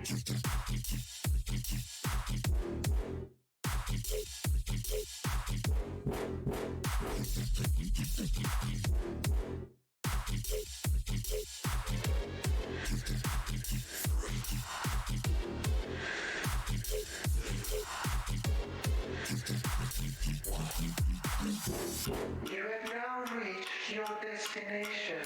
You have now reached your destination.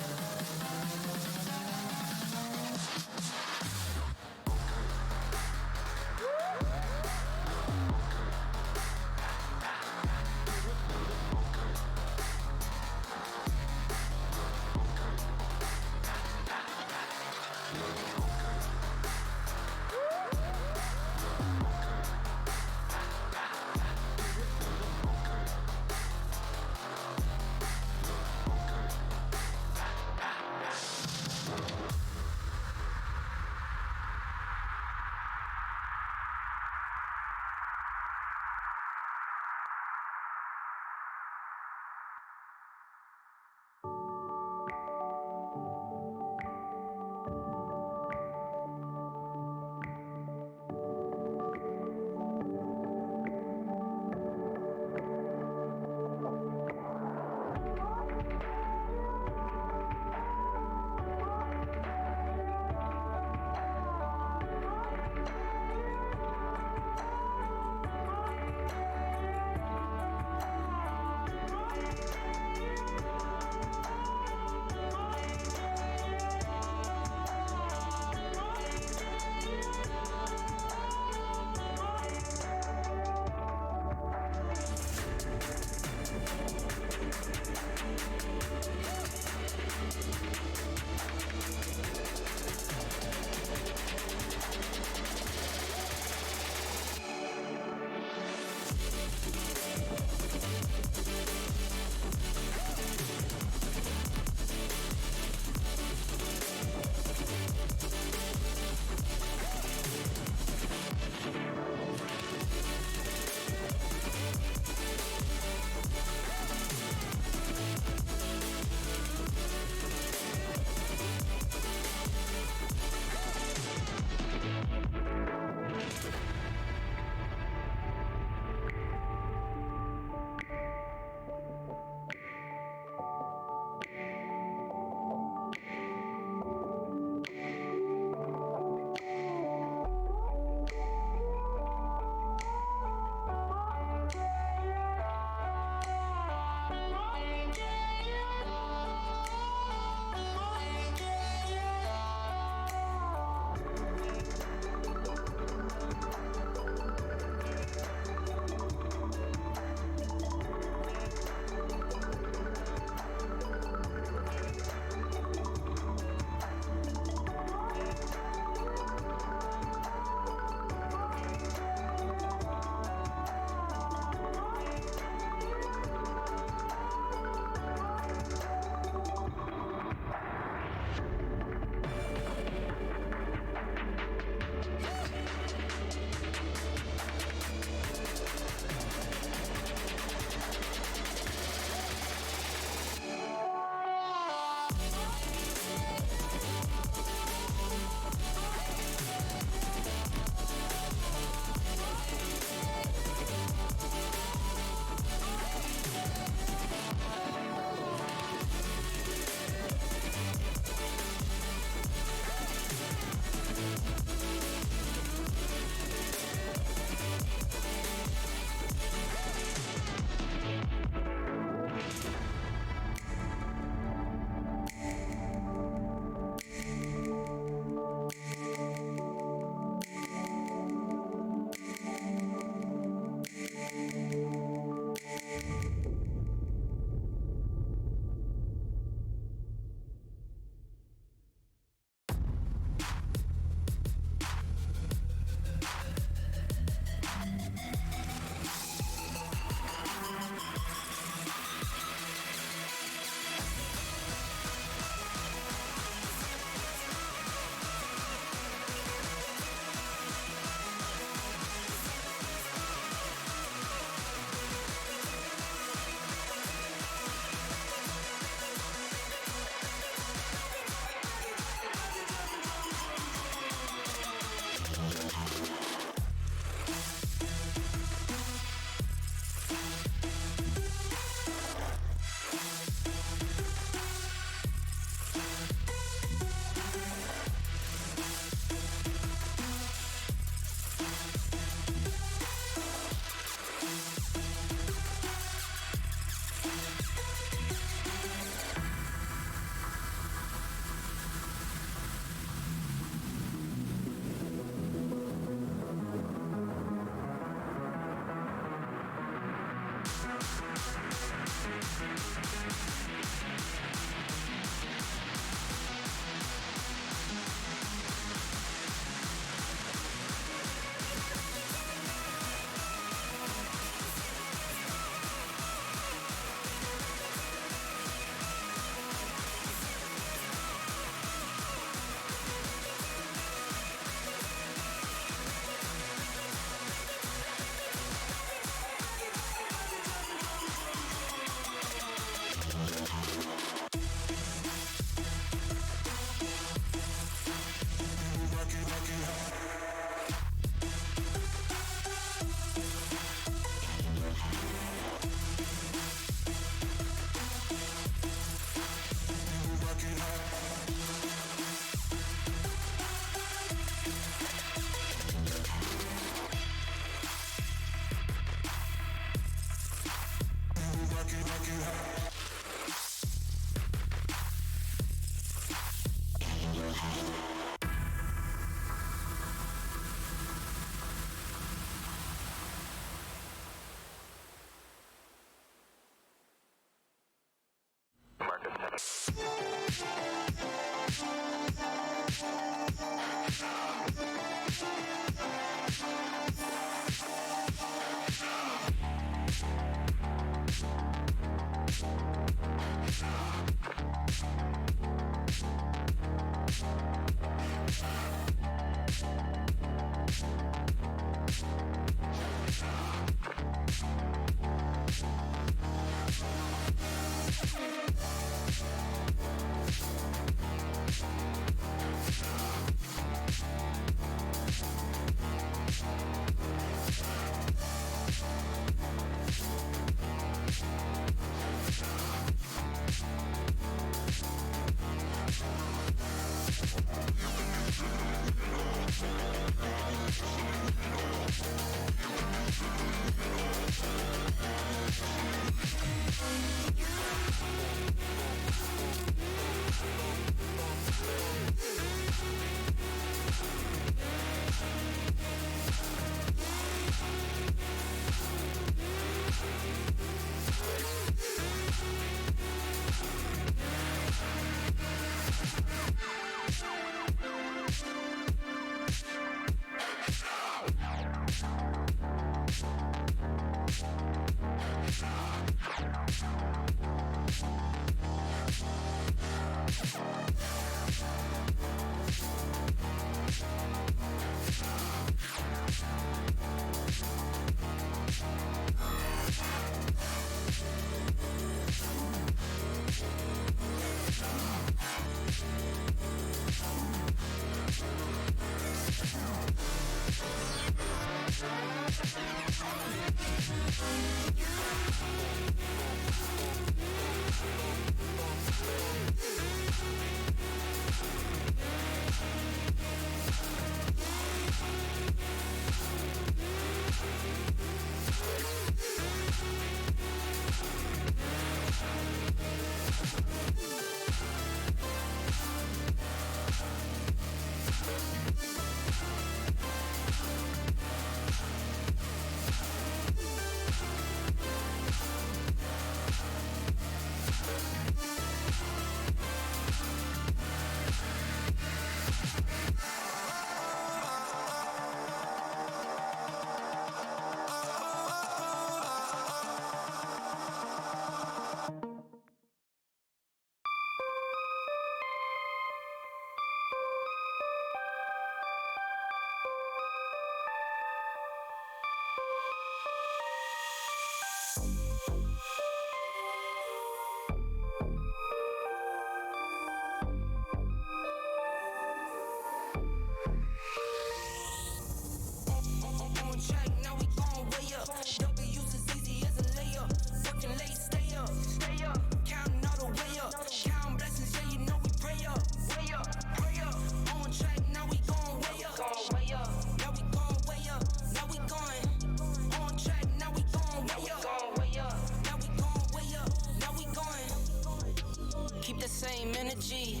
energy.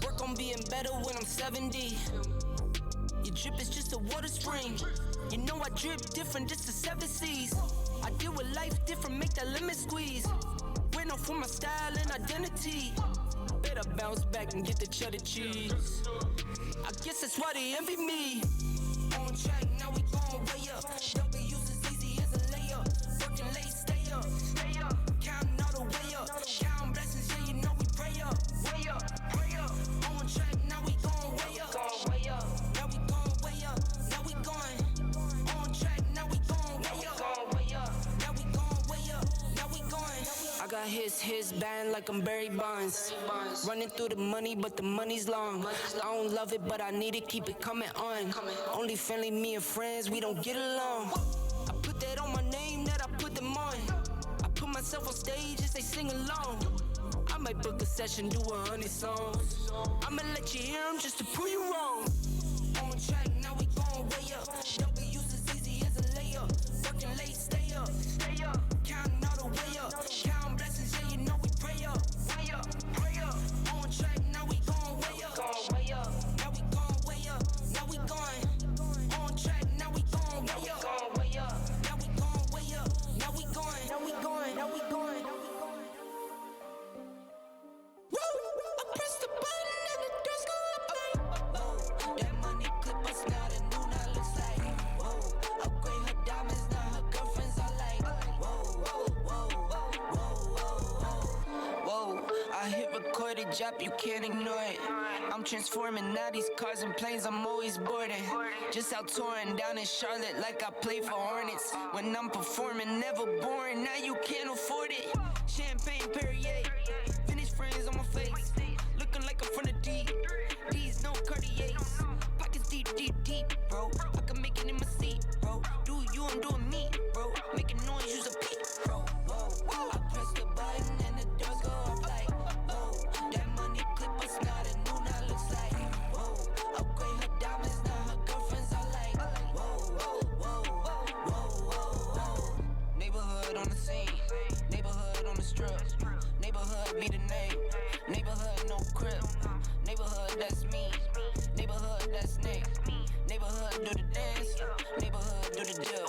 Work on being better when I'm 70. Your drip is just a water spring. You know I drip different, just the 7 C's. I deal with life different, make that limit squeeze. Went off for my style and identity. Better bounce back and get the cheddar cheese. I guess that's why they envy me. On track, now we going way up. W's as easy as a layup. Working late, stay up. Counting all the way up. Counting blessings, yeah, you know we pray up. Way up, pray up. On track, now we going way up. Now we going way up. Now we going. On track, now we going way up. Now we going way up. Now we going. I got his band like I'm Barry Bonds. Running through the money, but the money's long. I don't love it, but I need it, keep it coming on. Only friendly, me and friends, we don't get along. I put that on my name, that I put them on. I put myself on stage as they sing along. I might book a session, do 100 songs. I'ma let you hear them just to prove you wrong. On track, now we going way up. W's as easy as a layup. Working late, stay up. Counting all the way up. Counting drop, you can't ignore it. I'm transforming now these cars and planes, I'm always boarding. Just out touring down in Charlotte like I play for Hornets. When I'm performing, never boring, now you can't afford it. Champagne Perrier, Vintage friends on my face. Looking like I'm from the deep. These no Cartiers. Pockets deep, deep, deep, bro. I can make it in my seat, bro. Do you, I'm doing me, bro. Making noise, use a peep, bro. Whoa. I press the button and the doors go off like, whoa. That money clip us now, the new now looks like, whoa. Upgrade her diamonds, now her girlfriends are like, whoa. Neighborhood on the scene, neighborhood on the strip. Neighborhood be the name, neighborhood no crib. Neighborhood that's me, neighborhood that's Nick. Neighborhood do the dance, neighborhood do the deal.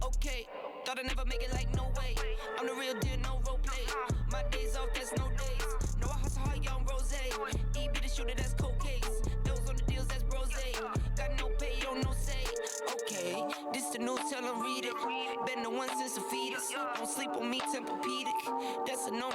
Okay, thought I'd never make it like no way. I'm the real deal, no role play. My days off, that's no days. No, I hustle hard, young rose. E be the shooter, that's cold case. Those on the deals, that's brose. Got no pay, you don't no say. Okay, this the news, tell them read it. Been the one since a fetus. Don't sleep on me, Tempur-Pedic. That's a no.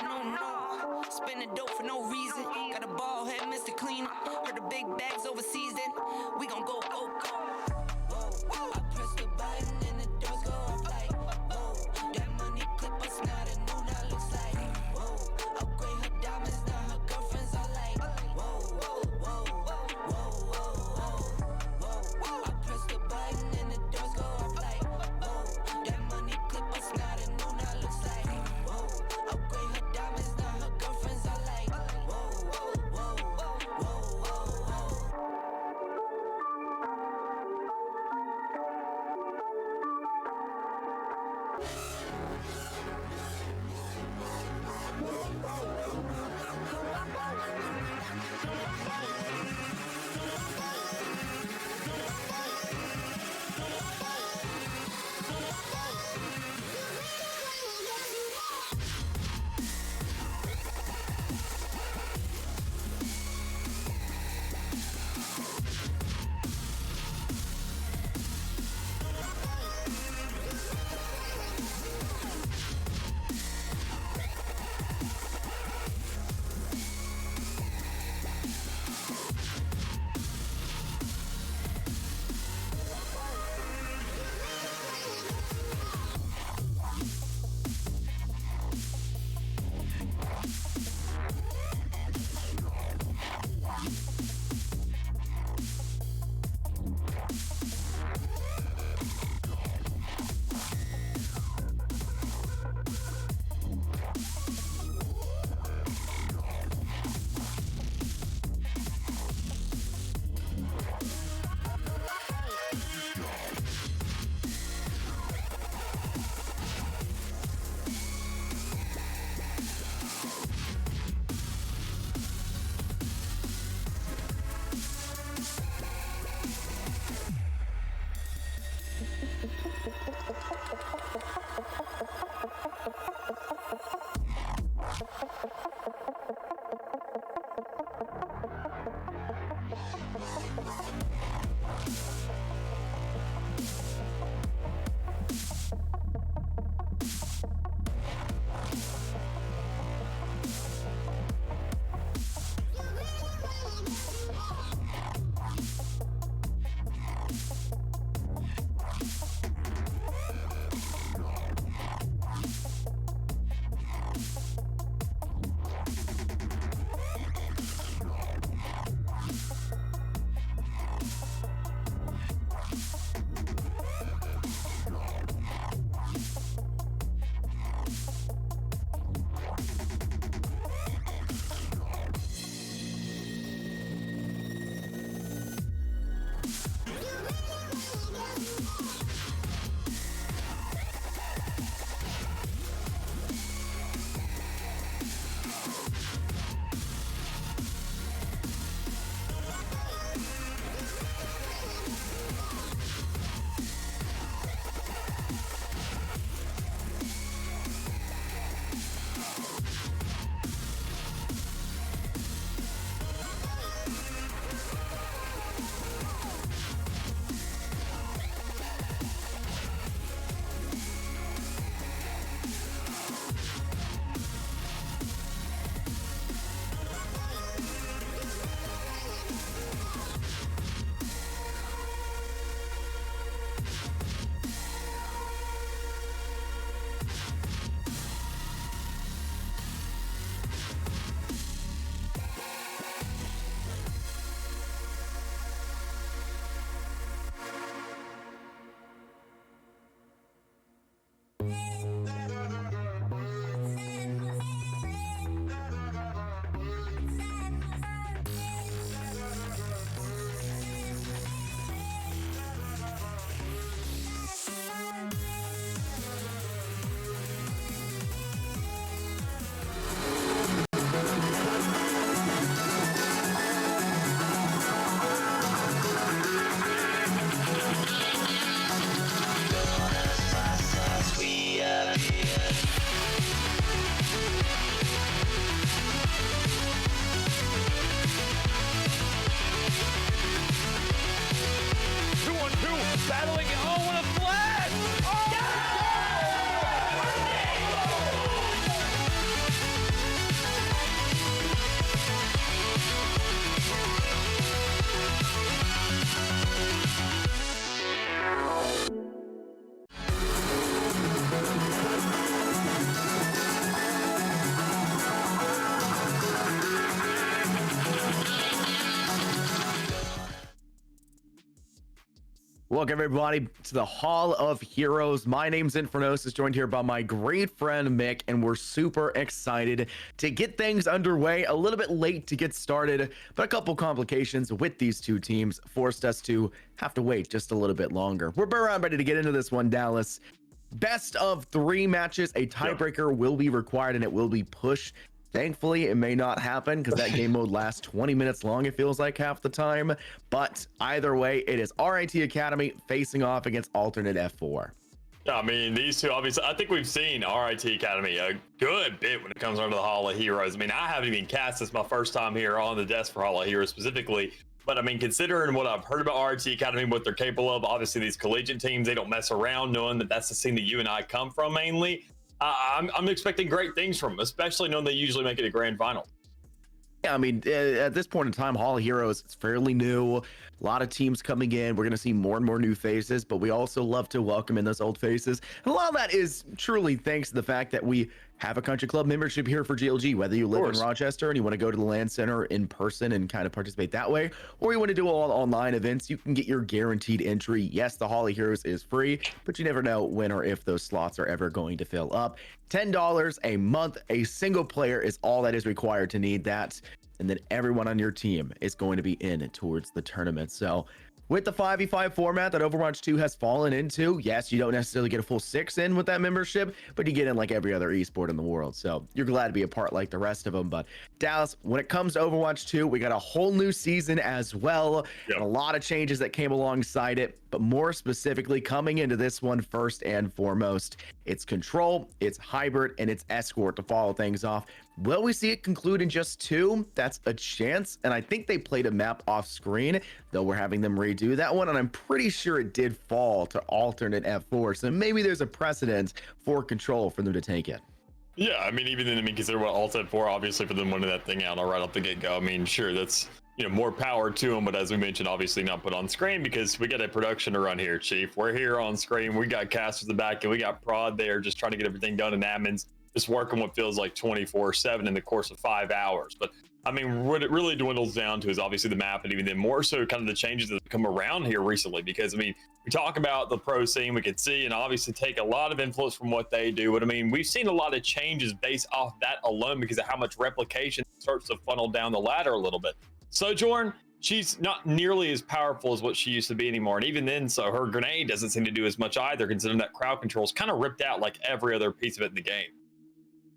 Spending dope for no reason. Got a ball head, Mr. Cleaner. Heard the big bags overseas, then we gon' go. Whoa. I press the button and the doors go off like, whoa. That money clip us now, the new now looks like, whoa. Upgrade her diamonds, now her girlfriends are like, whoa. I press the button and the doors go off like, whoa. That money clip us now, the new now looks like, whoa. Upgrade her diamonds, now her girlfriends are like, whoa. welcome everybody to the Hall of Heroes. My name's Infernos, joined here by my great friend Mick, and we're super excited to get things underway. A little bit late to get started, but a couple complications with these two teams forced us to have to wait just a little bit longer. We're around ready to get into this one, Dallas. Best of 3 matches, a tiebreaker will be required and it will be pushed. Thankfully, it may not happen because that game mode lasts 20 minutes long, it feels like half the time. But either way, it is RIT Academy facing off against Alternate F4. Yeah, I mean, these two, obviously, I think we've seen RIT Academy a good bit when it comes down to the Hall of Heroes. I mean, I haven't even cast this my first time here on the desk for Hall of Heroes specifically. But I mean, considering what I've heard about RIT Academy, what they're capable of, obviously these collegiate teams, they don't mess around, knowing that that's the scene that you and I come from mainly. I'm expecting great things from them, especially knowing they usually make it a grand final. Yeah, I mean, at this point in time, Hall of Heroes, it's fairly new. A lot of teams coming in. We're going to see more and more new faces, but we also love to welcome in those old faces. And a lot of that is truly thanks to the fact that we have a country club membership here for GLG, whether you live in Rochester and you want to go to the LAN Center in person and kind of participate that way, or you want to do all online events, you can get your guaranteed entry. Yes, the Hall of Heroes is free, but you never know when or if those slots are ever going to fill up. $10 a month, a single player is all that is required to need that. And then everyone on your team is going to be in towards the tournament. So with the 5v5 format that Overwatch 2 has fallen into, yes, you don't necessarily get a full 6 in with that membership, but you get in like every other esport in the world. So you're glad to be a part like the rest of them. But Dallas, when it comes to Overwatch 2, we got a whole new season as well. Yep. And a lot of changes that came alongside it. But more specifically, coming into this one first and foremost, it's Control, it's Hybrid, and it's Escort to follow things off. Will we see it conclude in just 2? That's a chance. And I think they played a map off screen, though we're having them redo that one. And I'm pretty sure it did fall to Alternate F4. So maybe there's a precedent for Control for them to take it. Yeah, I mean, even then, I mean, consider what Alternate F4, obviously, for them winning that thing out right off the get-go. I mean, sure, that's, you know, more power to them, but as we mentioned, obviously not put on screen because we got a production to run here, Chief. We're here on screen. We got casters in the back, and we got prod there just trying to get everything done, and admins just working what feels like 24/7 in the course of 5 hours. But I mean, what it really dwindles down to is obviously the map, and even then more so kind of the changes that have come around here recently. Because I mean, we talk about the pro scene, we can see and obviously take a lot of influence from what they do. But I mean, we've seen a lot of changes based off that alone because of how much replication starts to funnel down the ladder a little bit. Sojourn, she's not nearly as powerful as what she used to be anymore. And even then, so her grenade doesn't seem to do as much either, considering that crowd control is kind of ripped out like every other piece of it in the game.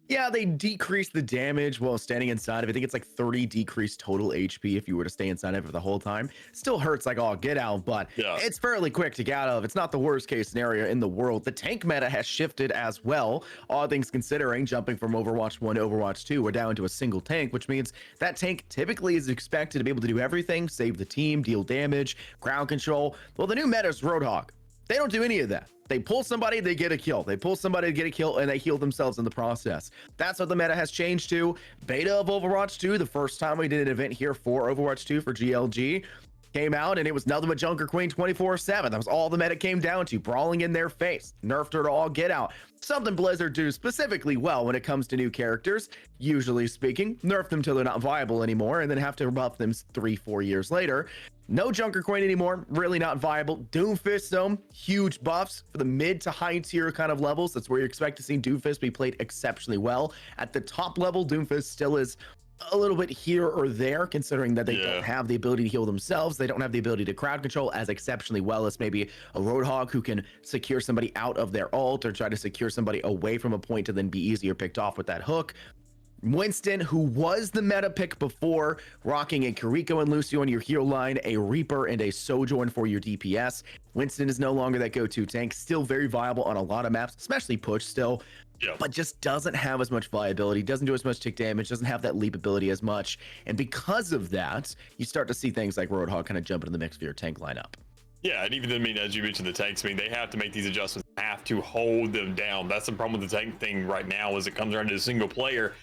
Yeah, they decrease the damage while standing inside of it. I think it's like 30 decreased total HP if you were to stay inside of it the whole time. Still hurts like all get out, but it's fairly quick to get out of. It's not the worst case scenario in the world. The tank meta has shifted as well. All things considering, jumping from Overwatch 1 to Overwatch 2, we're down to a single tank, which means that tank typically is expected to be able to do everything, save the team, deal damage, ground control. Well, the new meta is Roadhog. They don't do any of that. They pull somebody, they get a kill. They pull somebody to get a kill, and they heal themselves in the process. That's what the meta has changed to. Beta of Overwatch 2, the first time we did an event here for Overwatch 2 for GLG, came out, and it was nothing but Junker Queen 24/7. That was all the meta came down to, brawling in their face. Nerfed her to all get out. Something Blizzard do specifically well when it comes to new characters, usually speaking. Nerf them till they're not viable anymore, and then have to buff them 3-4 years later. No Junker Queen anymore, really not viable. Doomfist, though, huge buffs for the mid to high tier kind of levels. That's where you expect to see Doomfist be played exceptionally well. At the top level, Doomfist still is a little bit here or there, considering that they don't have the ability to heal themselves. They don't have the ability to crowd control as exceptionally well as maybe a Roadhog who can secure somebody out of their ult or try to secure somebody away from a point to then be easier picked off with that hook. Winston, who was the meta pick before, rocking a Kiriko and Lucio on your hero line, a Reaper and a Sojourn for your DPS. Winston is no longer that go-to tank, still very viable on a lot of maps, especially push still, but just doesn't have as much viability, doesn't do as much tick damage, doesn't have that leap ability as much. And because of that, you start to see things like Roadhog kind of jump into the mix for your tank lineup. Yeah, and even then, I mean, as you mentioned, the tanks, I mean, they have to make these adjustments, have to hold them down. That's the problem with the tank thing right now, is it comes around to a single player.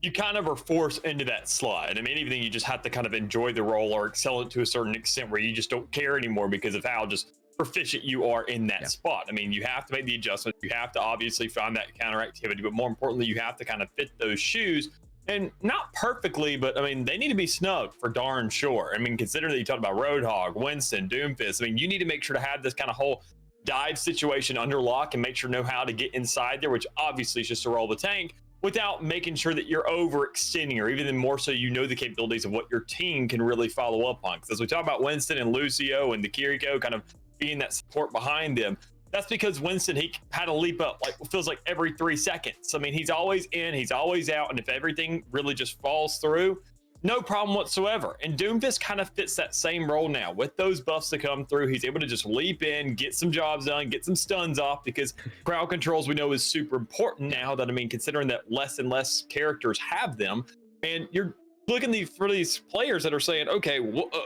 You kind of are forced into that slide. I mean, anything, you just have to kind of enjoy the role or excel it to a certain extent where you just don't care anymore because of how just proficient you are in that spot. I mean, you have to make the adjustments. You have to obviously find that counter activity, but more importantly, you have to kind of fit those shoes And not perfectly, but I mean, they need to be snug for darn sure. I mean, considering that you talked about Roadhog, Winston, Doomfist, I mean, you need to make sure to have this kind of whole dive situation under lock and make sure to know how to get inside there, which obviously is just to roll the tank without making sure that you're overextending, or even more so, you know, the capabilities of what your team can really follow up on. Because as we talk about Winston and Lucio and the Kiriko kind of being that support behind them, that's because Winston, he had to leap up like feels like every 3 seconds. I mean, he's always in, he's always out, and if everything really just falls through, no problem whatsoever. And Doomfist kind of fits that same role now. With those buffs to come through, he's able to just leap in, get some jobs done, get some stuns off, because crowd controls we know is super important now that, I mean, considering that less and less characters have them, and you're looking for these players that are saying, okay,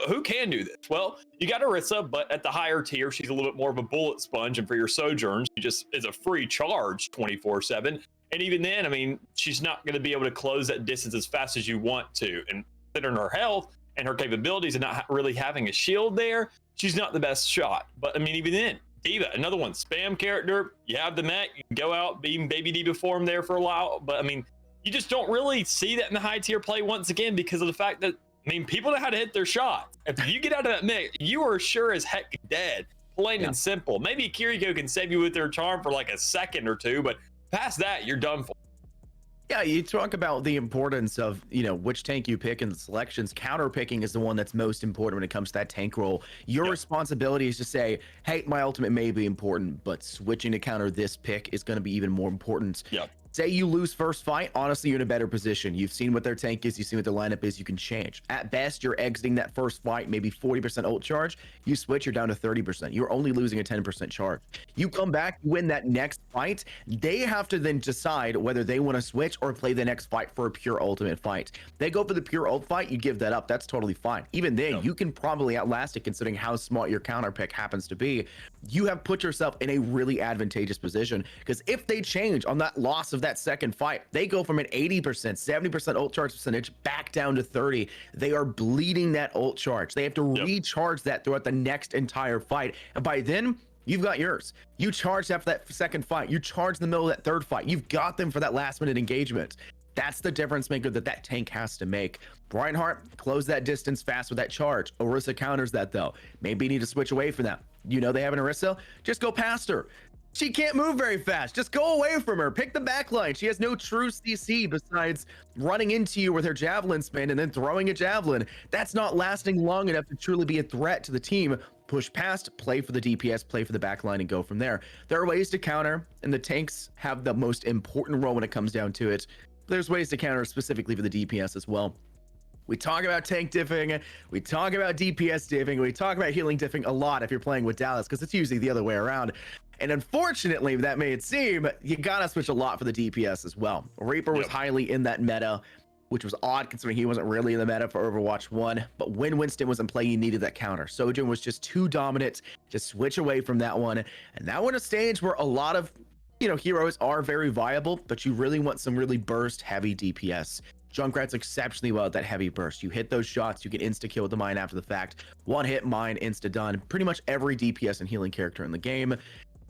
who can do this? Well, you got Orisa, but at the higher tier, she's a little bit more of a bullet sponge, and for your Sojourns, she just is a free charge 24/7. And even then, I mean, she's not going to be able to close that distance as fast as you want to. And considering her health and her capabilities and not really having a shield there, she's not the best shot. But I mean, even then, D.Va, another one, spam character. You have the mech, you can go out, beam Baby D before him there for a while. But I mean, you just don't really see that in the high tier play once again, because of the fact that, I mean, people know how to hit their shot. If you get out of that mech, you are sure as heck dead. Plain and simple. Maybe Kiriko can save you with their charm for like a second or two, but past that, you're done for. Yeah, you talk about the importance of, you know, which tank you pick in the selections. Counter picking is the one that's most important when it comes to that tank role. Your responsibility is to say, hey, my ultimate may be important, but switching to counter this pick is going to be even more important. Yeah. Say you lose first fight, honestly, you're in a better position. You've seen what their tank is, you've seen what their lineup is, you can change. At best, you're exiting that first fight, maybe 40% ult charge. You switch, you're down to 30%. You're only losing a 10% charge. You come back, you win that next fight. They have to then decide whether they want to switch or play the next fight for a pure ultimate fight. They go for the pure ult fight, you give that up. That's totally fine. Even then, you can probably outlast it considering how smart your counter pick happens to be. You have put yourself in a really advantageous position, because if they change on that loss of that second fight, they go from an 80%, 70% ult charge percentage back down to 30. They are bleeding that ult charge. They have to recharge that throughout the next entire fight. And by then, you've got yours. You charged after that second fight. You charged in the middle of that third fight. You've got them for that last minute engagement. That's the difference maker that tank has to make. Reinhardt, close that distance fast with that charge. Orisa counters that though. Maybe you need to switch away from that. You know they have an Orisa? Just go past her. She can't move very fast. Just go away from her. Pick the back line. She has no true CC besides running into you with her javelin spin and then throwing a javelin. That's not lasting long enough to truly be a threat to the team. Push past, play for the DPS, play for the back line, and go from there. There are ways to counter, and the tanks have the most important role when it comes down to it. There's ways to counter specifically for the DPS as well. We talk about tank diffing, we talk about DPS diffing, we talk about healing diffing a lot if you're playing with Dallas, because it's usually the other way around. And unfortunately, that may seem, you gotta switch a lot for the DPS as well. Reaper was highly in that meta, which was odd considering he wasn't really in the meta for Overwatch 1. But when Winston was in play, you needed that counter. Sojourn was just too dominant to switch away from that one. And now we're in a stage where a lot of, you know, heroes are very viable, but you really want some really burst heavy DPS. Junkrat's exceptionally well at that heavy burst. You hit those shots, you can insta-kill with the mine after the fact. One hit mine, insta-done. Pretty much every DPS and healing character in the game.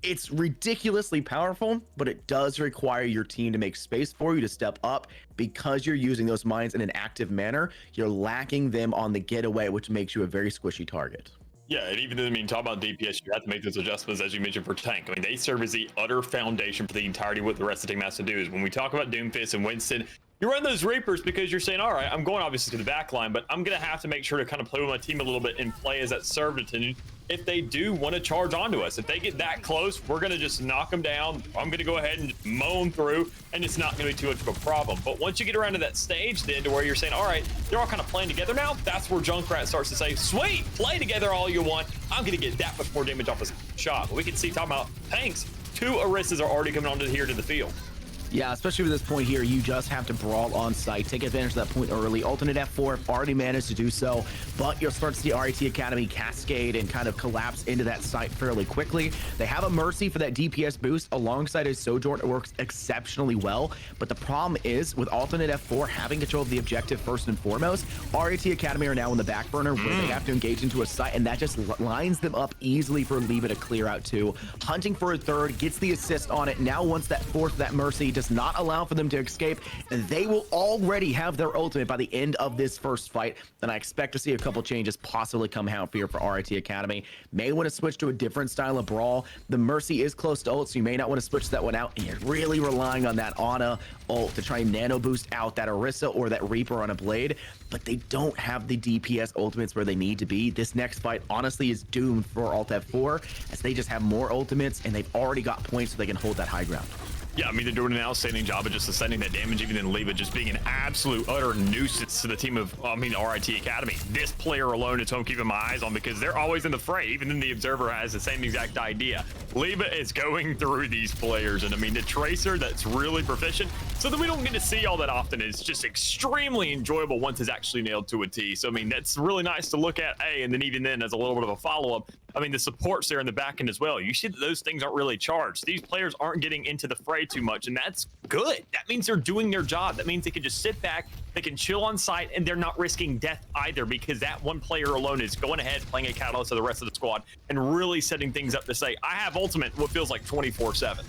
It's ridiculously powerful, but it does require your team to make space for you to step up. Because you're using those mines in an active manner, you're lacking them on the getaway, which makes you a very squishy target. Yeah, and even, I mean, talk about DPS, you have to make those adjustments, as you mentioned, for tank. I mean, they serve as the utter foundation for the entirety of what the rest of the team has to do. Is when we talk about Doomfist and Winston, you run those Reapers because you're saying, all right, I'm going obviously to the back line, but I'm going to have to make sure to kind of play with my team a little bit and play as that servitude. If they do want to charge onto us, if they get that close, we're going to just knock them down. I'm going to go ahead and mow them through, and it's not going to be too much of a problem. But once you get around to that stage then to where you're saying, all right, they're all kind of playing together now, that's where Junkrat starts to say, sweet, play together all you want. I'm going to get that much more damage off a shot. But we can see, talking about tanks, 2 Orisas are already coming onto here to the field. Yeah, especially with this point here, you just have to brawl on site, take advantage of that point early. Alternate F4 have already managed to do so, but you'll start to see RIT Academy cascade and kind of collapse into that site fairly quickly. They have a Mercy for that DPS boost alongside his Sojourn. It works exceptionally well, but the problem is with Alternate F4 having control of the objective first and foremost, RIT Academy are now in the back burner where they have to engage into a site, and that just lines them up easily for Leva to clear out too. Hunting for a third, gets the assist on it. Now once that fourth, that Mercy does not allow for them to escape, and they will already have their ultimate by the end of this first fight. And I expect to see a couple changes possibly come out here for RIT Academy. May want to switch to a different style of brawl. The Mercy is close to ult, so you may not want to switch that one out, and you're really relying on that Ana ult to try and nano boost out that Orisa or that Reaper on a Blade, but they don't have the DPS ultimates where they need to be. This next fight honestly is doomed for Alt F4, as they just have more ultimates and they've already got points so they can hold that high ground. Yeah, I mean, they're doing an outstanding job of just ascending that damage, even then Leva just being an absolute utter nuisance to the team of, RIT Academy. This player alone is who I'm keeping my eyes on, because they're always in the fray. Even then the Observer has the same exact idea. Leva is going through these players, and I mean, the Tracer that's really proficient, so that we don't get to see all that often, is just extremely enjoyable once it's actually nailed to a T. So, I mean, that's really nice to look at, and then even then, as a little bit of a follow-up, I mean, the supports there in the back end as well. You see that those things aren't really charged. These players aren't getting into the fray too much, and that's good. That means they're doing their job. That means they can just sit back, they can chill on site, and they're not risking death either, because that one player alone is going ahead, playing a catalyst to the rest of the squad, and really setting things up to say, I have ultimate what feels like 24/7.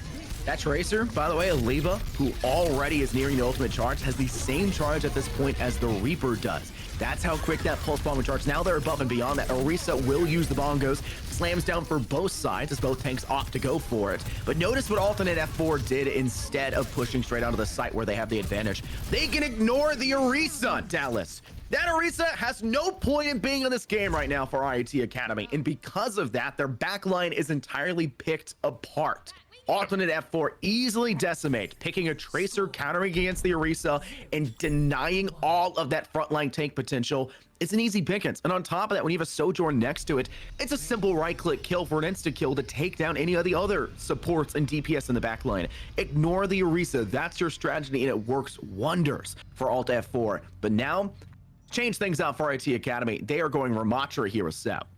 That Tracer, by the way, Leva, who already is nearing the ultimate charge, has the same charge at this point as the Reaper does. That's how quick that pulse bomb will charge. Now they're above and beyond that. Orisa will use the bongos, slams down for both sides as both tanks opt to go for it. But notice what alternate F4 did instead of pushing straight onto the site where they have the advantage. They can ignore the Orisa, Dallas. That Orisa has no point in being in this game right now for RIT Academy, and because of that, their backline is entirely picked apart. Alternate F4 easily decimate, picking a Tracer, countering against the Orisa, and denying all of that frontline tank potential. It's an easy pickings. And on top of that, when you have a Sojourn next to it, it's a simple right-click kill for an insta-kill to take down any of the other supports and DPS in the backline. Ignore the Orisa. That's your strategy, and it works wonders for Alt F4. But now, change things out for RIT Academy. They are going Ramattra here with Sep.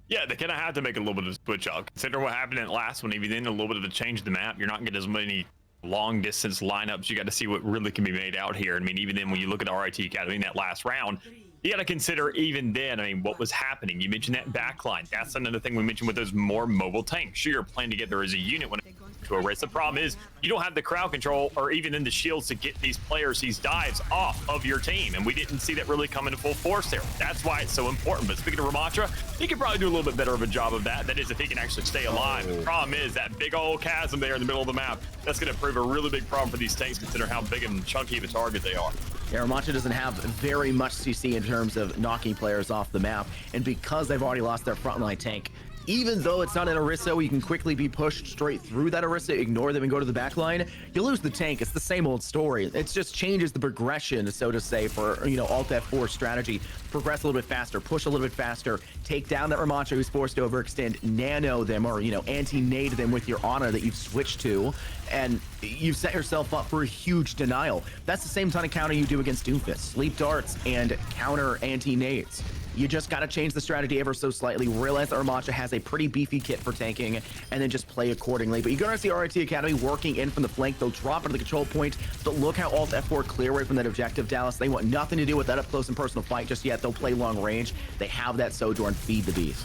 Yeah, they kind of have to make a little bit of a switch out. Consider what happened in the last one. Even then, a little bit of a change of the map. You're not getting as many long distance lineups. You got to see what really can be made out here. I mean, even then, when you look at RIT Academy in that last round, you got to consider even then, I mean, what was happening. You mentioned that backline. That's another thing we mentioned with those more mobile tanks. Sure, you're playing together as a unit when it comes to a race. The problem is you don't have the crowd control or even in the shields to get these players, these dives off of your team. And we didn't see that really come into full force there. That's why it's so important. But speaking of Ramattra, he could probably do a little bit better of a job of that. That is, if he can actually stay alive. The problem is that big old chasm there in the middle of the map. That's going to prove a really big problem for these tanks, considering how big and chunky of a target they are. Yeah, Ramattra doesn't have very much CC in terms of knocking players off the map, and because they've already lost their frontline tank, even though it's not an Orisa, you can quickly be pushed straight through that Orisa, ignore them and go to the back line, you lose the tank. It's the same old story. It just changes the progression, so to say, for, Alt F4 strategy. Progress a little bit faster, push a little bit faster, take down that Ramattra who's forced to overextend, nano them, or, anti-nade them with your Ana that you've switched to, and you've set yourself up for a huge denial. That's the same kind of counter you do against Doomfist. Sleep darts and counter anti-nades. You just got to change the strategy ever so slightly, realize that Ramattra has a pretty beefy kit for tanking, and then just play accordingly. But you're going to see RIT Academy working in from the flank. They'll drop into the control point, but look how Alt F4 clear away from that objective, Dallas. They want nothing to do with that up close and personal fight just yet. They'll play long range. They have that Sojourn, feed the beast.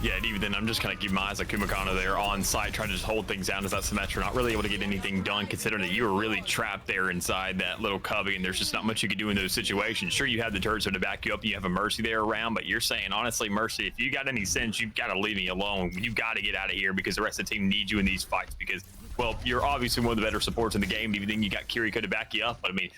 Yeah, and even then, I'm just kind of keeping my eyes on Kumakana there on site, trying to just hold things down as that Symmetra, not really able to get anything done, considering that you were really trapped there inside that little cubby, and there's just not much you could do in those situations. Sure, you have the turrets to back you up, you have a Mercy there around, but you're saying, honestly, Mercy, if you got any sense, you've got to leave me alone. You've got to get out of here, because the rest of the team needs you in these fights, because, well, you're obviously one of the better supports in the game. Even then, you got Kiriko to back you up, but I mean,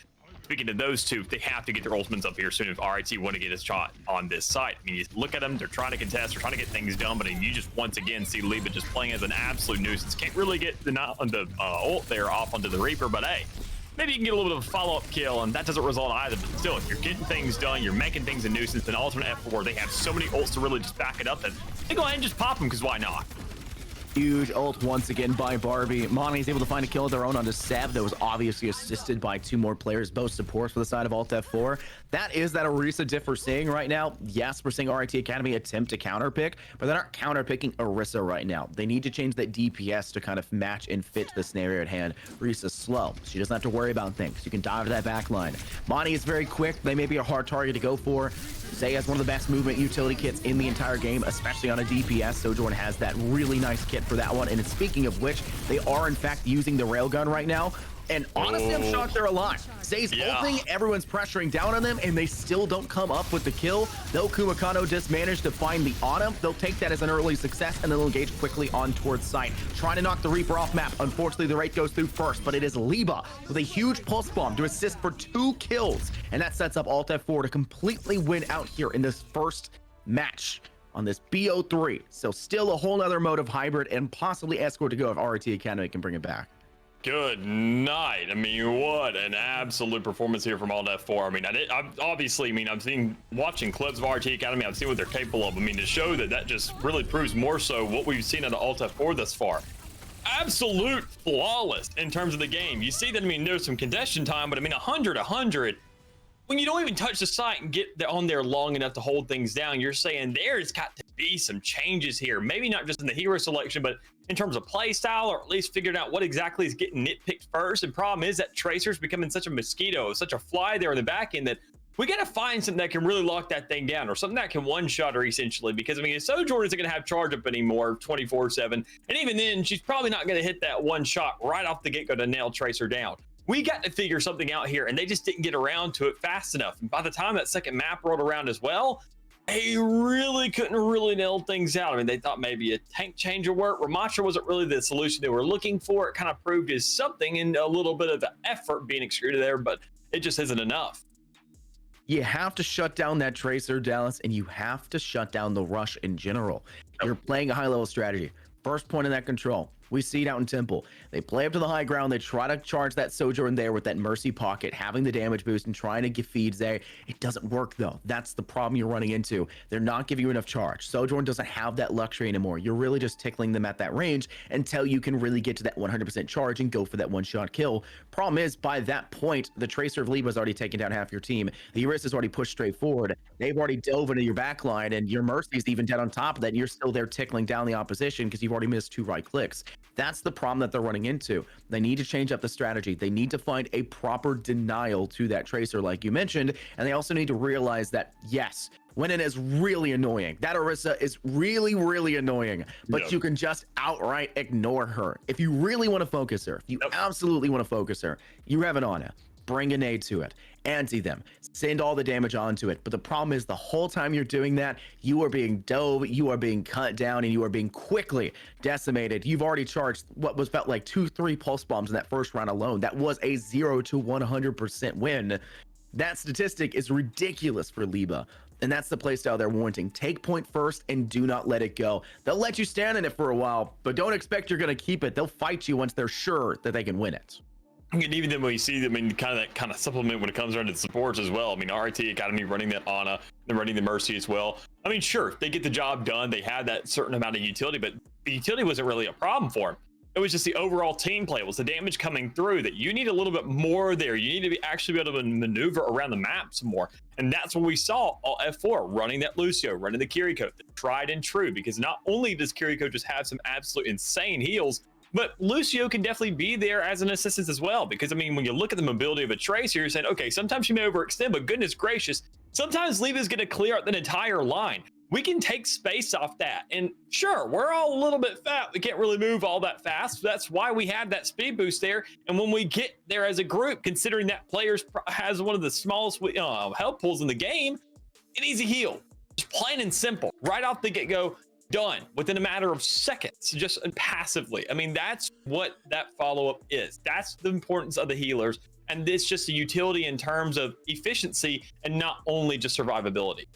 speaking of those two, they have to get their ultimates up here soon if RIT want to get a shot on this site. I mean, you look at them, they're trying to contest, they're trying to get things done, but you just once again see Leva just playing as an absolute nuisance. Can't really get the ult there off onto the Reaper, but hey, maybe you can get a little bit of a follow-up kill, and that doesn't result either. But still, if you're getting things done, you're making things a nuisance, and alternate F4, they have so many ults to really just back it up that they go ahead and just pop them, because why not? Huge ult once again by Barbie. Monty is able to find a kill of their own onto Seb that was obviously assisted by two more players, both supports for the side of Alt F4. That is that Orisa diff we're seeing right now. Yes, we're seeing RIT Academy attempt to counterpick, but they're not counterpicking Orisa right now. They need to change that DPS to kind of match and fit the scenario at hand. Orisa's slow. She doesn't have to worry about things. You can dive to that back line. Monty is very quick. They may be a hard target to go for. Zay has one of the best movement utility kits in the entire game, especially on a DPS. Sojourn has that really nice kit for that one. And speaking of which, they are in fact using the railgun right now. And honestly, I'm shocked they're alive. Zay's ulting, everyone's pressuring down on them, and they still don't come up with the kill. Though Kumakano just managed to find the Autumn, they'll take that as an early success, and they'll engage quickly on towards site. Trying to knock the Reaper off map. Unfortunately, the Wraith goes through first, but it is Liba with a huge pulse bomb to assist for 2 kills. And that sets up Alt F4 to completely win out here in this first match on this BO3. So still a whole other mode of hybrid and possibly escort to go if RT Academy can bring it back. Good night. I mean, what an absolute performance here from Alt F4. I mean, I'm seeing, watching clips of RT Academy, I've seen what they're capable of. I mean, to show that just really proves more so what we've seen out of Alt F4 thus far. Absolute flawless in terms of the game. You see that, I mean, there's some congestion time, but I mean, 100, when you don't even touch the site and get on there long enough to hold things down, you're saying there's got to be some changes here. Maybe not just in the hero selection, but in terms of play style, or at least figuring out what exactly is getting nitpicked first. And problem is that Tracer's becoming such a mosquito, such a fly there in the back end, that we got to find something that can really lock that thing down, or something that can one-shot her essentially. Because I mean, Sojourn isn't going to have charge up anymore 24/7, and even then, she's probably not going to hit that one shot right off the get-go to nail Tracer down. We got to figure something out here, and they just didn't get around to it fast enough. And by the time that second map rolled around as well, they really couldn't nail things out. I mean, they thought maybe a tank change would work. Ramattra wasn't really the solution they were looking for. It kind of proved as something, and a little bit of the effort being extruded there, but it just isn't enough. You have to shut down that Tracer, Dallas, and you have to shut down the rush in general. You're playing a high-level strategy. First point in that control. We see it out in Temple. They play up to the high ground. They try to charge that Sojourn there with that Mercy pocket, having the damage boost and trying to get feeds there. It doesn't work, though. That's the problem you're running into. They're not giving you enough charge. Sojourn doesn't have that luxury anymore. You're really just tickling them at that range until you can really get to that 100% charge and go for that one-shot kill. Problem is, by that point, the Tracer of Liba has already taken down half your team. The Eurus has already pushed straight forward. They've already dove into your backline, and your Mercy's even dead on top of that, and you're still there tickling down the opposition because you've already missed 2 right clicks. That's the problem that they're running into. They need to change up the strategy. They need to find a proper denial to that Tracer, like you mentioned, and they also need to realize that, yes, Winning is really annoying. That Orisa is really annoying, but you can just outright ignore her. If you really want to focus her, if you absolutely want to focus her, you have an Ana. Bring a nade to it, anti them, send all the damage onto it. But the problem is the whole time you're doing that, you are being dove, you are being cut down, and you are being quickly decimated. You've already charged what was felt like 2-3 pulse bombs in that first round alone. That was a 0 to 100% win. That statistic is ridiculous for Liba. And that's the playstyle they're wanting. Take point first and do not let it go. They'll let you stand in it for a while, but don't expect you're going to keep it. They'll fight you once they're sure that they can win it. And even then when you see, I mean, that kind of supplement when it comes around to the supports as well. I mean, RT Academy running that Ana, they're running the Mercy as well. I mean, sure, they get the job done. They had that certain amount of utility, but the utility wasn't really a problem for them. It was just the overall team play. It was the damage coming through that you need a little bit more there. You need to actually be able to maneuver around the map some more. And that's what we saw all F4 running that Lucio, running the Kiriko, the tried and true, because not only does Kiriko just have some absolute insane heals, but Lucio can definitely be there as an assistance as well. Because, I mean, when you look at the mobility of a Tracer, you're saying, okay, sometimes she may overextend, but goodness gracious, sometimes Liba's going to clear out the entire line. We can take space off that. And sure, we're all a little bit fat. We can't really move all that fast. That's why we have that speed boost there. And when we get there as a group, considering that player has one of the smallest health pools in the game, an easy heal. Just plain and simple. Right off the get-go, done within a matter of seconds, just passively. I mean, that's what that follow-up is. That's the importance of the healers. And it's just a utility in terms of efficiency and not only just survivability.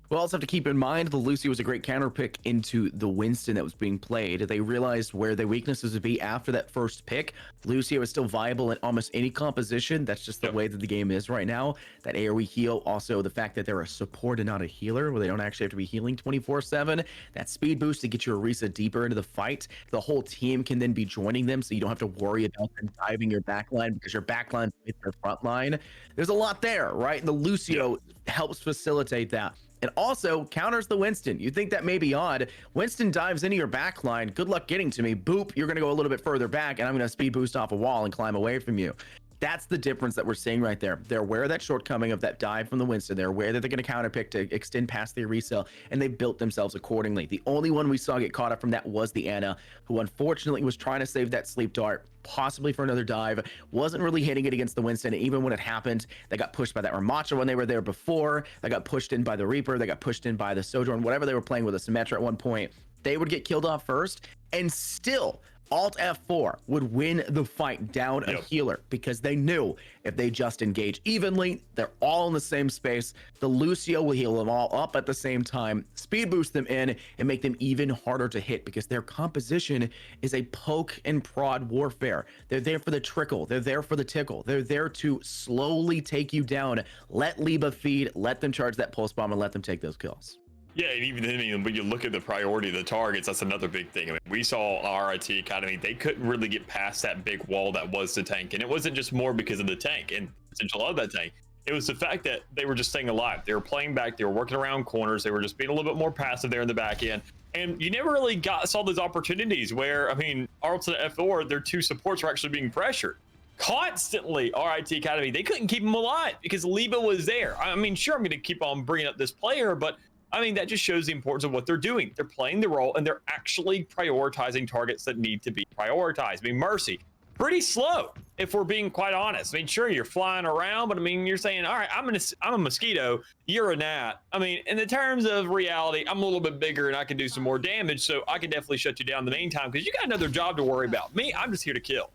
We'll also have to keep in mind the Lucio was a great counter pick into the Winston that was being played. They realized where their weaknesses would be after that first pick. Lucio is still viable in almost any composition. That's just the way that the game is right now. That AoE heal, also the fact that they're a support and not a healer, where they don't actually have to be healing 24/7. That speed boost to get your Orisa deeper into the fight. The whole team can then be joining them, so you don't have to worry about them diving your backline because your backline is their front line. There's a lot there, right? And the Lucio helps facilitate that. And also counters the Winston. You think that may be odd. Winston dives into your backline. Good luck getting to me. Boop, you're going to go a little bit further back, and I'm going to speed boost off a wall and climb away from you. That's the difference that we're seeing right there. They're aware of that shortcoming of that dive from the Winston. They're aware that they're going to counterpick to extend past the resale, and they've built themselves accordingly. The only one we saw get caught up from that was the Ana, who unfortunately was trying to save that sleep dart, possibly for another dive, wasn't really hitting it against the Winston. And even when it happened, they got pushed by that Ramattra when they were there before. They got pushed in by the Reaper. They got pushed in by the Sojourn, whatever they were playing with a Symmetra at one point. They would get killed off first, and still Alt F4 would win the fight down a healer, because they knew if they just engage evenly, they're all in the same space. The Lucio will heal them all up at the same time, speed boost them in, and make them even harder to hit, because their composition is a poke and prod warfare. They're there for the trickle. They're there for the tickle. They're there to slowly take you down. Let Liba feed, let them charge that pulse bomb, and let them take those kills. Yeah, and even then, I mean, when you look at the priority of the targets, that's another big thing. I mean, we saw RIT Academy, they couldn't really get past that big wall that was the tank. And it wasn't just more because of the tank and potential of that tank. It was the fact that they were just staying alive. They were playing back. They were working around corners. They were just being a little bit more passive there in the back end. And you never really saw those opportunities where, I mean, Arlton and F4, their two supports were actually being pressured. Constantly, RIT Academy, they couldn't keep them alive because Liba was there. I mean, sure, I'm going to keep on bringing up this player, but I mean, that just shows the importance of what they're doing. They're playing the role, and they're actually prioritizing targets that need to be prioritized. I mean, Mercy, pretty slow, if we're being quite honest. I mean, sure, you're flying around, but I mean, you're saying, all right, I'm a mosquito, you're a gnat. I mean, in the terms of reality, I'm a little bit bigger, and I can do some more damage, so I can definitely shut you down in the meantime, because you got another job to worry about. Me, I'm just here to kill.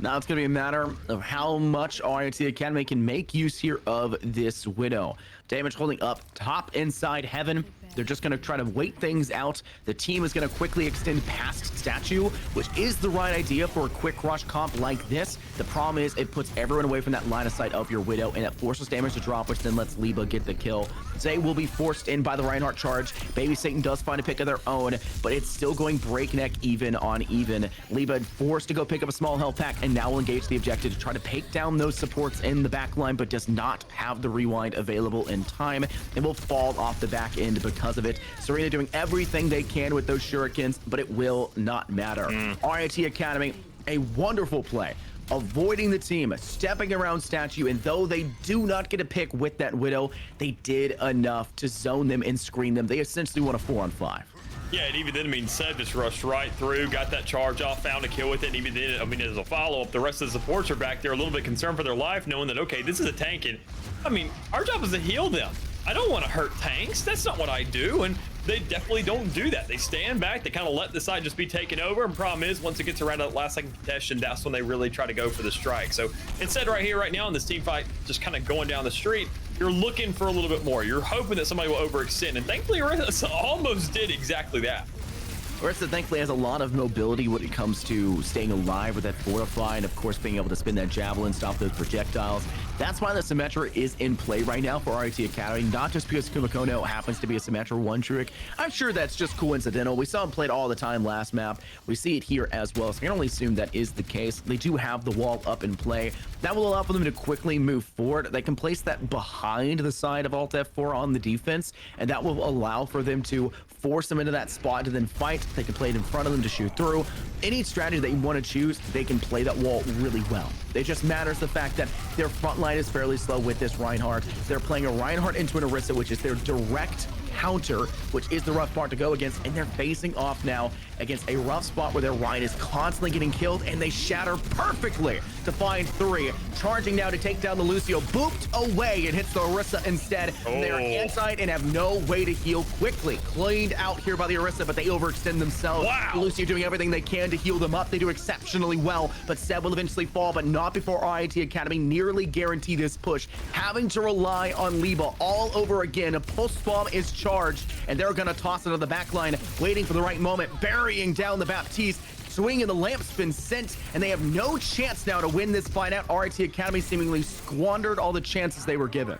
Now it's going to be a matter of how much RIT Academy can make use here of this Widow. Damage holding up top inside Heaven. They're just going to try to wait things out. The team is going to quickly extend past Statue, which is the right idea for a quick rush comp like this. The problem is it puts everyone away from that line of sight of your Widow, and it forces damage to drop, which then lets Liba get the kill. Zay will be forced in by the Reinhardt charge. Baby Satan does find a pick of their own, but it's still going breakneck even on even. Liba forced to go pick up a small health pack, and now will engage the objective to try to take down those supports in the back line, but does not have the rewind available in time, and will fall off the back end because of it. Serena doing everything they can with those shurikens, but it will not matter. RIT Academy, a wonderful play, avoiding the team, stepping around Statue, and though they do not get a pick with that Widow, they did enough to zone them and screen them. They essentially won a 4-on-5. Yeah, and even then, I mean, Seb just rushed right through, got that charge off, found a kill with it, and even then, I mean, as a follow-up, the rest of the supports are back there a little bit concerned for their life, knowing that, okay, this is a tank, and, I mean, our job is to heal them. I don't want to hurt tanks. That's not what I do, and they definitely don't do that. They stand back, they kind of let the side just be taken over, and problem is, once it gets around that last second contestation, that's when they really try to go for the strike. So instead right here, right now, in this team fight, just kind of going down the street, you're looking for a little bit more. You're hoping that somebody will overextend, and thankfully, Orisa almost did exactly that. Orisa thankfully has a lot of mobility when it comes to staying alive with that fortify, and of course being able to spin that javelin, stop those projectiles. That's why the Symmetra is in play right now for RIT Academy, not just because Kumakono happens to be a Symmetra one trick. I'm sure that's just coincidental. We saw him played all the time last map. We see it here as well, so I can only assume that is the case. They do have the wall up in play. That will allow for them to quickly move forward. They can place that behind the side of Alt F4 on the defense, and that will allow for them to force them into that spot to then fight. They can play it in front of them to shoot through. Any strategy that you want to choose, they can play that wall really well. It just matters the fact that their front line is fairly slow with this Reinhardt. They're playing a Reinhardt into an Orisa, which is their direct counter, which is the rough part to go against, and they're facing off now against a rough spot where their Ryan is constantly getting killed, and they shatter perfectly to find 3. Charging now to take down the Lucio, booped away and hits the Orisa instead. They are inside and have no way to heal quickly. Cleaned out here by the Orisa, but they overextend themselves. Wow. Lucio doing everything they can to heal them up. They do exceptionally well, but Seb will eventually fall, but not before RIT Academy nearly guarantee this push, having to rely on Liba all over again. A pulse bomb is charged, and they're gonna toss it to the back line, waiting for the right moment, burying down the Baptiste. Swing and the lamp's been sent, and they have no chance now to win this fight out. RIT Academy seemingly squandered all the chances they were given.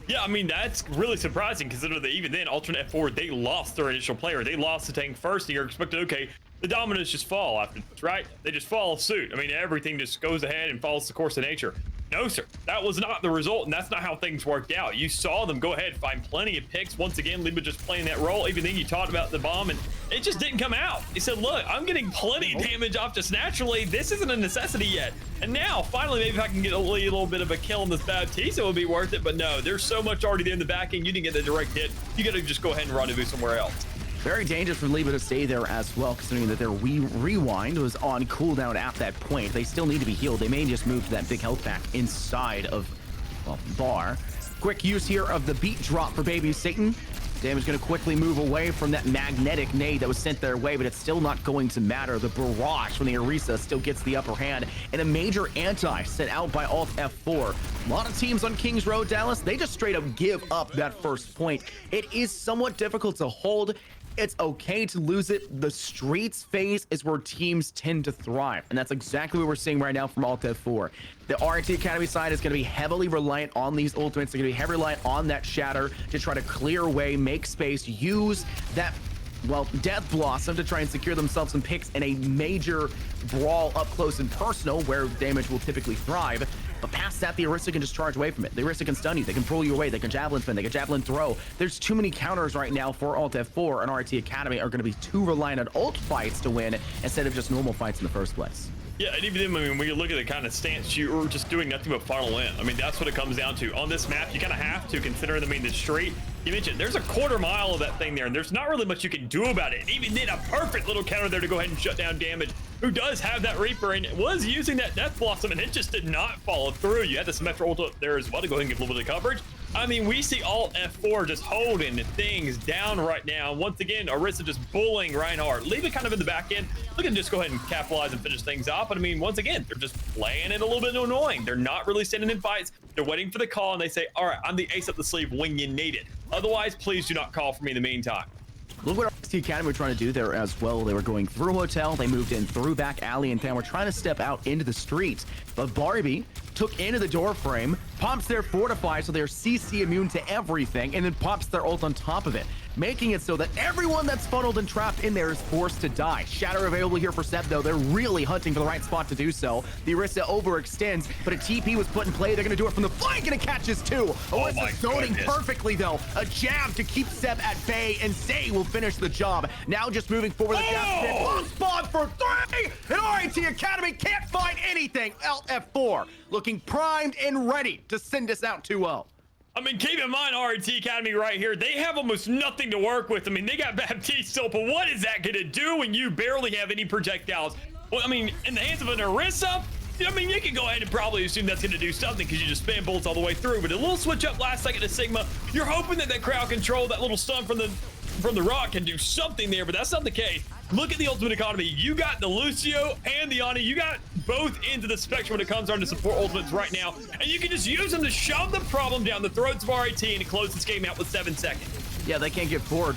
Yeah, I mean, that's really surprising considering that even then, Alternate F4, they lost their initial player. They lost the tank first, and you're expected, okay, the dominoes just fall after this, right? They just follow suit. I mean, everything just goes ahead and follows the course of nature. No, sir. That was not the result, and that's not how things worked out. You saw them go ahead, find plenty of picks. Once again, Lima just playing that role. Even then, you talked about the bomb, and it just didn't come out. He said, look, I'm getting plenty of damage off just naturally. This isn't a necessity yet. And now, finally, maybe if I can get a little bit of a kill on this Baptiste, it would be worth it. But no, there's so much already there in the back end. You didn't get the direct hit. You got to just go ahead and rendezvous somewhere else. Very dangerous for Lima to stay there as well, considering that their rewind was on cooldown at that point. They still need to be healed. They may just move to that big health pack inside of, well, Bar. Quick use here of the beat drop for Baby Satan. Damage going to quickly move away from that magnetic nade that was sent their way, but it's still not going to matter. The barrage from the Orisa still gets the upper hand, and a major anti sent out by Alt F4. A lot of teams on Kings Road, Dallas, they just straight up give up that first point. It is somewhat difficult to hold. It's okay to lose it. The streets phase is where teams tend to thrive, and that's exactly what we're seeing right now from Alt F4. The RNT Academy side is going to be heavily reliant on these ultimates. They're going to be heavily reliant on that shatter to try to clear away, make space, use that, well, Death Blossom to try and secure themselves some picks in a major brawl up close and personal where damage will typically thrive. But past that, the Orisa can just charge away from it. The Orisa can stun you. They can pull you away. They can javelin spin. They can javelin throw. There's too many counters right now for Alt F4, and RT Academy are going to be too reliant on ult fights to win instead of just normal fights in the first place. Yeah, and even then, I mean, when you look at the kind of stance, you're just doing nothing but funnel in. I mean, that's what it comes down to. On this map, you kind of have to consider, I mean, the street. You mentioned there's a quarter mile of that thing there, and there's not really much you can do about it. Even then, a perfect little counter there to go ahead and shut down Damage, who does have that Reaper and was using that Death Blossom, and it just did not follow through. You had the Symmetra ult up there as well to go ahead and give a little bit of coverage. I mean, we see Alt F4 just holding things down right now. Once again, Orisa just bullying Reinhardt. Leave it kind of in the back end. Look at just go ahead and capitalize and finish things off. But I mean, once again, they're just playing it a little bit annoying. They're not really standing in fights. They're waiting for the call, and they say, all right, I'm the ace up the sleeve when you need it. Otherwise, please do not call for me in the meantime. Look what RT Academy were trying to do there as well. They were going through Hotel, they moved in through back alley, and then were trying to step out into the streets. But Barbie took into the door frame, pops their fortify so they're CC immune to everything, and then pops their ult on top of it, making it so that everyone that's funneled and trapped in there is forced to die. Shatter available here for Seb, though. They're really hunting for the right spot to do so. The Orisa overextends, but a TP was put in play. They're going to do it from the flank, and it catches two. Orisa zoning perfectly, though. A jab to keep Seb at bay, and Zay will finish the job. Now just moving forward. The jab spawn for three, and RIT Academy can't find anything. Alt F4 looking primed and ready to send us out 2-0. I mean, keep in mind, RT Academy right here, they have almost nothing to work with. I mean, they got Baptiste still, but what is that going to do when you barely have any projectiles? Well, I mean, in the hands of an Orisa, I mean, you can go ahead and probably assume that's going to do something because you just spam bullets all the way through. But a little switch up last second to Sigma, you're hoping that that crowd control, that little stun from the rock can do something there, but that's not the case. Look at the Ultimate Economy. You got the Lucio and the Ani. You got both into the spectrum when it comes down to support ultimates right now, and you can just use them to shove the problem down the throats of RIT and close this game out with 7 seconds. Yeah, they can't get forward.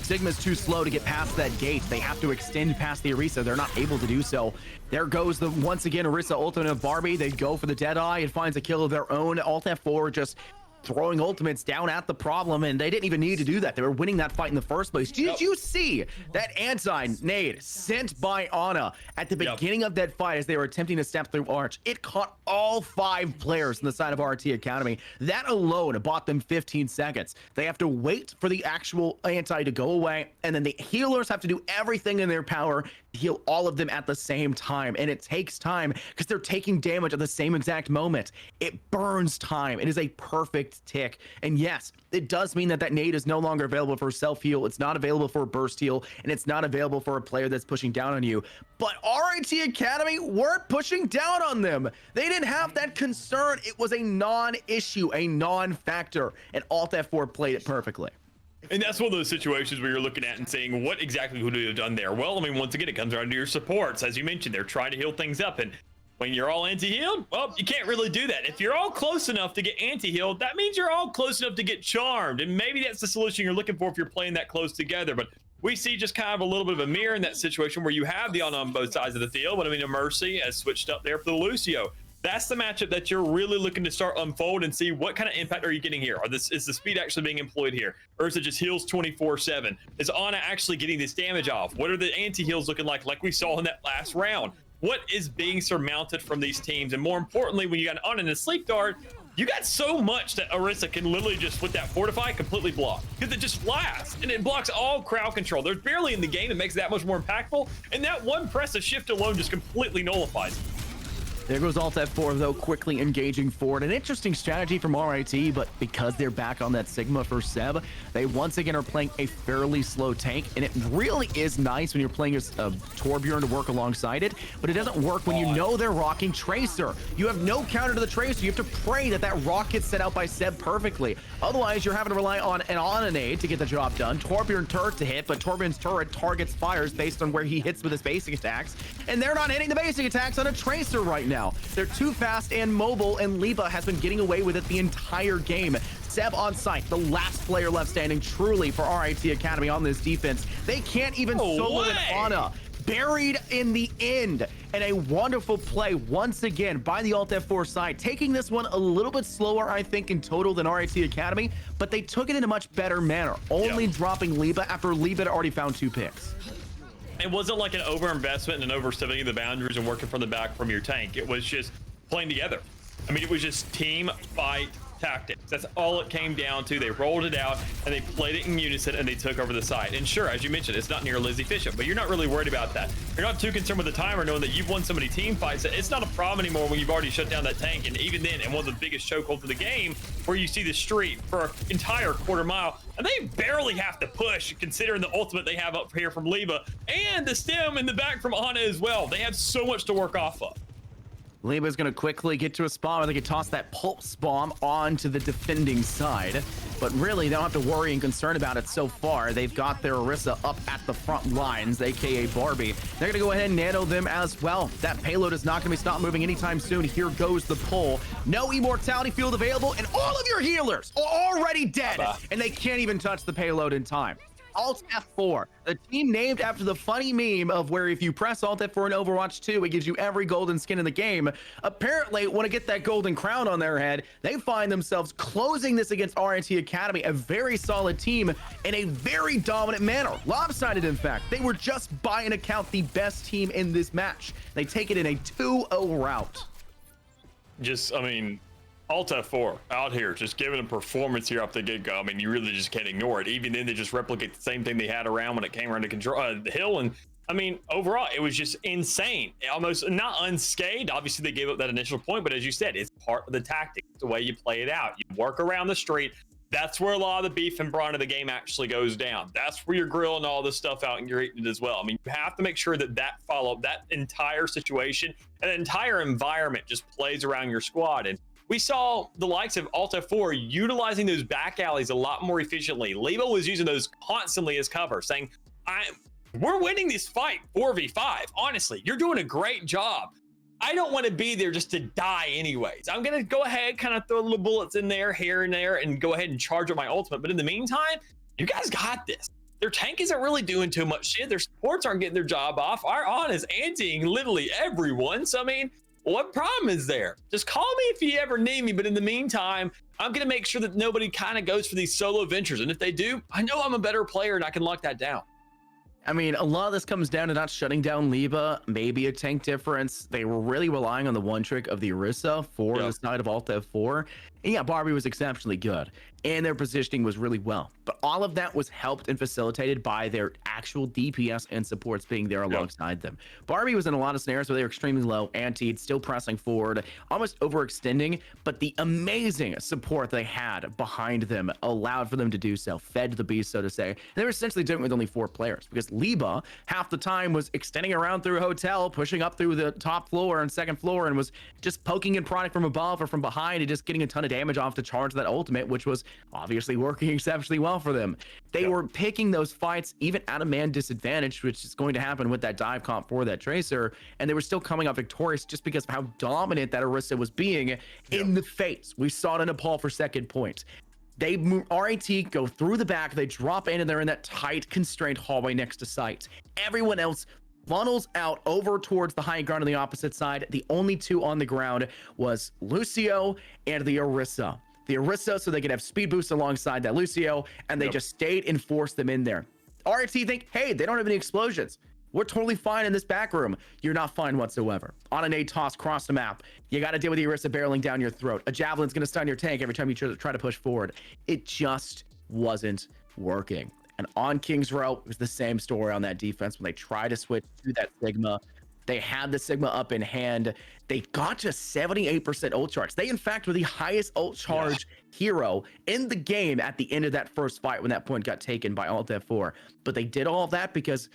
Sigma's too slow to get past that gate. They have to extend past the Orisa. They're not able to do so. There goes the, once again, Orisa ultimate of Barbie. They go for the Deadeye and finds a kill of their own. Alt F4 just throwing ultimates down at the problem, and they didn't even need to do that. They were winning that fight in the first place. Did you see that anti-nade sent by Ana at the beginning of that fight as they were attempting to step through Arch? It caught all 5 players on the side of RT Academy. That alone bought them 15 seconds. They have to wait for the actual anti to go away, and then the healers have to do everything in their power to heal all of them at the same time, and it takes time because they're taking damage at the same exact moment. It burns time. It is a perfect tick, and yes, it does mean that that nade is no longer available for self-heal. It's not available for a burst heal, and it's not available for a player that's pushing down on you. But RIT Academy weren't pushing down on them. They didn't have that concern. It was a non-issue, a non-factor, and Alt F4 played it perfectly. And that's one of those situations where you're looking at and saying, what exactly would you have done there? Well, I mean, once again, it comes around to your supports. As you mentioned, they're trying to heal things up, and when you're all anti-healed, well, you can't really do that. If you're all close enough to get anti-healed, that means you're all close enough to get charmed, and maybe that's the solution you're looking for if you're playing that close together. But we see just kind of a little bit of a mirror in that situation where you have the on both sides of the field, but I mean, a Mercy has switched up there for the Lucio. That's the matchup that you're really looking to start unfold and see what kind of impact are you getting here. Is the speed actually being employed here? Or is it just heals 24/7? Is Ana actually getting this damage off? What are the anti-heals looking like we saw in that last round? what is being surmounted from these teams. And more importantly, when you got on in the sleep guard, you got so much that Orisa can literally just, with that Fortify, completely block. Because it just flies, and it blocks all crowd control. There's barely in the game that makes it that much more impactful, and that one press of shift alone just completely nullifies it. There goes Alt F4, though, quickly engaging forward. An interesting strategy from RIT, but because they're back on that Sigma for Seb, they once again are playing a fairly slow tank, and it really is nice when you're playing a Torbjorn to work alongside it, but it doesn't work when you know they're rocking Tracer. You have no counter to the Tracer. You have to pray that that rock gets set out by Seb perfectly. Otherwise, you're having to rely on an Onanade to get the job done, Torbjorn turret to hit, but Torbjorn's turret targets fires based on where he hits with his basic attacks, and they're not hitting the basic attacks on a Tracer right now. They're too fast and mobile, and Liba has been getting away with it the entire game. Seb on site, the last player left standing truly for RIT Academy on this defense. They can't even solo an Ana. Buried in the end, and a wonderful play once again by the Alt F4 side, taking this one a little bit slower, I think, in total than RIT Academy, but they took it in a much better manner, only dropping Liba after Liba had already found 2 picks. It wasn't like an overinvestment and an overstepping the boundaries and working from the back from your tank. It was just playing together. I mean, it was just team fight tactics. That's all it came down to. They rolled it out and they played it in unison and they took over the site. And sure, as you mentioned, it's not nearly as efficient, but you're not really worried about that. You're not too concerned with the timer, knowing that you've won so many team fights. It's not a problem anymore when you've already shut down that tank. And even then, in one of the biggest chokeholds of the game, where you see the street for an entire quarter mile, and they barely have to push, considering the ultimate they have up here from Liba and the stem in the back from Ana as well. They have so much to work off of. Liba's going to quickly get to a spot where they can toss that pulse bomb onto the defending side. But really, they don't have to worry and concern about it so far. They've got their Orisa up at the front lines, aka Barbie. They're going to go ahead and nano them as well. That payload is not going to be stopped moving anytime soon. Here goes the pull. No immortality field available, and all of your healers are already dead. And they can't even touch the payload in time. Alt F4, the team named after the funny meme of where if you press Alt F4 in Overwatch 2, it gives you every golden skin in the game. Apparently, want to get that golden crown on their head. They find themselves closing this against RIT Academy, a very solid team in a very dominant manner. Lopsided, in fact. They were just by an account the best team in this match. They take it in a 2-0 route. I mean, Alt F4 out here just giving a performance here off the get-go. I mean, you really just can't ignore it. Even then, they just replicate the same thing they had around when it came around to control the hill. And I mean, overall, it was just insane. Almost not unscathed. Obviously, they gave up that initial point, but as you said, it's part of the tactic. It's the way you play it out. You work around the street. That's where a lot of the beef and brawn of the game actually goes down. That's where you're grilling all this stuff out and you're eating it as well. I mean, you have to make sure that that entire situation and the entire environment just plays around your squad. And we saw the likes of Alt F4 utilizing those back alleys a lot more efficiently. Liba was using those constantly as cover, saying, we're winning this fight 4v5. Honestly, you're doing a great job. I don't want to be there just to die anyways. I'm going to go ahead, kind of throw little bullets in there, here and there, and go ahead and charge up my ultimate. But in the meantime, you guys got this. Their tank isn't really doing too much shit. Their supports aren't getting their job off. Our on is antiing literally everyone. So, I mean, what problem is there? Just call me if you ever need me. But in the meantime, I'm going to make sure that nobody kind of goes for these solo ventures. And if they do, I know I'm a better player and I can lock that down. I mean, a lot of this comes down to not shutting down Liba, maybe a tank difference. They were really relying on the one trick of the Orisa for the side of Alt F4. And yeah, Barbie was exceptionally good, and their positioning was really well. But all of that was helped and facilitated by their actual DPS and supports being there alongside them. Barbie was in a lot of scenarios where they were extremely low, antied, still pressing forward, almost overextending, but the amazing support they had behind them allowed for them to do so, fed the beast, so to say. And they were essentially doing it with only 4 players, because Liba, half the time, was extending around through a hotel, pushing up through the top floor and second floor, and was just poking in product from above or from behind and just getting a ton of damage off to charge that ultimate, which was obviously working exceptionally well for them. They were picking those fights even at a man disadvantage, which is going to happen with that dive comp for that Tracer, and they were still coming out victorious just because of how dominant that Orisa was being in the face. We saw it in Nepal for second point. They move, RIT go through the back, they drop in, and they're in that tight, constrained hallway next to site. Everyone else funnels out over towards the high ground on the opposite side. The only 2 on the ground was Lucio and the Orisa. The Orisa, so they could have speed boost alongside that Lucio, and they just stayed and forced them in there. RIT think, hey, they don't have any explosions. We're totally fine in this back room. You're not fine whatsoever. On an A toss across the map, you got to deal with the Orisa barreling down your throat. A javelin's going to stun your tank every time you try to push forward. It just wasn't working. And on King's Row, it was the same story on that defense when they tried to switch to that Sigma. They had the Sigma up in hand. They got to 78% ult charge. They, in fact, were the highest ult charge hero in the game at the end of that first fight when that point got taken by Alt F4. But they did all of that because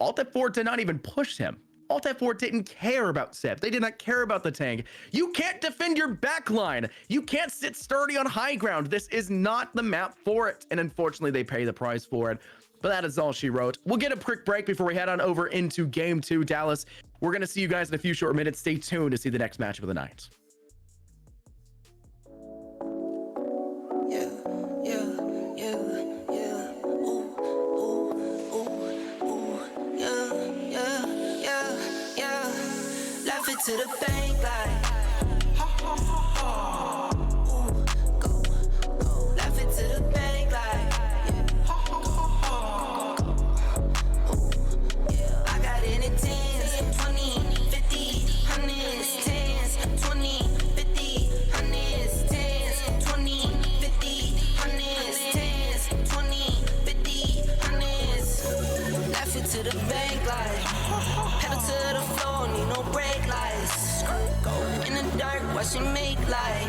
Alt F4 did not even push him. Alt F4 didn't care about Seb. They did not care about the tank. You can't defend your backline. You can't sit sturdy on high ground. This is not the map for it. And unfortunately, they pay the price for it. But that is all she wrote. We'll get a quick break before we head on over into Game 2, Dallas. We're going to see you guys in a few short minutes. Stay tuned to see the next matchup of the night. To the bank like ha ha ha ha. Ooh, go. Laugh it to the bank like ha ha ha ha. Ooh, yeah. I got it in tens, 20, 50, hundreds, tens, 20, 50, hundreds, tens, 20, 50, hundreds, tens, 20, 50, hundreds. Laugh it to the bank like pedal to the floor, need no brake lights. In the dark, watch it make light.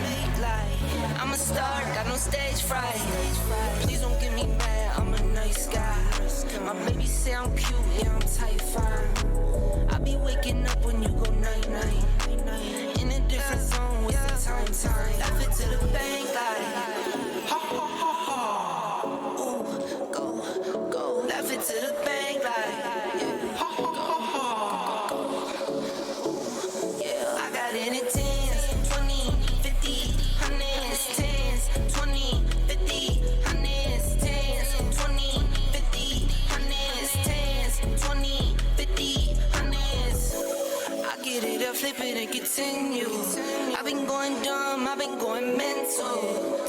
I'm a star, got no stage fright. Please don't get me mad, I'm a nice guy. My baby say I'm cute, yeah, I'm type 5. I be waking up when you go night-night. In a different zone with the time. Laugh it to the bank like ha ha ha ha. Ooh, go. Laugh it to the bank like ha ha ha ha. Yeah, I got it in tens, 20, 50, hundreds, tens, 20, 50, hundreds, tens, 20, 50, hundreds, tens, 20, 50, hundreds. I get it up, flip it and continue. I've been going dumb, I've been going mental.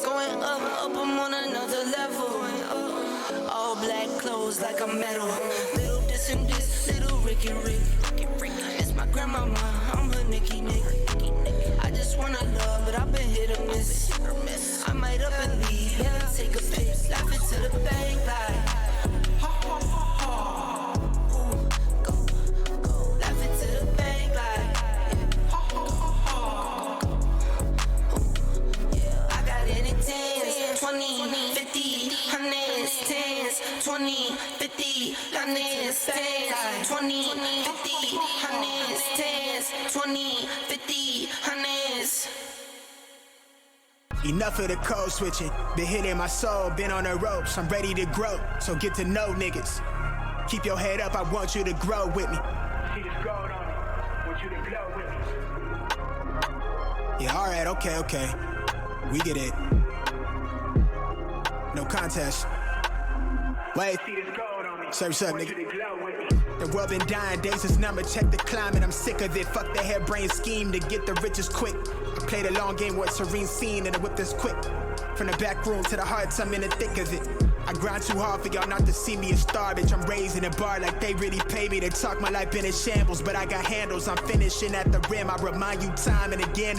Going up, I'm on another level. All black clothes like a metal. Little this and this, little Ricky Rick. It's my grandmama, I'm her Nicky Nick. I just wanna love, but I've been hit or miss. I might up and leave, yeah, take a pic. Laugh it to the bank like ha ha ha ha. Ooh, go. Laugh it to the bank like ha ha ha ha. Ooh, yeah, I got it in tens, 20, 50, hundreds, tens, 20, 50, hundreds, tens, 20, 50, hundreds, tens, 20, 50, hundreds. Enough of the code switching, been hitting my soul, been on the ropes, I'm ready to grow, so get to know niggas. Keep your head up, I want you to grow with me. See this gold on me, want you to glow with me. Yeah, alright, okay. We get it. No contest. Wait. See this gold on me. Serve up, nigga. The world been dying, days is numbered, check the climate, I'm sick of it. Fuck the harebrained scheme to get the riches quick. I played a long game with serene scene and I whip this quick. From the back room to the hearts, I'm in the thick of it. I grind too hard for y'all not to see me a star, bitch. I'm raising a bar like they really pay me. They talk my life been in shambles, but I got handles. I'm finishing at the rim. I remind you time and again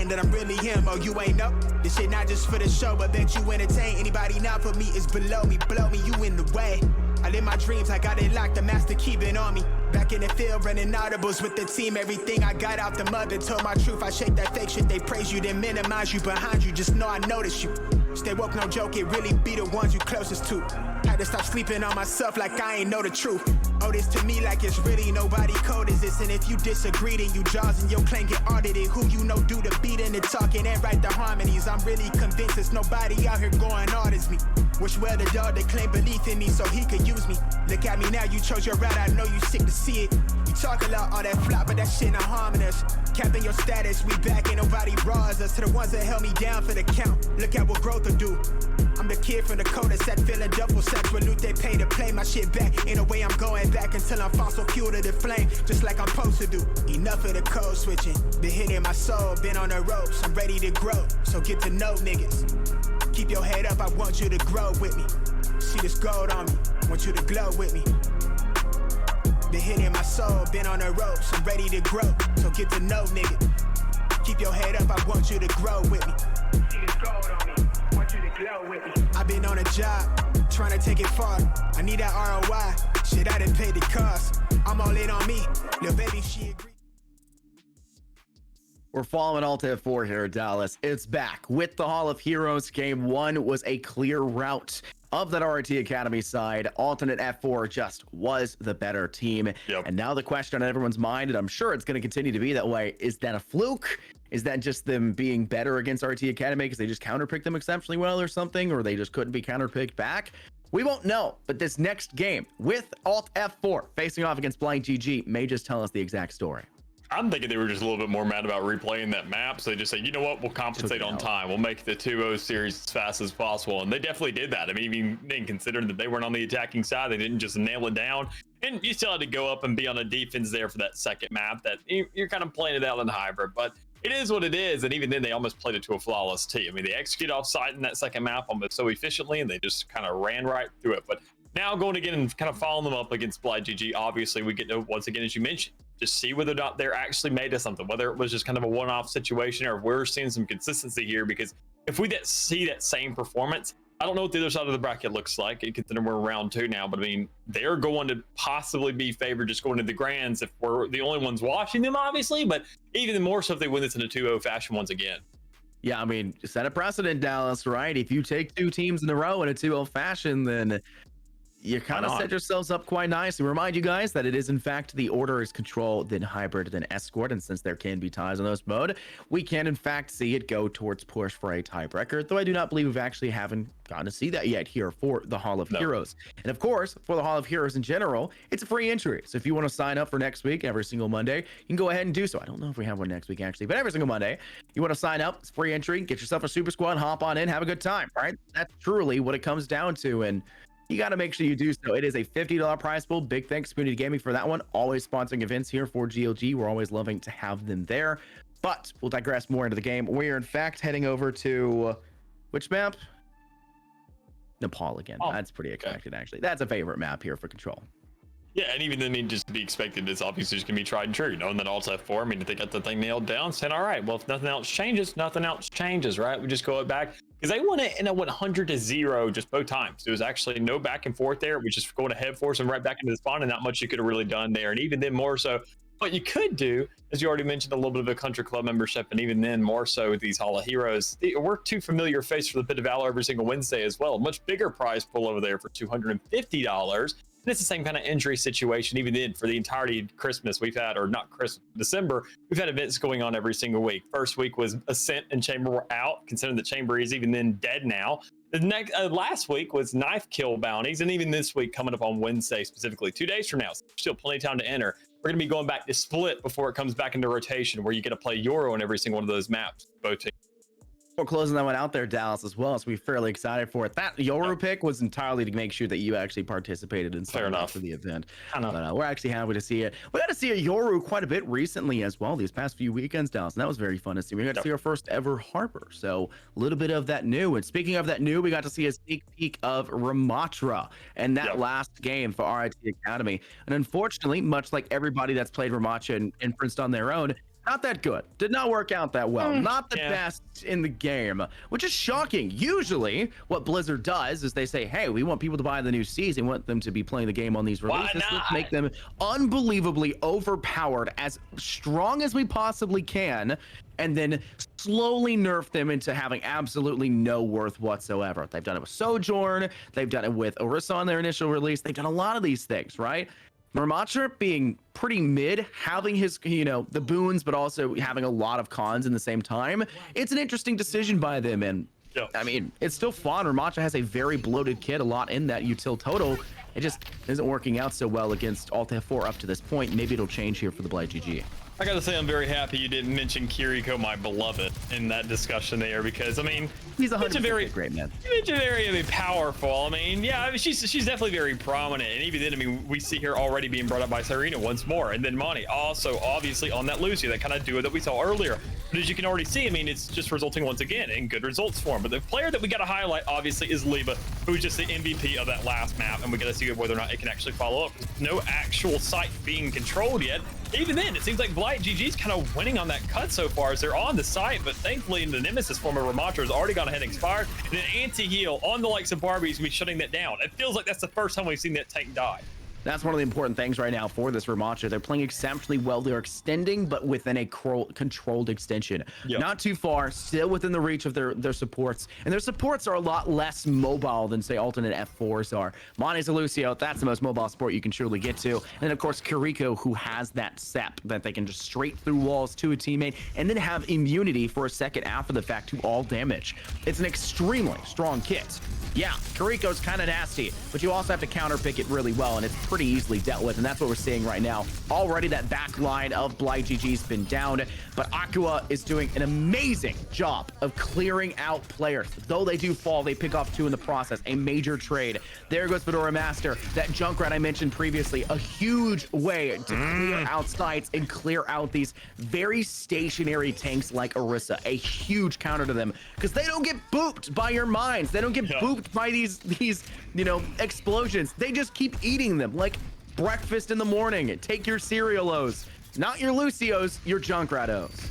that I'm really him. Oh, you ain't know? This shit not just for the show, but bet you entertain. Anybody not for me is below me, blow me, you in the way. I live my dreams, I got it locked, the master keeping on me. Back in the field, running audibles with the team. Everything I got out the mother, told my truth. I shake that fake shit, they praise you, then minimize you behind you. Just know I notice you. Stay woke, no joke, it really be the ones you closest to. Had to stop sleeping on myself like I ain't know the truth. Oh, this to me like it's really nobody code is this. And if you disagree, then you jaws and your claim get audited. Who you know do the beating and talking and write the harmonies. I'm really convinced there's nobody out here going hard as me. Wish well the dog that claimed belief in me so he could use me. Look at me now, you chose your route, I know you sick to see it. You talk a lot, all that flop, but that shit not harming us. Capping your status, we back, ain't nobody bras us. To the ones that held me down for the count, look at what growth will do. I'm the kid from the cul-de-sac, feeling double sacks with loot they pay to play my shit back. In a way I'm going back until I'm fossil fuel to the flame, just like I'm supposed to do. Enough of the code switching, been hitting my soul, been on the ropes, I'm ready to grow, so get to know niggas. Keep your head up, I want you to grow with me. See this gold on me, want you to glow with me. Been hitting my soul, been on the ropes, I'm ready to grow. So get to know, nigga. Keep your head up, I want you to grow with me. See this gold on me, want you to glow with me. I've been on a job, trying to take it far. I need that ROI, shit I done paid the cost. I'm all in on me, little baby, she agree. We're following Alta F4 here at Dallas. It's back with the Hall of Heroes. Game 1 was a clear rout of that RT Academy side. Alternate F4 just was the better team. Yep. And now the question on everyone's mind, and I'm sure it's going to continue to be that way, is that a fluke? Is that just them being better against RT Academy because they just counterpicked them exceptionally well or something, or they just couldn't be counterpicked back? We won't know, but this next game with Alt F4 facing off against Blind GG may just tell us the exact story. I'm thinking they were just a little bit more mad about replaying that map. So they just say, you know what, we'll compensate on time. We'll make the 2-0 series as fast as possible. And they definitely did that. I mean, even considering that they weren't on the attacking side, they didn't just nail it down. And you still had to go up and be on a defense there for that second map that you're kind of playing it out in hybrid. But it is what it is. And even then, they almost played it to a flawless T. I mean, they executed off site in that second map almost so efficiently, and they just kind of ran right through it. But now going again and kind of following them up against Blind GG, obviously we get to, once again, as you mentioned, just see whether or not they're actually made of something, whether it was just kind of a one-off situation or if we're seeing some consistency here. Because if we see that same performance, I don't know what the other side of the bracket looks like, considering we're in round 2 now, but I mean, they're going to possibly be favored just going to the grands if we're the only ones watching them, obviously, but even more so if they win this in a 2-0 fashion once again. Yeah, I mean, set a precedent, Dallas, right? If you take 2 teams in a row in a 2-0 fashion, then you kind of set yourselves up quite nicely. Remind you guys that it is, in fact, the order is control, then hybrid, then escort. And since there can be ties on those mode, we can, in fact, see it go towards push for a tiebreaker, though I do not believe we've actually haven't gotten to see that yet here for the Hall of Heroes. And of course, for the Hall of Heroes in general, it's a free entry. So if you want to sign up for next week, every single Monday, you can go ahead and do so. I don't know if we have one next week, actually, but every single Monday, you want to sign up, it's free entry, get yourself a super squad, hop on in, have a good time, right? That's truly what it comes down to. And you got to make sure you do so. It is a $50 prize pool. Big thanks to Community Gaming for that one. Always sponsoring events here for GLG. We're always loving to have them there. But we'll digress more into the game. We are, in fact, heading over to which map? Nepal again. That's pretty expected, actually. That's a favorite map here for Control. Yeah, and even then, I mean, just to be expected, it's obviously just going to be tried and true. Knowing that Alt F4, I mean, if they got the thing nailed down, saying, all right, well, if nothing else changes, nothing else changes, right? We just go back. Because they won it in a 100-0 just both times. There was actually no back and forth there. We just going ahead force them right back into the spawn, and not much you could have really done there. And even then, more so, what you could do, as you already mentioned, a little bit of a country club membership, and even then, more so with these Hall of Heroes, we're too familiar face for the Pit of Valor every single Wednesday as well. Much bigger prize pool over there for $250. And it's the same kind of injury situation. Even then, for the entirety of Christmas, we've had, or not Christmas, December, we've had events going on every single week. First week was Ascent and Chamber were out, considering the Chamber is even then dead now. The next last week was knife kill bounties, and even this week coming up on Wednesday specifically, 2 days from now, so still plenty of time to enter. We're going to be going back to Split before it comes back into rotation, where you get to play Euro on every single one of those maps. Both teams. We're closing that one out there, Dallas, as well, so we're fairly excited for it. That Yoru pick was entirely to make sure that you actually participated in Fair enough for the event. But we're actually happy to see it. We got to see a Yoru quite a bit recently as well, these past few weekends, Dallas, and that was very fun to see. We got to see our first ever Harbor, so a little bit of that new. And speaking of that new, we got to see a sneak peek of Ramatra and that last game for RIT Academy. And unfortunately, much like everybody that's played Ramatra and inferenced on their own, not that good. Did not work out that well. Not the best in the game, which is shocking. Usually, what Blizzard does is they say, hey, we want people to buy the new season. We want them to be playing the game on these releases. Let's make them unbelievably overpowered, as strong as we possibly can, and then slowly nerf them into having absolutely no worth whatsoever. They've done it with Sojourn. They've done it with Orisa on their initial release. They've done a lot of these things, right? Ramatra being pretty mid, having his, the boons, but also having a lot of cons in the same time. It's an interesting decision by them. And I mean, it's still fun. Ramatra has a very bloated kit, a lot in that util total. It just isn't working out so well against Alt F4 up to this point. Maybe it'll change here for the Blind GG. I gotta say, I'm very happy you didn't mention Kiriko, my beloved, in that discussion there, because I mean, he's a very great man. You mentioned very powerful. I mean, yeah, I mean, she's definitely very prominent, and even then, I mean, we see her already being brought up by Serena once more, and then Monty also obviously on that Lucio, that kind of duo that we saw earlier. But as you can already see, I mean, it's just resulting once again in good results for him. But the player that we got to highlight, obviously, is Liba, who's just the MVP of that last map, and we got to see whether or not it can actually follow up. No actual site being controlled yet. Even then, it seems like Blight GG's kind of winning on that cut so far as they're on the site, but thankfully the Nemesis form of Ramattra has already gone ahead and expired, and an anti-heal on the likes of Barbie is going to be shutting that down. It feels like that's the first time we've seen that tank die. That's one of the important things right now for this Ramattra. They're playing exceptionally well. They're extending, but within a controlled extension. Yep. Not too far, still within the reach of their supports. And their supports are a lot less mobile than, say, alternate F4s are. Monty's a Lucio, that's the most mobile support you can truly get to. And then, of course, Kiriko, who has that SEP that they can just straight through walls to a teammate and then have immunity for a second after the fact to all damage. It's an extremely strong kit. Yeah, Kiriko's kind of nasty, but you also have to counter pick it really well, and it's pretty easily dealt with, and that's what we're seeing right now. Already that back line of Blight GG's been down, but Aqua is doing an amazing job of clearing out players. Though they do fall, they pick off 2 in the process. A major trade. There goes Fedora Master. That Junkrat I mentioned previously, a huge way to clear out sites and clear out these very stationary tanks like Orisa. A huge counter to them, because they don't get booped by your mines. They don't get booped by these you know, explosions. They just keep eating them like breakfast in the morning. Take your cereal-os, not your Lucios, your Junkratos.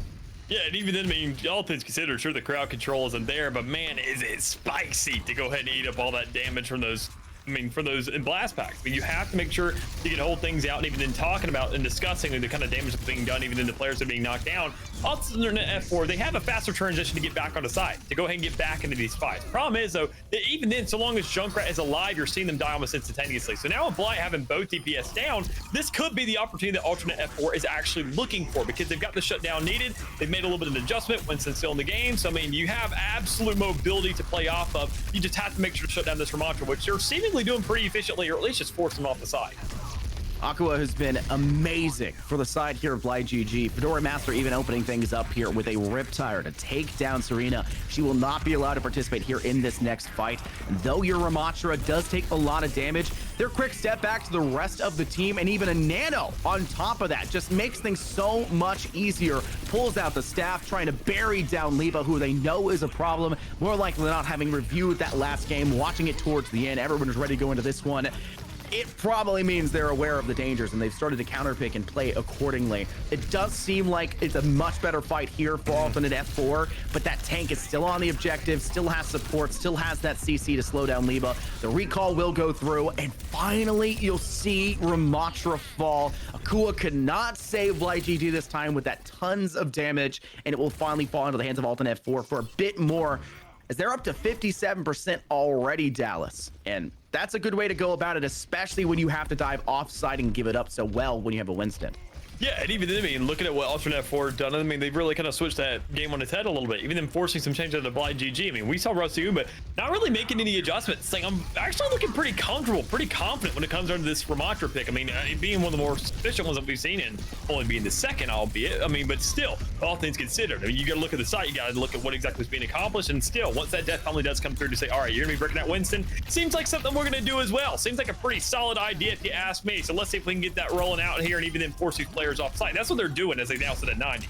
Yeah, and even then, I mean, all things considered, sure, the crowd control isn't there, but man, is it spicy to go ahead and eat up all that damage from those, I mean, for those in blast packs. But you have to make sure you can hold things out, and even in talking about and discussing the kind of damage that's being done, even in the players that are being knocked down. Also, in F4, they have a faster transition to get back on the side, to go ahead and get back into these fights. Problem is, though, that even then, so long as Junkrat is alive, you're seeing them die almost instantaneously. So now with Blight having both DPS down, this could be the opportunity that alternate F4 is actually looking for, because they've got the shutdown needed. They've made a little bit of an adjustment. Winston's still in the game, so I mean, you have absolute mobility to play off of. You just have to make sure to shut down this Ramattra, which you're seemingly doing pretty efficiently, or at least just force them off the side. Aqua has been amazing for the side here of Blight GG. Fedora Master even opening things up here with a Riptire to take down Serena. She will not be allowed to participate here in this next fight. Though your Ramattra does take a lot of damage, their quick step back to the rest of the team, and even a Nano on top of that, just makes things so much easier. Pulls out the staff, trying to bury down Liba, who they know is a problem. More likely than not, having reviewed that last game, watching it towards the end, everyone is ready to go into this one. It probably means they're aware of the dangers and they've started to counterpick and play accordingly. It does seem like it's a much better fight here for alternate F4, but that tank is still on the objective, still has support, still has that CC to slow down Liba. The recall will go through, and finally you'll see Ramattra fall. Akua could not save Blight GG this time with that tons of damage, and it will finally fall into the hands of alternate F4 for a bit more, as they're up to 57% already, Dallas. And that's a good way to go about it, especially when you have to dive offside and give it up so well when you have a Winston. Yeah, and even then, I mean, looking at what alternate F4 done, I mean, they've really kind of switched that game on its head a little bit, even them forcing some changes to Blight GG. I mean, we saw Rusty but not really making any adjustments. Like, I'm actually looking pretty comfortable, pretty confident when it comes down to this Ramattra pick. I mean, being one of the more efficient ones that we've seen, and only being the second, albeit. I mean, but still, all things considered, I mean, you got to look at the site, you got to look at what exactly is being accomplished, and still, once that death finally does come through to say, all right, you're going to be breaking that Winston, seems like something we're going to do as well. Seems like a pretty solid idea if you ask me. So let's see if we can get that rolling out here and even then force these players off site. That's what they're doing as they now sit at 90.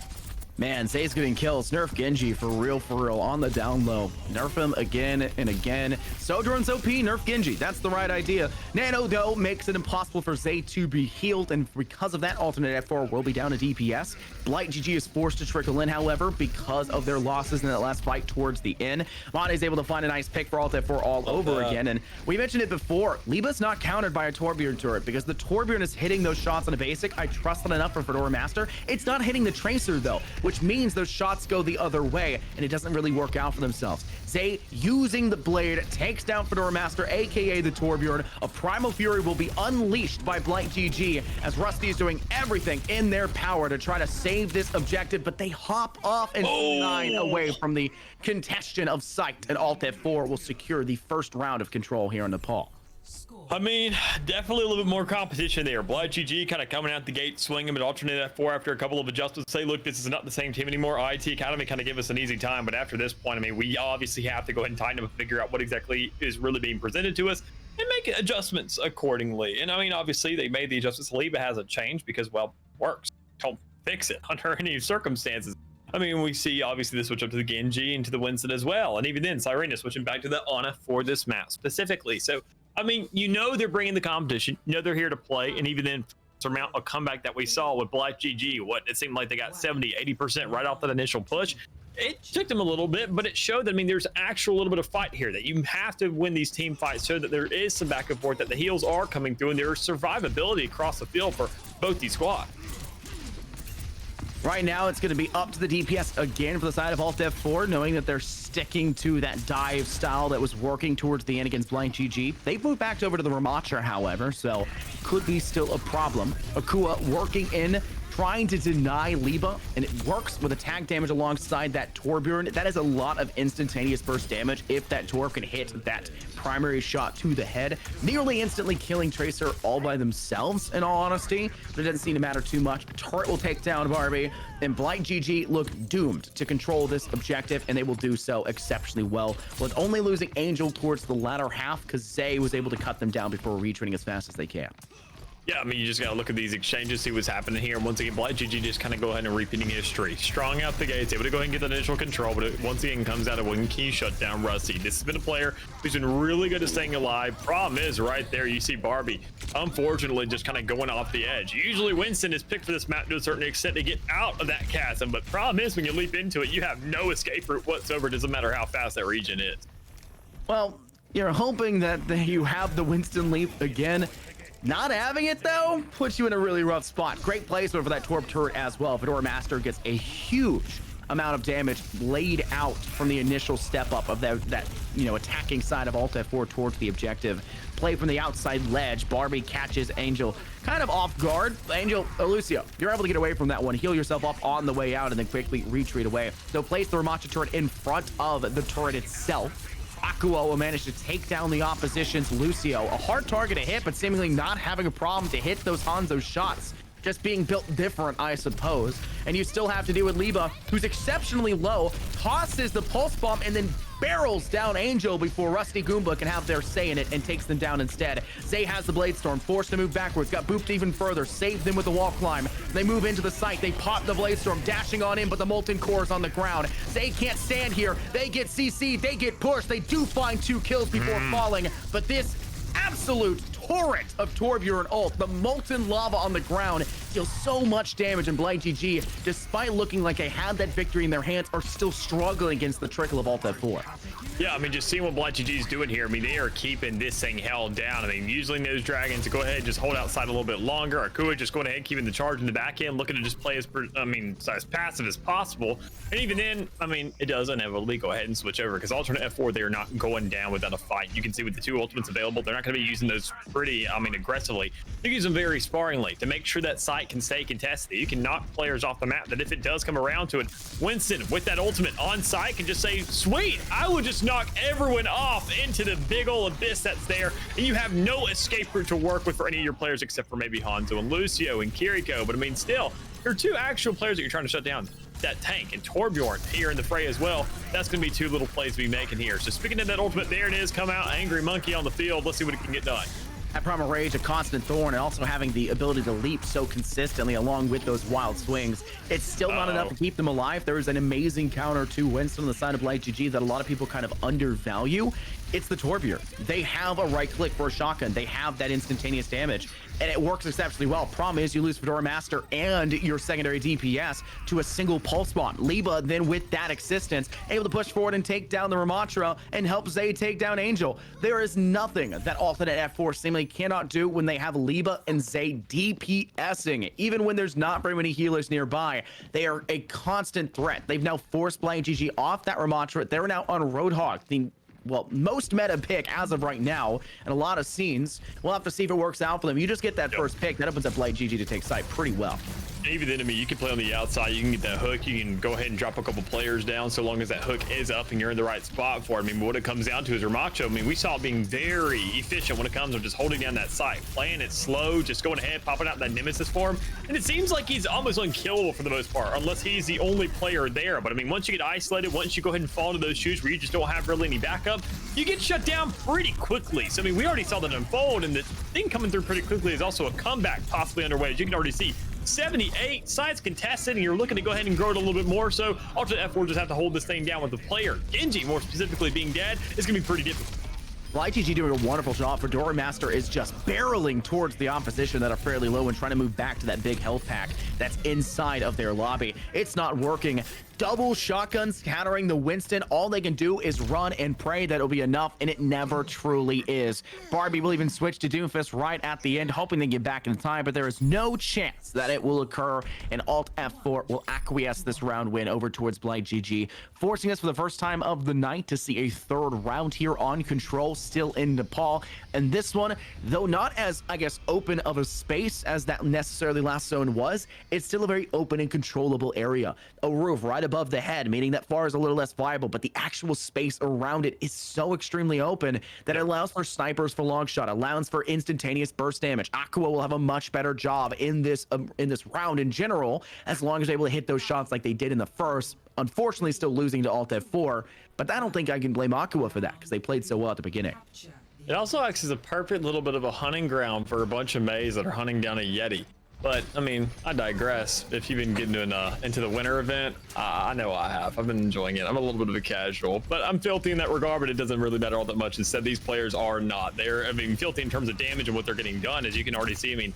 Man, Zay's getting kills. Nerf Genji for real on the down low. Nerf him again and again. Sojourn's OP, nerf Genji. That's the right idea. Nano, though, makes it impossible for Zay to be healed, and because of that, alternate F4 will be down to DPS. Blight GG is forced to trickle in, however, because of their losses in that last fight towards the end. Mane is able to find a nice pick for alt F4 all over again, and we mentioned it before. Liba's not countered by a Torbjorn turret because the Torbjorn is hitting those shots on a basic. I trust that enough for Fedora Master. It's not hitting the Tracer, though, which means those shots go the other way, and it doesn't really work out for themselves. Zay, using the blade, takes down Fedora Master, aka the Torbjorn. A Primal Fury will be unleashed by Blight GG, as Rusty is doing everything in their power to try to save this objective, but they hop off and 9 away from the congestion of sight, and alt F4 will secure the first round of control here in Nepal. I mean, definitely a little bit more competition there. Blood GG kind of coming out the gate, swinging them at alternate F4 after a couple of adjustments. Say, look, this is not the same team anymore. IT Academy kind of give us an easy time, but after this point, I mean, we obviously have to go ahead and tighten up and figure out what exactly is really being presented to us and make adjustments accordingly. And I mean, obviously, they made the adjustments. Liba hasn't changed because, well, works. Don't fix it under any circumstances. I mean, we see obviously the switch up to the Genji and to the Winston as well. And even then, Cyrena switching back to the Ana for this map specifically. So, I mean, you know they're bringing the competition. You know they're here to play. And even then, surmount a comeback that we saw with Black GG. What, it seemed like they got 70, 80% right off that initial push. It took them a little bit, but it showed that, I mean, there's actual little bit of fight here, that you have to win these team fights so that there is some back and forth, that the heals are coming through, and there's survivability across the field for both these squads. Right now, it's going to be up to the DPS again for the side of Alt F4, knowing that they're sticking to that dive style that was working towards the end against Blind GG. They've moved back over to the Ramattra, however, so could be still a problem. Akua working in, trying to deny Liba, and it works with attack damage alongside that Torbjorn. That is a lot of instantaneous burst damage if that Torb can hit that primary shot to the head, nearly instantly killing Tracer all by themselves, in all honesty, but it doesn't seem to matter too much. Turret will take down Barbie, and Blight GG look doomed to control this objective, and they will do so exceptionally well, with only losing Angel towards the latter half because Zay was able to cut them down before retreating as fast as they can. Yeah, I mean, you just got to look at these exchanges, see what's happening here. Once again, Blight GG just kind of go ahead and repeating history. Strong out the gates, able to go ahead and get the initial control, but it once again comes out of one key shut down Rusty. This has been a player who's been really good at staying alive. Problem is, right there, you see Barbie, unfortunately, just kind of going off the edge. Usually, Winston is picked for this map to a certain extent to get out of that chasm, but problem is, when you leap into it, you have no escape route whatsoever. It doesn't matter how fast that region is. Well, you're hoping that you have the Winston leap again. Not having it, though, puts you in a really rough spot. Great placement for that Torb turret as well. Fedora Master gets a huge amount of damage laid out from the initial step up of that attacking side of Alt F4 towards the objective. Play from the outside ledge. Barbie catches Angel kind of off guard. Angel, Lucio, you're able to get away from that one. Heal yourself up on the way out and then quickly retreat away. So place the Ramattra turret in front of the turret itself. Akua will manage to take down the opposition's Lucio. A hard target to hit, but seemingly not having a problem to hit those Hanzo shots. Just being built different, I suppose. And you still have to deal with Liba, who's exceptionally low, tosses the pulse bomb, and then barrels down Angel before Rusty Goomba can have their say in it and takes them down instead. Zay has the Blade Storm, forced to move backwards, got booped even further, saved them with the wall climb. They move into the site, they pop the Blade Storm, dashing on in, but the Molten Core is on the ground. Zay can't stand here, they get CC, they get pushed, they do find 2 kills before falling, but this absolute torrent of Torbjorn ult, the molten lava on the ground, deals so much damage, and Blight GG, despite looking like they had that victory in their hands, are still struggling against the trickle of Alt F4. Yeah, I mean, just seeing what Blight GG is doing here, I mean, they are keeping this thing held down. I mean, usually those dragons to go ahead and just hold outside a little bit longer. Akua just going ahead keeping the charge in the back end, looking to just play as passive as possible. And even then, I mean, it does inevitably go ahead and switch over because alternate F4, they are not going down without a fight. You can see with the 2 ultimates available, they're not going to be using those pretty, aggressively. You use them very sparingly to make sure that site can stay contested. You can knock players off the map that if it does come around to it, Winston with that ultimate on site can just say, sweet, I will just knock everyone off into the big old abyss that's there, and you have no escape route to work with for any of your players except for maybe Hanzo and Lucio and Kiriko. But I mean, still, there are 2 actual players that you're trying to shut down. That tank and Torbjorn here in the fray as well. That's going to be 2 little plays to be making here. So speaking of that ultimate, there it is. Come out, Angry Monkey on the field. Let's see what it can get done. That Primal Rage, a constant thorn, and also having the ability to leap so consistently along with those wild swings. It's still not enough to keep them alive. There is an amazing counter to Winston on the side of Blight GG that a lot of people kind of undervalue. It's the Torbjorn. They have a right click for a shotgun. They have that instantaneous damage, and it works exceptionally well. Problem is you lose Fedora Master and your secondary DPS to a single pulse bomb. Liba then with that existence, able to push forward and take down the Ramattra and help Zay take down Angel. There is nothing that alternate F4 seemingly cannot do when they have Liba and Zay DPSing. Even when there's not very many healers nearby, they are a constant threat. They've now forced Blind GG off that Ramattra. They're now on Roadhog, the most meta pick as of right now, and a lot of scenes. We'll have to see if it works out for them. You just get that first pick, that opens up Blight GG to take site pretty well. Even then, I mean, you can play on the outside. You can get that hook. You can go ahead and drop a couple players down so long as that hook is up and you're in the right spot for it. I mean, what it comes down to is Ramatcho. I mean, we saw it being very efficient when it comes to just holding down that site, playing it slow, just going ahead, popping out that Nemesis for him. And it seems like he's almost unkillable for the most part, unless he's the only player there. But I mean, once you get isolated, once you go ahead and fall into those shoes where you just don't have really any backup, you get shut down pretty quickly. So, I mean, we already saw that unfold, and the thing coming through pretty quickly is also a comeback possibly underway. As you can already see, 78 sites contested, and you're looking to go ahead and grow it a little bit more. So Ultimate F4 just have to hold this thing down with the player. Genji, more specifically, being dead is gonna be pretty difficult. YGG doing a wonderful job. Fedora Master is just barreling towards the opposition that are fairly low and trying to move back to that big health pack that's inside of their lobby. It's not working. Double shotguns countering the Winston. All they can do is run and pray that it'll be enough, and it never truly is. Barbie will even switch to Doomfist right at the end, hoping they get back in time, but there is no chance that it will occur, and Alt F4 will acquiesce this round win over towards BlightGG, forcing us for the first time of the night to see a third round here on Control, still in Nepal. And this one, though not as, I guess, open of a space as that necessarily last zone was, it's still a very open and controllable area. A roof right above the head, meaning that far is a little less viable, but the actual space around it is so extremely open that it allows for snipers for long shot, allows for instantaneous burst damage. Aqua will have a much better job in this round in general, as long as they're able to hit those shots like they did in the first. Unfortunately, still losing to Alt F4, but I don't think I can blame Aqua for that because they played so well at the beginning. It also acts as a perfect little bit of a hunting ground for a bunch of Mays that are hunting down a Yeti. But I mean, I digress. If you've been getting into the winter event, I know I have. I've been enjoying it. I'm a little bit of a casual, but I'm filthy in that regard, but it doesn't really matter all that much. Instead, these players are not. They're, I mean, filthy in terms of damage and what they're getting done, as you can already see. I mean,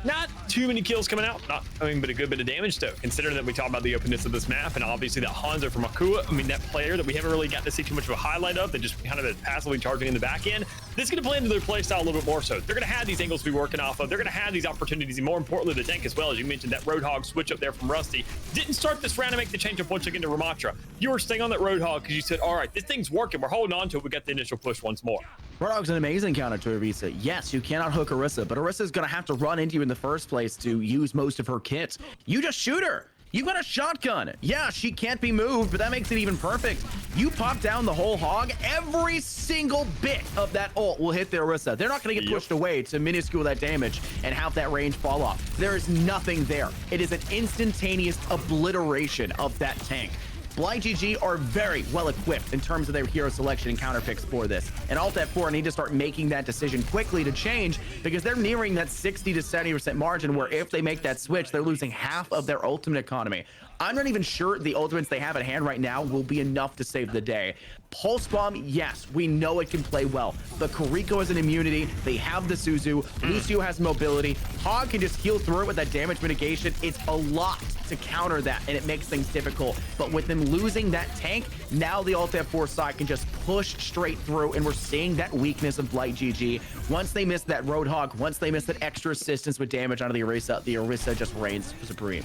not too many kills coming out, but a good bit of damage though, considering that we talk about the openness of this map, and obviously that Hanzo from Akua, I mean, that player that we haven't really gotten to see too much of a highlight of, that just kind of passively charging in the back end. This is going to play into their play style a little bit more so. They're going to have these angles to be working off of. They're going to have these opportunities, and more importantly, the tank as well. As you mentioned, that Roadhog switch up there from Rusty didn't start this round to make the change up once again to Ramatra. You were staying on that Roadhog because you said, all right, this thing's working. We're holding on to it. We got the initial push once more. Roadhog's an amazing counter to Orisa. Yes, you cannot hook Orisa, but Orisa's going to have to run into you in the first place to use most of her kits. You just shoot her. You got a shotgun. Yeah, she can't be moved, but that makes it even perfect. You pop down the whole hog, every single bit of that ult will hit the Orisa. They're not going to get pushed away to minuscule that damage and have that range fall off. There is nothing there. It is an instantaneous obliteration of that tank. BlightGG are very well equipped in terms of their hero selection and counter picks for this. And Alt F4 need to start making that decision quickly to change, because they're nearing that 60 to 70% margin where if they make that switch, they're losing half of their ultimate economy. I'm not even sure the ultimates they have at hand right now will be enough to save the day. Pulse Bomb, yes, we know it can play well. But Kuriko has an immunity. They have the Suzu. Lucio has mobility. Hog can just heal through it with that damage mitigation. It's a lot to counter that, and it makes things difficult. But with them losing that tank, now the Alt F4 side can just push straight through, and we're seeing that weakness of BlightGG. Once they miss that Roadhog, once they miss that extra assistance with damage onto the Orisa just reigns supreme.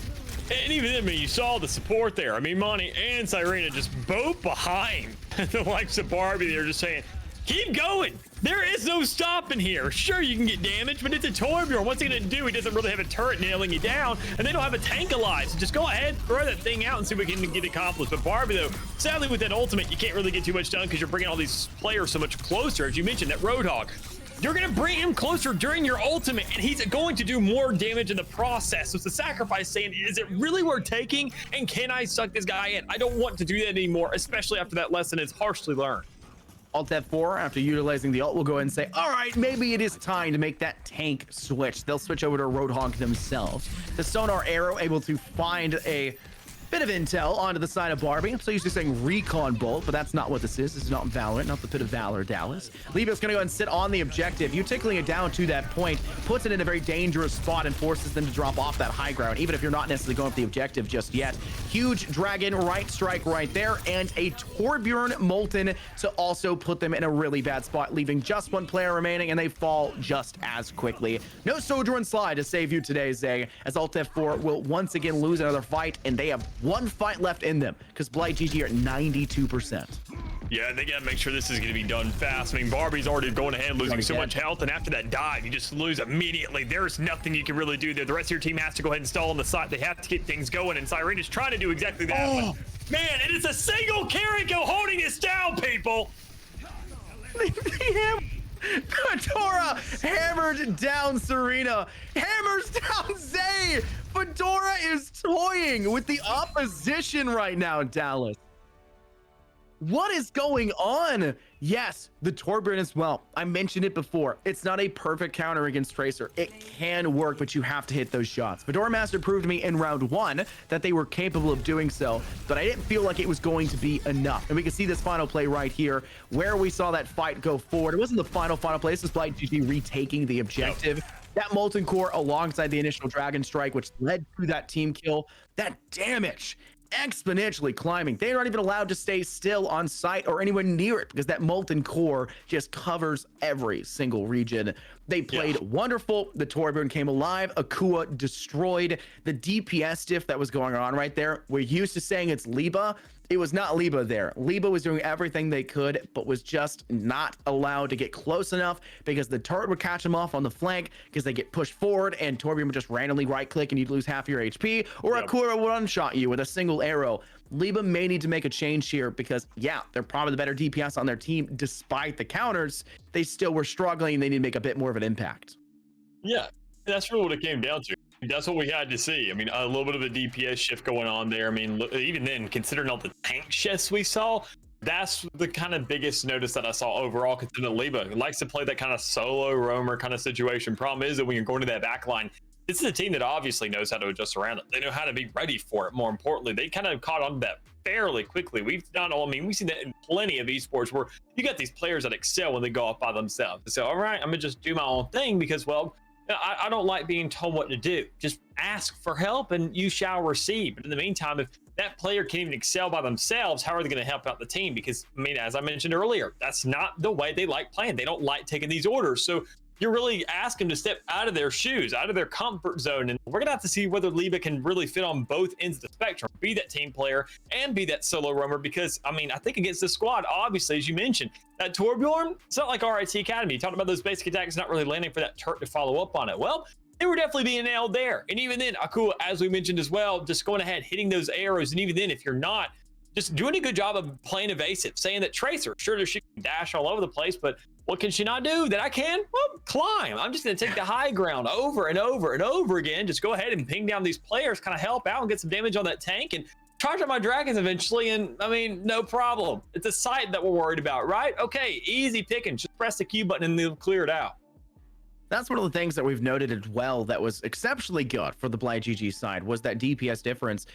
And even then, I mean, you saw the support there. I mean, Monty and Cyrena just both behind the likes of Barbie. They're just saying, keep going. There is no stopping here. Sure, you can get damage, but it's a Torbjorn. What's he gonna do? He doesn't really have a turret nailing you down, and they don't have a tank alive. So just go ahead, throw that thing out and see what we can get accomplished. But Barbie, though, sadly with that ultimate, you can't really get too much done because you're bringing all these players so much closer. As you mentioned, that Roadhog. You're going to bring him closer during your ultimate, and he's going to do more damage in the process. So it's a sacrifice saying, is it really worth taking? And can I suck this guy in? I don't want to do that anymore, especially after that lesson is harshly learned. Alt F4, after utilizing the ult, will go ahead and say, all right, maybe it is time to make that tank switch. They'll switch over to Roadhog themselves. The Sonar Arrow able to find a bit of intel onto the side of Barbie. I'm so used to saying Recon Bolt, but that's not what this is. This is not Valorant, not the Pit of Valor, Dallas. Levi's gonna go and sit on the objective. You tickling it down to that point puts it in a very dangerous spot and forces them to drop off that high ground, even if you're not necessarily going for the objective just yet. Huge Dragon right strike right there, and a Torbjorn Molten to also put them in a really bad spot, leaving just one player remaining, and they fall just as quickly. No Sojourn Slide to save you today, Zay, as Alt F4 will once again lose another fight, and they have one fight left in them because BlightGG are at 92%. Yeah, they gotta make sure this is gonna be done fast. I mean, Barbie's already going ahead, losing so much health, and after that dive, you just lose immediately. There's nothing you can really do there. The rest of your team has to go ahead and stall on the side. They have to get things going, and Cyrene is trying to do exactly that. Oh. But, man, it is a single Kiriko holding us down, people. Fedora hammered down Serena, hammers down Zay. Fedora is toying with the opposition right now, Dallas. What is going on? Yes, the Torbjorn as well. I mentioned it before. It's not a perfect counter against Tracer. It can work, but you have to hit those shots. Fedora Master proved to me in round 1 that they were capable of doing so, but I didn't feel like it was going to be enough. And we can see this final play right here where we saw that fight go forward. It wasn't the final play. This was BlindGG retaking the objective. Yep. That Molten Core alongside the initial Dragon Strike, which led to that team kill, that damage exponentially climbing. They aren't even allowed to stay still on site or anywhere near it because that Molten Core just covers every single region. They played wonderful. The Torbjorn came alive. Akua destroyed the DPS diff that was going on right there. We're used to saying it's Liba. It was not Liba there. Liba was doing everything they could, but was just not allowed to get close enough because the turret would catch them off on the flank because they get pushed forward and Torbjorn would just randomly right click and you'd lose half your HP, or Akura would one-shot you with a single arrow. Liba may need to make a change here because, yeah, they're probably the better DPS on their team despite the counters. They still were struggling. They need to make a bit more of an impact. Yeah, that's really what it came down to. That's what we had to see. I mean, a little bit of a DPS shift going on there. I mean, even then, considering all the tank shifts we saw, that's the kind of biggest notice that I saw overall, considering Liba likes to play that kind of solo roamer kind of situation. Problem is that when you're going to that back line, this is a team that obviously knows how to adjust around it. They know how to be ready for it. More importantly, they kind of caught on to that fairly quickly. We've seen that in plenty of esports where you got these players that excel when they go off by themselves. So, all right, I'm gonna just do my own thing because, well, I don't like being told what to do. Just ask for help and you shall receive. But in the meantime, if that player can't even excel by themselves, how are they going to help out the team? Because, I mean, as I mentioned earlier, that's not the way they like playing. They don't like taking these orders. So you're really asking them to step out of their shoes, out of their comfort zone. And we're going to have to see whether Liba can really fit on both ends of the spectrum, be that team player and be that solo roamer. Because, I mean, I think against this squad, obviously, as you mentioned, that Torbjorn, it's not like RIT Academy. You talked about those basic attacks not really landing for that turret to follow up on it. Well, they were definitely being nailed there. And even then, Akua, as we mentioned as well, just going ahead, hitting those arrows. And even then, if you're not, just doing a good job of playing evasive, saying that Tracer, sure, she can dash all over the place, but what can she not do that I can? Well, climb. I'm just going to take the high ground over and over and over again. Just go ahead and ping down these players, kind of help out and get some damage on that tank and charge up my dragons eventually. And I mean, no problem. It's a site that we're worried about, right? Okay, easy picking. Just press the Q button and they'll clear it out. That's one of the things that we've noted as well that was exceptionally good for the BlindGG side was that DPS difference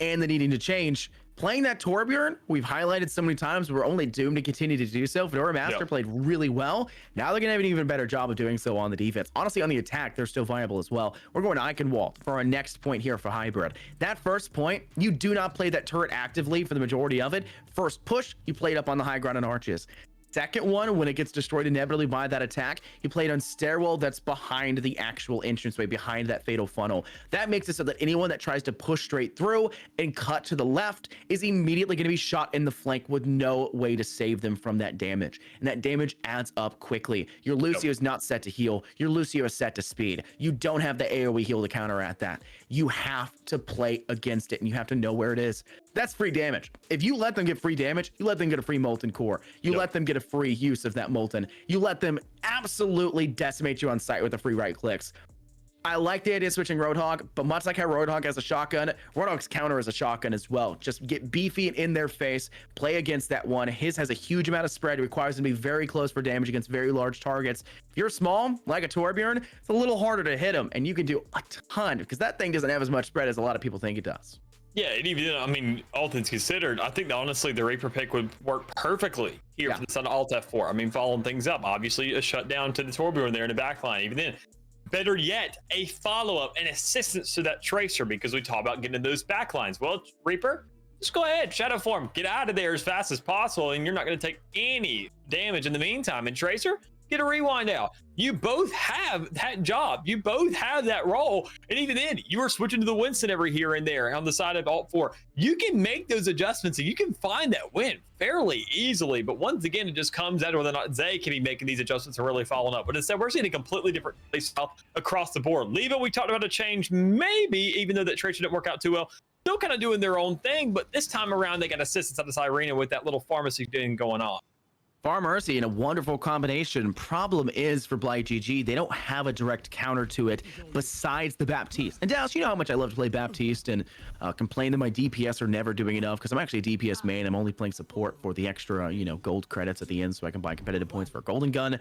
and the needing to change. Playing that Torbjorn, we've highlighted so many times, we're only doomed to continue to do so. Fedora Master played really well. Now they're going to have an even better job of doing so on the defense. Honestly, on the attack, they're still viable as well. We're going to Eichenwald for our next point here for Hybrid. That first point, you do not play that turret actively for the majority of it. First push, you play it up on the high ground and arches. Second one, when it gets destroyed inevitably by that attack, you play it on stairwell that's behind the actual entranceway, behind that fatal funnel. That makes it so that anyone that tries to push straight through and cut to the left is immediately going to be shot in the flank with no way to save them from that damage. And that damage adds up quickly. Your Lucio is not set to heal. Your Lucio is set to speed. You don't have the AoE heal to counteract that. You have to play against it and you have to know where it is. That's free damage. If you let them get free damage, you let them get a free Molten Core. You let them get a free use of that Molten. You let them absolutely decimate you on site with the free right clicks. I like the idea of switching Roadhog, but much like how Roadhog has a shotgun, Roadhog's counter is a shotgun as well. Just get beefy and in their face, play against that one. His has a huge amount of spread. It requires him to be very close for damage against very large targets. If you're small, like a Torbjorn, it's a little harder to hit him, and you can do a ton because that thing doesn't have as much spread as a lot of people think it does. Yeah, and even then, I mean, all things considered, I think that honestly the Reaper pick would work perfectly here for the Sun Alt F4. I mean, following things up, obviously a shutdown to the Torbjorn there in the backline. Even then, better yet, a follow-up and assistance to that Tracer because we talk about getting into those backlines. Well, Reaper, just go ahead, Shadow Form, get out of there as fast as possible, and you're not going to take any damage in the meantime. And Tracer, get a rewind out. You both have that job. You both have that role. And even then, you are switching to the Winston every here and there on the side of Alt 4. You can make those adjustments and you can find that win fairly easily. But once again, it just comes down to whether or not Zay can be making these adjustments and really following up. But instead, we're seeing a completely different play style across the board. Leva, we talked about a change, maybe, even though that trade didn't work out too well. Still kind of doing their own thing, but this time around, they got assistance out of Cyrena with that little pharmacy thing going on. Pharmercy in a wonderful combination. Problem is for BlightGG, they don't have a direct counter to it besides the Baptiste. And Dallas, you know how much I love to play Baptiste and complain that my DPS are never doing enough because I'm actually a DPS main. I'm only playing support for the extra, gold credits at the end so I can buy competitive points for a golden gun.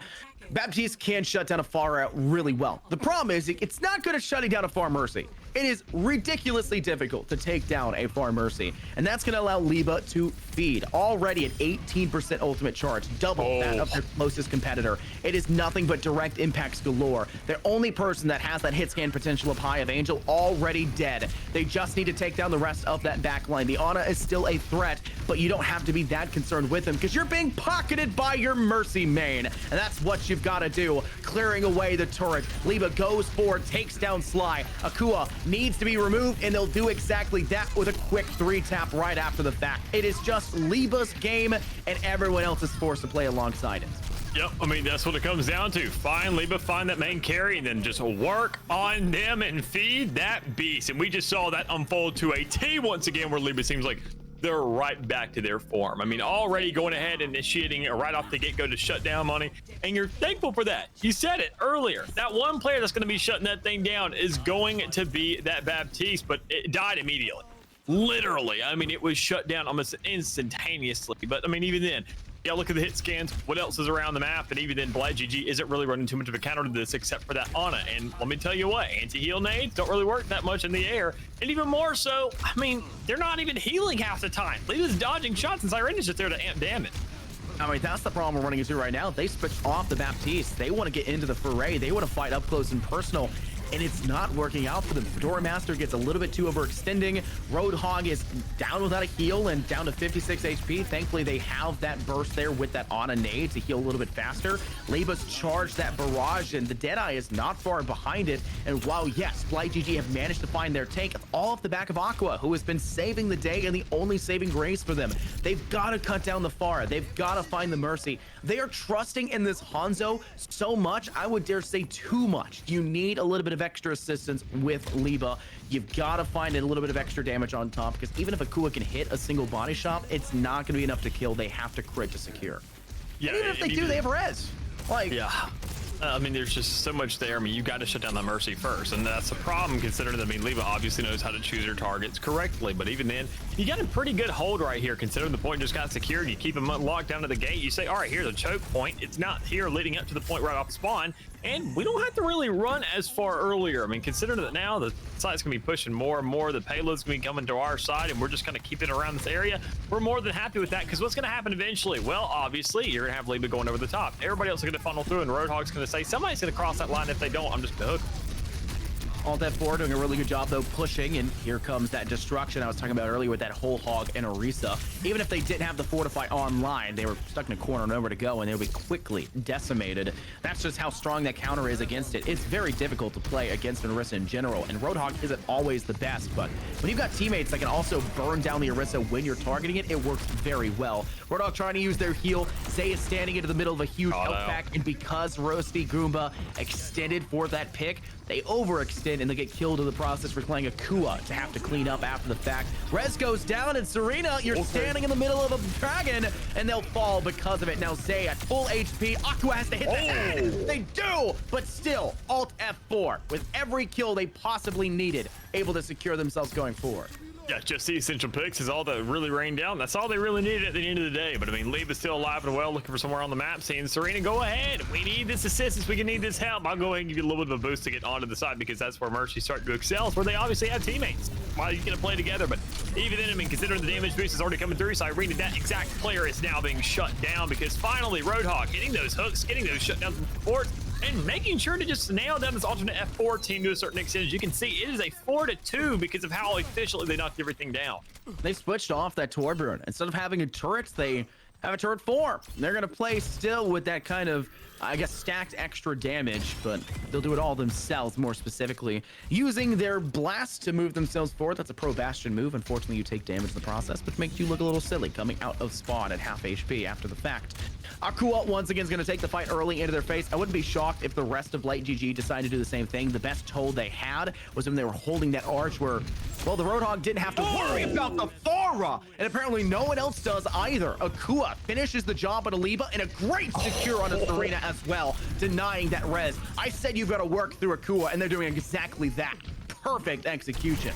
Baptiste can shut down a Pharah really well. The problem is it's not good at shutting down a Pharmercy. It is ridiculously difficult to take down a Pharmercy, and that's going to allow Leva to feed. Already at 18% ultimate charge, double that of their closest competitor. It is nothing but direct impacts galore. The only person that has that hit scan potential of High of Angel already dead. They just need to take down the rest of that back line. The Ana is still a threat, but you don't have to be that concerned with him because you're being pocketed by your Mercy main, and that's what you've got to do. Clearing away the turret. Leva goes forward, takes down Sly. Akua needs to be removed, and they'll do exactly that with a quick 3-tap right after the fact. It is just Leva's game, and everyone else is forced to play alongside it. Yep, I mean, that's what it comes down to. Find Leva, find that main carry, and then just work on them and feed that beast. And we just saw that unfold to a T once again, where Leva seems like they're right back to their form. I mean, already going ahead and initiating it right off the get-go to shut down money, and you're thankful for that. You said it earlier. That one player that's going to be shutting that thing down is going to be that Baptiste, but it died immediately. Literally. I mean, it was shut down almost instantaneously. But, I mean, even then, yeah, look at the hit scans. What else is around the map? And even then, BlightGG isn't really running too much of a counter to this except for that Ana. And let me tell you what, anti-heal nades don't really work that much in the air. And even more so, I mean, they're not even healing half the time. Leva's dodging shots and Cyrena's just there to amp damage. I mean, that's the problem we're running into right now. They switched off the Baptiste. They want to get into the foray. They want to fight up close and personal, and it's not working out for them. Fedora Master gets a little bit too overextending. Roadhog is down without a heal and down to 56 HP. Thankfully, they have that burst there with that Ana nade to heal a little bit faster. Leva's charged that barrage, and the Deadeye is not far behind it. And while, yes, BlightGG have managed to find their tank, all off the back of Aqua, who has been saving the day and the only saving grace for them. They've got to cut down the Pharah. They've got to find the Mercy. They are trusting in this Hanzo so much, I would dare say too much. You need a little bit of extra assistance with Leva. You've got to find a little bit of extra damage on top, because even if Akua can hit a single body shot, it's not going to be enough to kill. They have to crit to secure. Yeah, and even if they do, they have res. Like, yeah. I mean, there's just so much there. I mean, you got to shut down the Mercy first, and that's the problem considering that, I mean, Leva obviously knows how to choose her targets correctly, but even then, you got a pretty good hold right here considering the point just got secured. You keep them locked down to the gate. You say, all right, here's a choke point. It's not here leading up to the point right off spawn, and we don't have to really run as far earlier. I mean, considering that now the site's going to be pushing more and more, the payload's going to be coming to our side, and we're just going to keep it around this area. We're more than happy with that, because what's going to happen eventually? Well, obviously, you're going to have Leva going over the top. Everybody else is going to funnel through, and Roadhog's going to say, somebody's going to cross that line. If they don't, I'm just going to hook. Alt F4 doing a really good job, though, pushing, and here comes that destruction I was talking about earlier with that whole hog and Orisa. Even if they didn't have the Fortify online, they were stuck in a corner, nowhere to go, and they'll be quickly decimated. That's just how strong that counter is against it. It's very difficult to play against an Orisa in general, and Roadhog isn't always the best, but when you've got teammates that can also burn down the Orisa when you're targeting it, it works very well. Roadhog trying to use their heal. Zay is standing into the middle of a huge health pack, and because Roasty Goomba extended for that pick, they overextend and they get killed in the process for playing Akua to have to clean up after the fact. Res goes down, and Serena, you're standing in the middle of a dragon, and they'll fall because of it. Now Zay at full HP. Aqua has to hit the head. They do, but still, Alt F4 with every kill they possibly needed, able to secure themselves going forward. Yeah, just the essential picks is all that really rained down. That's all they really needed at the end of the day. But I mean, Leva's still alive and well, looking for somewhere on the map, saying, Serena, go ahead. We need this assistance. We can need this help. I'll go ahead and give you a little bit of a boost to get onto the side, because that's where Mercy's starting to excel. It's where they obviously have teammates. Why you gonna play together? But even then, I mean, considering the damage boost is already coming through, Cyrena, that exact player is now being shut down, because finally Roadhog getting those hooks, getting those shutdowns from support, and making sure to just nail down this alternate F4 team to a certain extent. As you can see, it is a 4-2 because of how efficiently they knocked everything down. They switched off that Torbjorn. Instead of having a turret, they have a turret 4. They're going to play still with that kind of, I guess, stacked extra damage, but they'll do it all themselves, more specifically, using their blast to move themselves forward. That's a pro Bastion move. Unfortunately, you take damage in the process, which makes you look a little silly coming out of spawn at half HP after the fact. Akua once again is going to take the fight early into their face. I wouldn't be shocked if the rest of BlightGG decided to do the same thing. The best hold they had was when they were holding that arch where, well, the Roadhog didn't have to worry about the Thora, and apparently no one else does either. Akua finishes the job on Aliba, and a great secure on a Serena as well, denying that res. I said you've got to work through Akua, and they're doing exactly that. Perfect execution.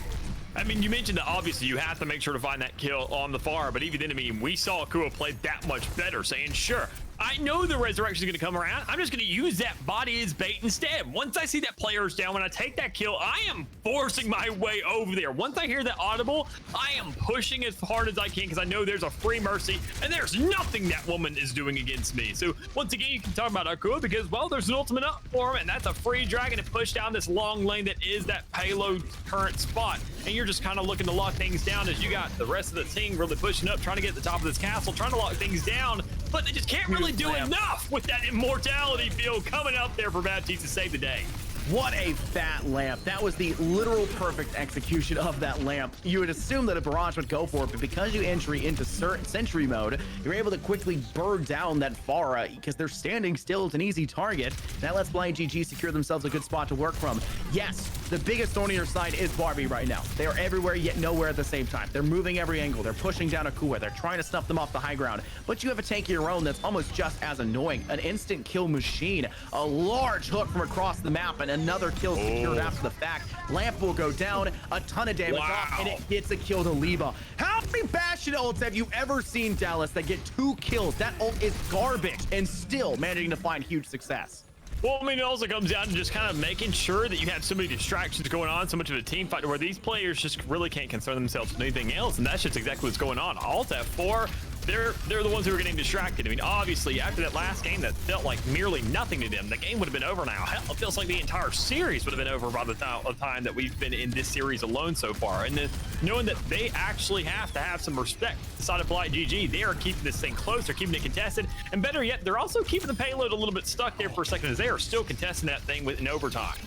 I mean, you mentioned that obviously you have to make sure to find that kill on the far, but even then, I mean, we saw Akua play that much better, saying, sure, I know the resurrection is going to come around. I'm just going to use that body as bait instead. Once I see that player is down, when I take that kill, I am forcing my way over there. Once I hear that audible, I am pushing as hard as I can because I know there's a free mercy and there's nothing that woman is doing against me. So once again, you can talk about Akua because, well, there's an ultimate up for him, and that's a free dragon to push down this long lane that is that payload current spot. And you're just kind of looking to lock things down as you got the rest of the team really pushing up, trying to get to the top of this castle, trying to lock things down, but they just can't really do enough with that immortality field coming up there for Baptiste to save the day. What a fat lamp. That was the literal perfect execution of that lamp. You would assume that a barrage would go for it, but because you entry into sentry mode, you're able to quickly burn down that Pharah because they're standing still. It's an easy target. That lets BlightGG secure themselves a good spot to work from. Yes, the biggest thorn in your side is Barbie right now. They are everywhere yet nowhere at the same time. They're moving every angle. They're pushing down Akua. They're trying to snuff them off the high ground. But you have a tank of your own that's almost just as annoying. An instant kill machine. A large hook from across the map, and another kill secured after the fact. Lamp will go down, a ton of damage off, and it gets a kill to Liba. How many Bastion ults have you ever seen, Dallas, that get 2 kills? That ult is garbage, and still managing to find huge success. Well, I mean, it also comes down to just kind of making sure that you have so many distractions going on, so much of a team fight where these players just really can't concern themselves with anything else, and that's just exactly what's going on. Alt F4, they're the ones who are getting distracted. I mean, obviously, after that last game that felt like merely nothing to them, the game would have been over now. Hell, it feels like the entire series would have been over by the time that we've been in this series alone so far. And then knowing that they actually have to have some respect inside of BlightGG, they are keeping this thing close, they're keeping it contested, and better yet, they're also keeping the payload a little bit stuck there for a second as they are still contesting that thing in overtime.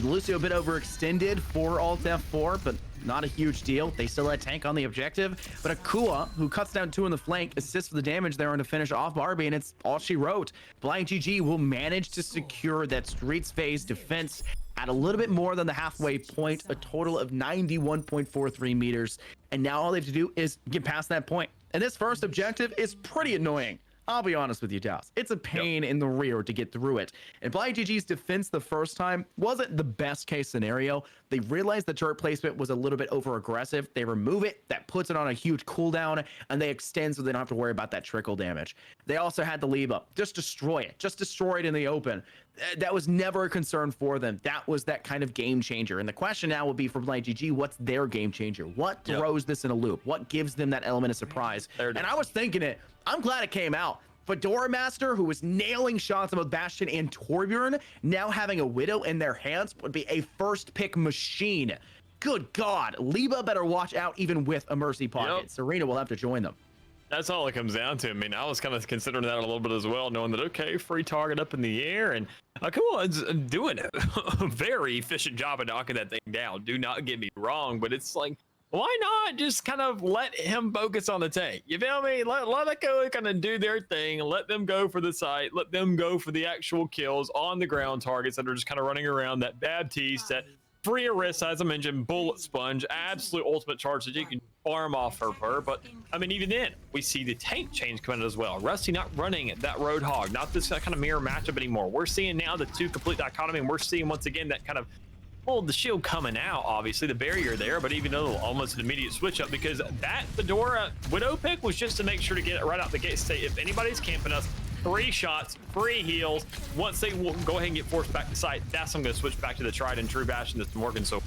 Lucio a bit overextended for Alt F4, but not a huge deal. They still had tank on the objective, but Akua, who cuts down 2 in the flank, assists for the damage there on to finish off Barbie, and it's all she wrote. BlightGG will manage to secure that Streets phase defense at a little bit more than the halfway point, a total of 91.43 meters, and now all they have to do is get past that point. And this first objective is pretty annoying. I'll be honest with you, Dallas. It's a pain in the rear to get through it. And BlightGG's defense the first time wasn't the best case scenario. They realized the turret placement was a little bit over aggressive. They remove it, that puts it on a huge cooldown, and they extend so they don't have to worry about that trickle damage. They also had the leave up. Just destroy it. Just destroy it in the open. That was never a concern for them. That was that kind of game changer. And the question now will be for BlightGG, what's their game changer? What throws this in a loop? What gives them that element of surprise? And I was thinking it. I'm glad it came out. Fedora Master, who was nailing shots on both Bastion and Torbjorn, now having a Widow in their hands would be a first pick machine. Good God. Liba better watch out even with a Mercy Pocket. Serena will have to join them. That's all it comes down to. I mean, I was kind of considering that a little bit as well, knowing that, okay, free target up in the air, and Akua's doing a very efficient job of knocking that thing down. Do not get me wrong, but it's like, why not just kind of let him focus on the tank? You feel me? Let Akua kind of do their thing, let them go for the site, let them go for the actual kills on the ground targets that are just kind of running around. That Baptiste, that free Orisa, as I mentioned, Bullet Sponge, absolute ultimate charge that you can farm off of her. But I mean, even then, we see the tank change coming as well. Rusty not running that Roadhog, not this kind of mirror matchup anymore. We're seeing now the 2 complete dichotomy, and we're seeing once again that kind of, well, the shield coming out, obviously, the barrier there, but even though almost an immediate switch up, because that Fedora Widow pick was just to make sure to get it right out the gate. Say, if anybody's camping us, 3 shots, free heals. Once they will go ahead and get forced back to site, that's when I'm going to switch back to the tried and true Bastion that's been working so.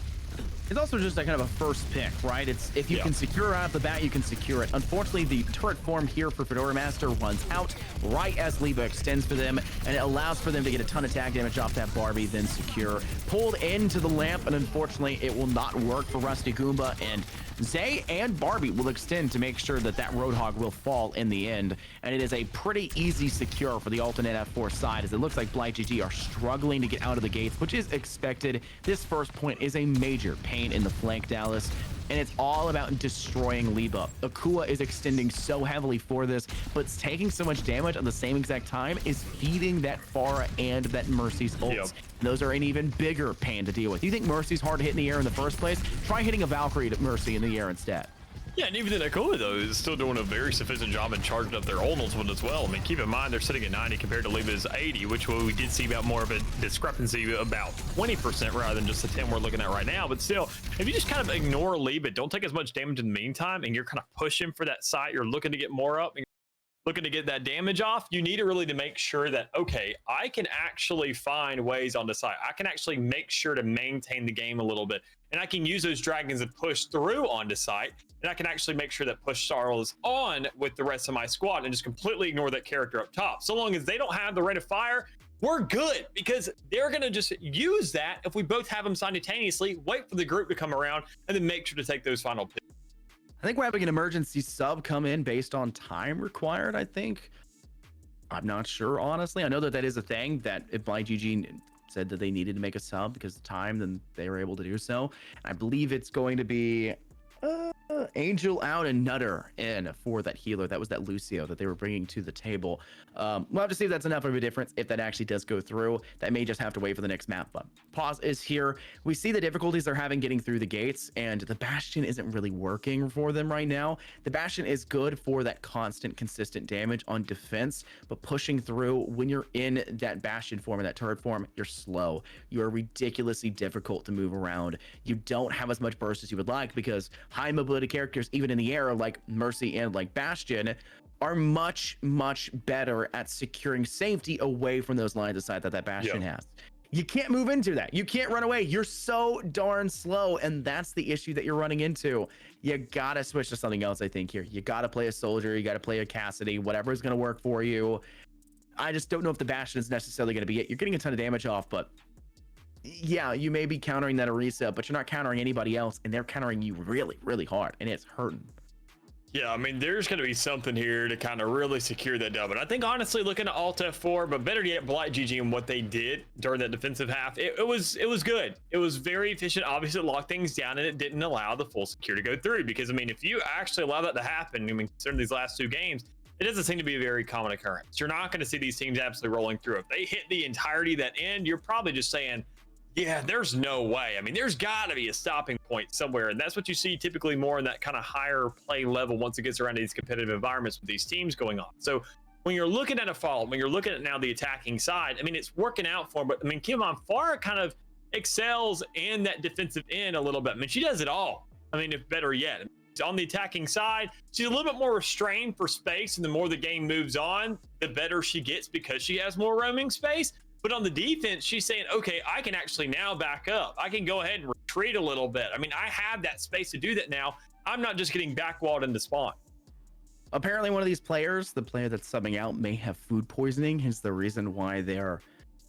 It's also just a kind of a first pick, right? It's if you can secure it out of the bat, you can secure it. Unfortunately, the turret form here for Fedora Master runs out right as Liba extends for them, and it allows for them to get a ton of tag damage off that Barbie, then secure. Pulled into the lamp, and unfortunately, it will not work for Rusty Goomba, and Zay and Barbie will extend to make sure that that Roadhog will fall in the end. And it is a pretty easy secure for the alternate F4 side, as it looks like BlightGG are struggling to get out of the gates, which is expected. This first point is a major pain in the flank, Dallas. And it's all about destroying Liba. Akua is extending so heavily for this, but it's taking so much damage at the same exact time is feeding that Pharah and that Mercy's ults. Yep. Those are an even bigger pain to deal with. You think Mercy's hard to hit in the air in the first place? Try hitting a Valkyrie to Mercy in the air instead. Yeah, and even then, Akua, though, is still doing a very sufficient job in charging up their own ultimate as well. I mean, keep in mind, they're sitting at 90 compared to Liba's 80, which we did see about more of a discrepancy, about 20% rather than just the 10 we're looking at right now. But still, if you just kind of ignore Liba, don't take as much damage in the meantime, and you're kind of pushing for that site, you're looking to get more up, and looking to get that damage off, you need to really to make sure that, okay, I can actually find ways on the site. I can actually make sure to maintain the game a little bit. And I can use those dragons to push through onto site. And I can actually make sure that push Sarl is on with the rest of my squad and just completely ignore that character up top. So long as they don't have the rate of fire, we're good, because they're going to just use that if we both have them simultaneously, wait for the group to come around, and then make sure to take those final picks. I think we're having an emergency sub come in based on time required, I think. I'm not sure, honestly. I know that that is a thing, that if BlightGG said that they needed to make a sub because of time, then they were able to do so. I believe it's going to be Angel out and Nutter in for that healer. That was that Lucio that they were bringing to the table. We'll have to see if that's enough of a difference. If that actually does go through, that may just have to wait for the next map. But pause is here. We see the difficulties they're having getting through the gates, and the Bastion isn't really working for them right now. The Bastion is good for that constant, consistent damage on defense, but pushing through when you're in that Bastion form or that turret form, you're slow. You're ridiculously difficult to move around. You don't have as much burst as you would like, because high mobility characters, even in the air, like Mercy and like Bastion, are much better at securing safety away from those lines of sight that Bastion has. You can't move into that. You can't run away. You're so darn slow, and that's the issue that you're running into. You gotta switch to something else, I think, here. You gotta play a Soldier. You gotta play a Cassidy. Whatever is gonna work for you. I just don't know if the Bastion is necessarily gonna be it. You're getting a ton of damage off, but yeah, you may be countering that Orisa, but you're not countering anybody else, and they're countering you really hard, and it's hurting. Yeah, I mean, there's going to be something here to kind of really secure that dub. And I think, honestly, looking at Alt F4, but better yet, BlightGG and what they did during that defensive half, it was good. It was very efficient. Obviously, it locked things down, and it didn't allow the full secure to go through. Because, I mean, if you actually allow that to happen, I mean, considering these last two games, it doesn't seem to be a very common occurrence. You're not going to see these teams absolutely rolling through. If they hit the entirety of that end, you're probably just saying, yeah, there's no way. I mean, there's got to be a stopping point somewhere. And that's what you see typically more in that kind of higher play level once it gets around to these competitive environments with these teams going on. So when you're looking at a fault, when you're looking at now the attacking side, I mean, it's working out for them. But I mean, Kim on Pharah kind of excels in that defensive end a little bit. I mean, she does it all. I mean, if better yet, on the attacking side, she's a little bit more restrained for space. And the more the game moves on, the better she gets because she has more roaming space. But on the defense, she's saying, okay, I can actually now back up. I can go ahead and retreat a little bit. I mean, I have that space to do that now. I'm not just getting backwalled into spawn. Apparently, one of these players, the player that's subbing out, may have food poisoning. Hence the reason why they're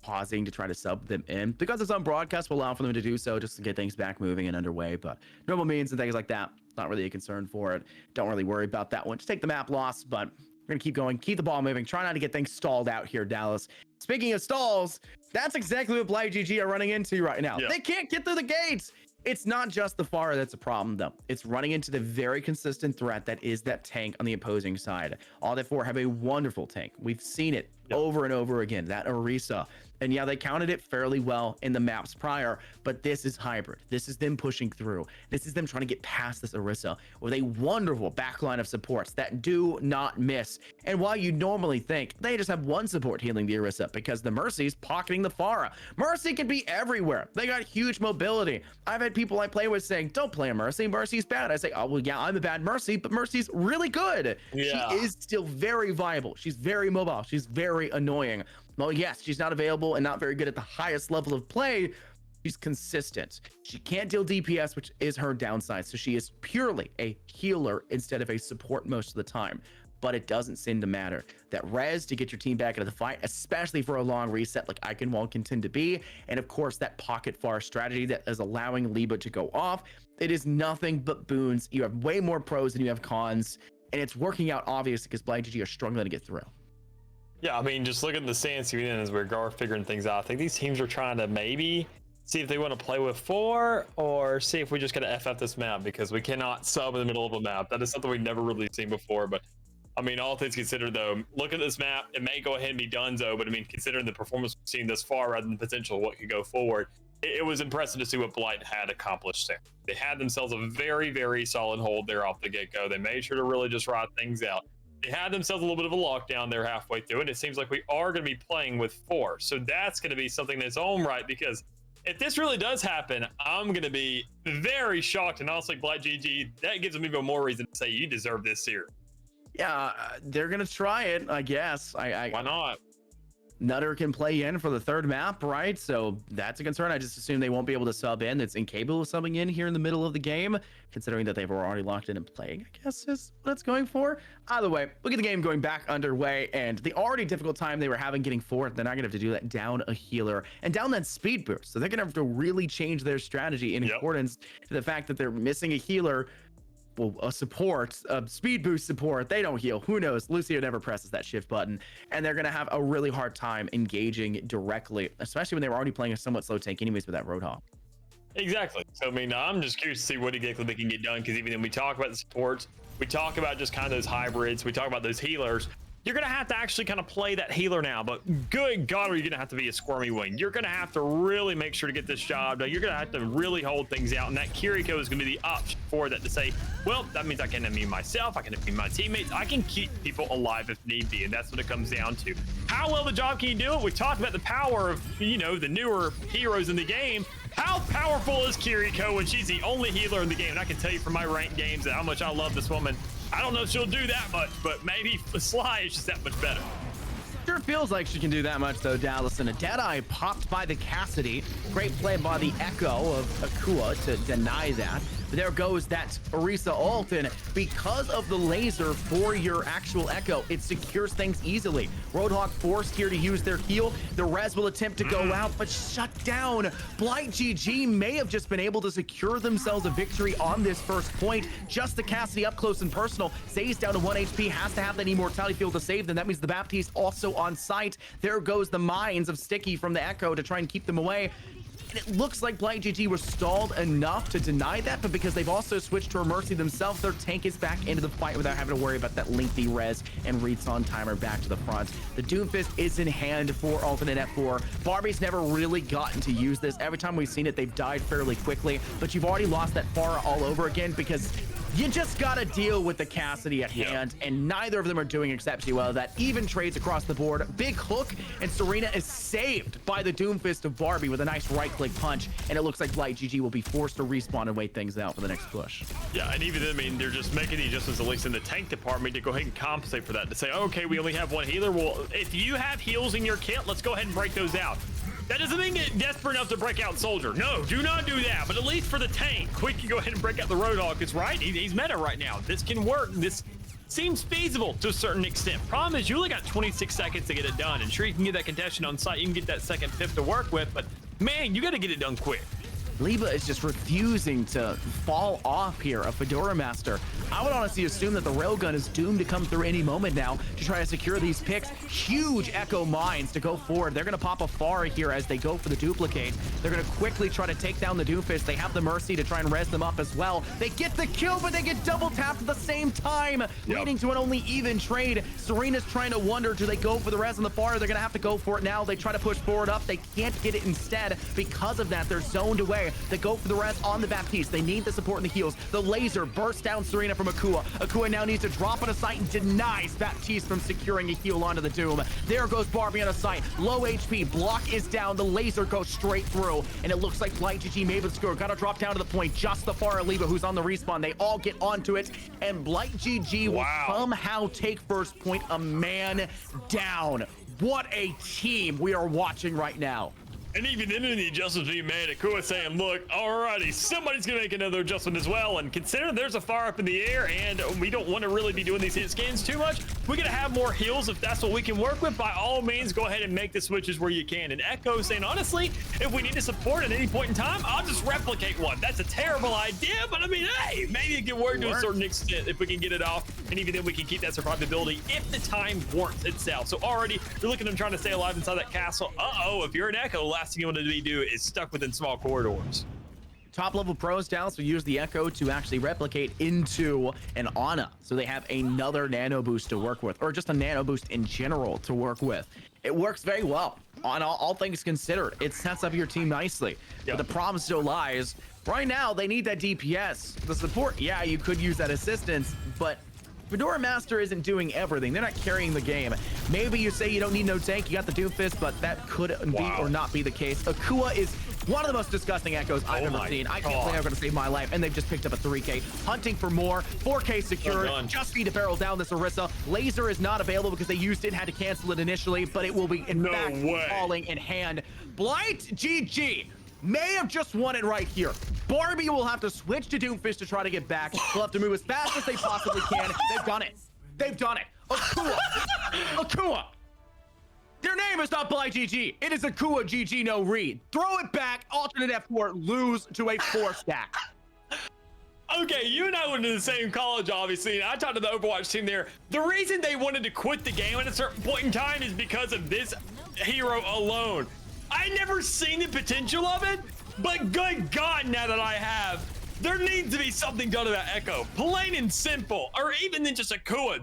pausing to try to sub them in. Because it's on broadcast, will allow for them to do so just to get things back moving and underway. But normal means and things like that, not really a concern for it. Don't really worry about that one. Just take the map loss, but we're going to keep going, keep the ball moving, try not to get things stalled out here, Dallas. Speaking of stalls, that's exactly what BlightGG are running into right now. They can't get through the gates. It's not just the Pharah that's a problem, though. It's running into the very consistent threat that is that tank on the opposing side. Alt F4 have a wonderful tank. We've seen it over and over again, that Orisa. And yeah, they counted it fairly well in the maps prior, but this is hybrid. This is them pushing through. This is them trying to get past this Orisa with a wonderful backline of supports that do not miss. And while you normally think they just have one support healing the Orisa because the Mercy's pocketing the Pharah. Mercy can be everywhere. They got huge mobility. I've had people I play with saying, don't play a Mercy. Mercy's bad. I say, oh, well, yeah, I'm a bad Mercy, but Mercy's really good. Yeah. She is still very viable. She's very mobile. She's very annoying. Well, yes, she's not available and not very good at the highest level of play. She's consistent. She can't deal DPS, which is her downside. So she is purely a healer instead of a support most of the time. but it doesn't seem to matter. That res to get your team back into the fight, especially for a long reset like Eichenwald can tend to be, and of course that pocket far strategy that is allowing Liba to go off. It is nothing but boons. You have way more pros than you have cons, and it's working out obviously because BlindGG are struggling to get through. Yeah, I mean, just look at the stance you're in as we're figuring things out. I think these teams are trying to maybe see if they want to play with 4 or see if we just got to FF this map, because we cannot sub in the middle of a map. That is something we've never really seen before. But I mean, all things considered, though, look at this map. It may go ahead and be donezo, but I mean, considering the performance we've seen thus far rather than potential what could go forward, it was impressive to see what Blight had accomplished there. They had themselves a very, very solid hold there off the get-go. They made sure to really just ride things out. They had themselves a little bit of a lockdown there halfway through, and it seems like we are going to be playing with 4. So that's going to be something in its own right, because if this really does happen, I'm going to be very shocked. And honestly, BlindGG, that gives them even more reason to say you deserve this series. Yeah, they're going to try it, I guess. Why not? Nutter can play in for the 3rd map, right? So that's a concern. I just assume they won't be able to sub in. It's incapable of subbing in here in the middle of the game, considering that they've already locked in and playing, I guess is what it's going for. Either way, look at the game going back underway, and the already difficult time they were having getting forward, they're not going to have to do that down a healer and down that speed boost. So they're going to have to really change their strategy in accordance to the fact that they're missing a healer. Well, a speed boost support. They don't heal. Who knows? Lucio never presses that shift button, and they're going to have a really hard time engaging directly, especially when they were already playing a somewhat slow tank anyways with that Roadhog. Exactly. So, I mean, I'm just curious to see what exactly they can get done, because even when we talk about the supports, we talk about just kind of those hybrids, we talk about those healers, you're going to have to actually kind of play that healer now. But good God, are you going to have to be a squirmy wing? You're going to have to really make sure to get this job done. You're going to have to really hold things out. And that Kiriko is going to be the option for that, to say, well, that means I can immune myself. I can immune my teammates. I can keep people alive if need be. And that's what it comes down to. How well the job can you do it? We talked about the power of, you know, the newer heroes in the game. How powerful is Kiriko when she's the only healer in the game? And I can tell you from my ranked games how much I love this woman. I don't know if she'll do that much, but maybe Sly is just that much better. Sure feels like she can do that much, though, Dallas. And a Deadeye popped by the Cassidy. Great play by the Echo of Akua to deny that. But there goes that Orisa ult, and because of the laser for your actual Echo, it secures things easily. Roadhog forced here to use their heal. The res will attempt to go out, but shut down. BlindGG may have just been able to secure themselves a victory on this first point. Just the Cassidy up close and personal. Zay's down to 1 HP, has to have that immortality field to save them. That means the Baptiste also on site. There goes the mines of Sticky from the Echo to try and keep them away. And it looks like BlindGG was stalled enough to deny that, but because they've also switched to a Mercy themselves, their tank is back into the fight without having to worry about that lengthy res and reads-on timer back to the front. The Doomfist is in hand for alternate F4. Barbie's never really gotten to use this. Every time we've seen it, they've died fairly quickly, but you've already lost that Pharah all over again because you just gotta deal with the Cassidy at hand, and neither of them are doing exceptionally well. That even trades across the board. Big hook, and Serena is saved by the Doomfist of Barbie with a nice right-click punch, and it looks like BlindGG will be forced to respawn and wait things out for the next push. Yeah, and even then, I mean, they're just making the adjustments, at least in the tank department, to go ahead and compensate for that, to say, okay, we only have 1 healer. Well, if you have heals in your kit, let's go ahead and break those out. That doesn't mean get desperate enough to break out Soldier. No, do not do that. But at least for the tank, quick, you go ahead and break out the Roadhog. It's right. He's meta right now. This can work. This seems feasible to a certain extent. Problem is, you only got 26 seconds to get it done. And sure, you can get that contention on site. You can get that second pip to work with. But man, you got to get it done quick. Liba is just refusing to fall off here, a Fedora Master. I would honestly assume that the Railgun is doomed to come through any moment now to try to secure these picks. Huge Echo mines to go forward. They're going to pop a Pharah here as they go for the duplicate. They're going to quickly try to take down the Doomfist. They have the Mercy to try and res them up as well. They get the kill, but they get double tapped at the same time, leading to an only even trade. Serena's trying to wonder, do they go for the res on the Pharah? They're going to have to go for it now. They try to push forward up. They can't get it instead. Because of that, they're zoned away. They go for the res on the Baptiste. They need the support in the heals. The laser bursts down Serena from Akua. Akua now needs to drop on a site and denies Baptiste from securing a heal onto the Doom. There goes Barbie on a site. Low HP. Block is down. The laser goes straight through. And it looks like BlindGG may have scored. Got to drop down to the point. Just the Pharah Liba who's on the respawn. They all get onto it. And BlindGG will somehow take first point, a man down. What a team we are watching right now. And even then, in the adjustments being made, Akua saying, look, alrighty, somebody's going to make another adjustment as well. And consider there's a fire up in the air, and we don't want to really be doing these hit scans too much. We're going to have more heals if that's what we can work with. By all means, go ahead and make the switches where you can. And Echo saying, honestly, if we need to support at any point in time, I'll just replicate one. That's a terrible idea, but I mean, hey, maybe it can work to a certain extent if we can get it off. And even then, we can keep that survivability if the time warrants itself. So already, you're looking at them trying to stay alive inside that castle. Uh-oh, if you're an Echo, last thing you want to do is stuck within small corridors. Top level pros down, so use the Echo to actually replicate into an Ana, so they have another nano boost to work with, or just a nano boost in general to work with. It works very well on all things considered. It sets up your team nicely. But the problem still lies right now. They need that DPS. The support, yeah, you could use that assistance, but Fedora Master isn't doing everything. They're not carrying the game. Maybe you say you don't need no tank, you got the Doomfist, but that could be or not be the case. Akua is one of the most disgusting Echoes I've ever seen. I can't believe I'm going to save my life, and they've just picked up a 3K. Hunting for more, 4K secured. Just need to barrel down this Orisa. Laser is not available because they used it, had to cancel it initially, but it will be in fact falling in hand. Blight GG may have just won it right here. Barbie will have to switch to Doomfist to try to get back. They'll have to move as fast as they possibly can. They've done it. They've done it. Akua. Akua. Their name is not Blight GG. It is Akua GG no read. Throw it back, alternate F4, lose to a 4-stack. Okay, you and I went to the same college, obviously, and I talked to the Overwatch team there. The reason they wanted to quit the game at a certain point in time is because of this hero alone. I never seen the potential of it, but good God, now that I have, there needs to be something done about Echo, plain and simple, or even than just Akua.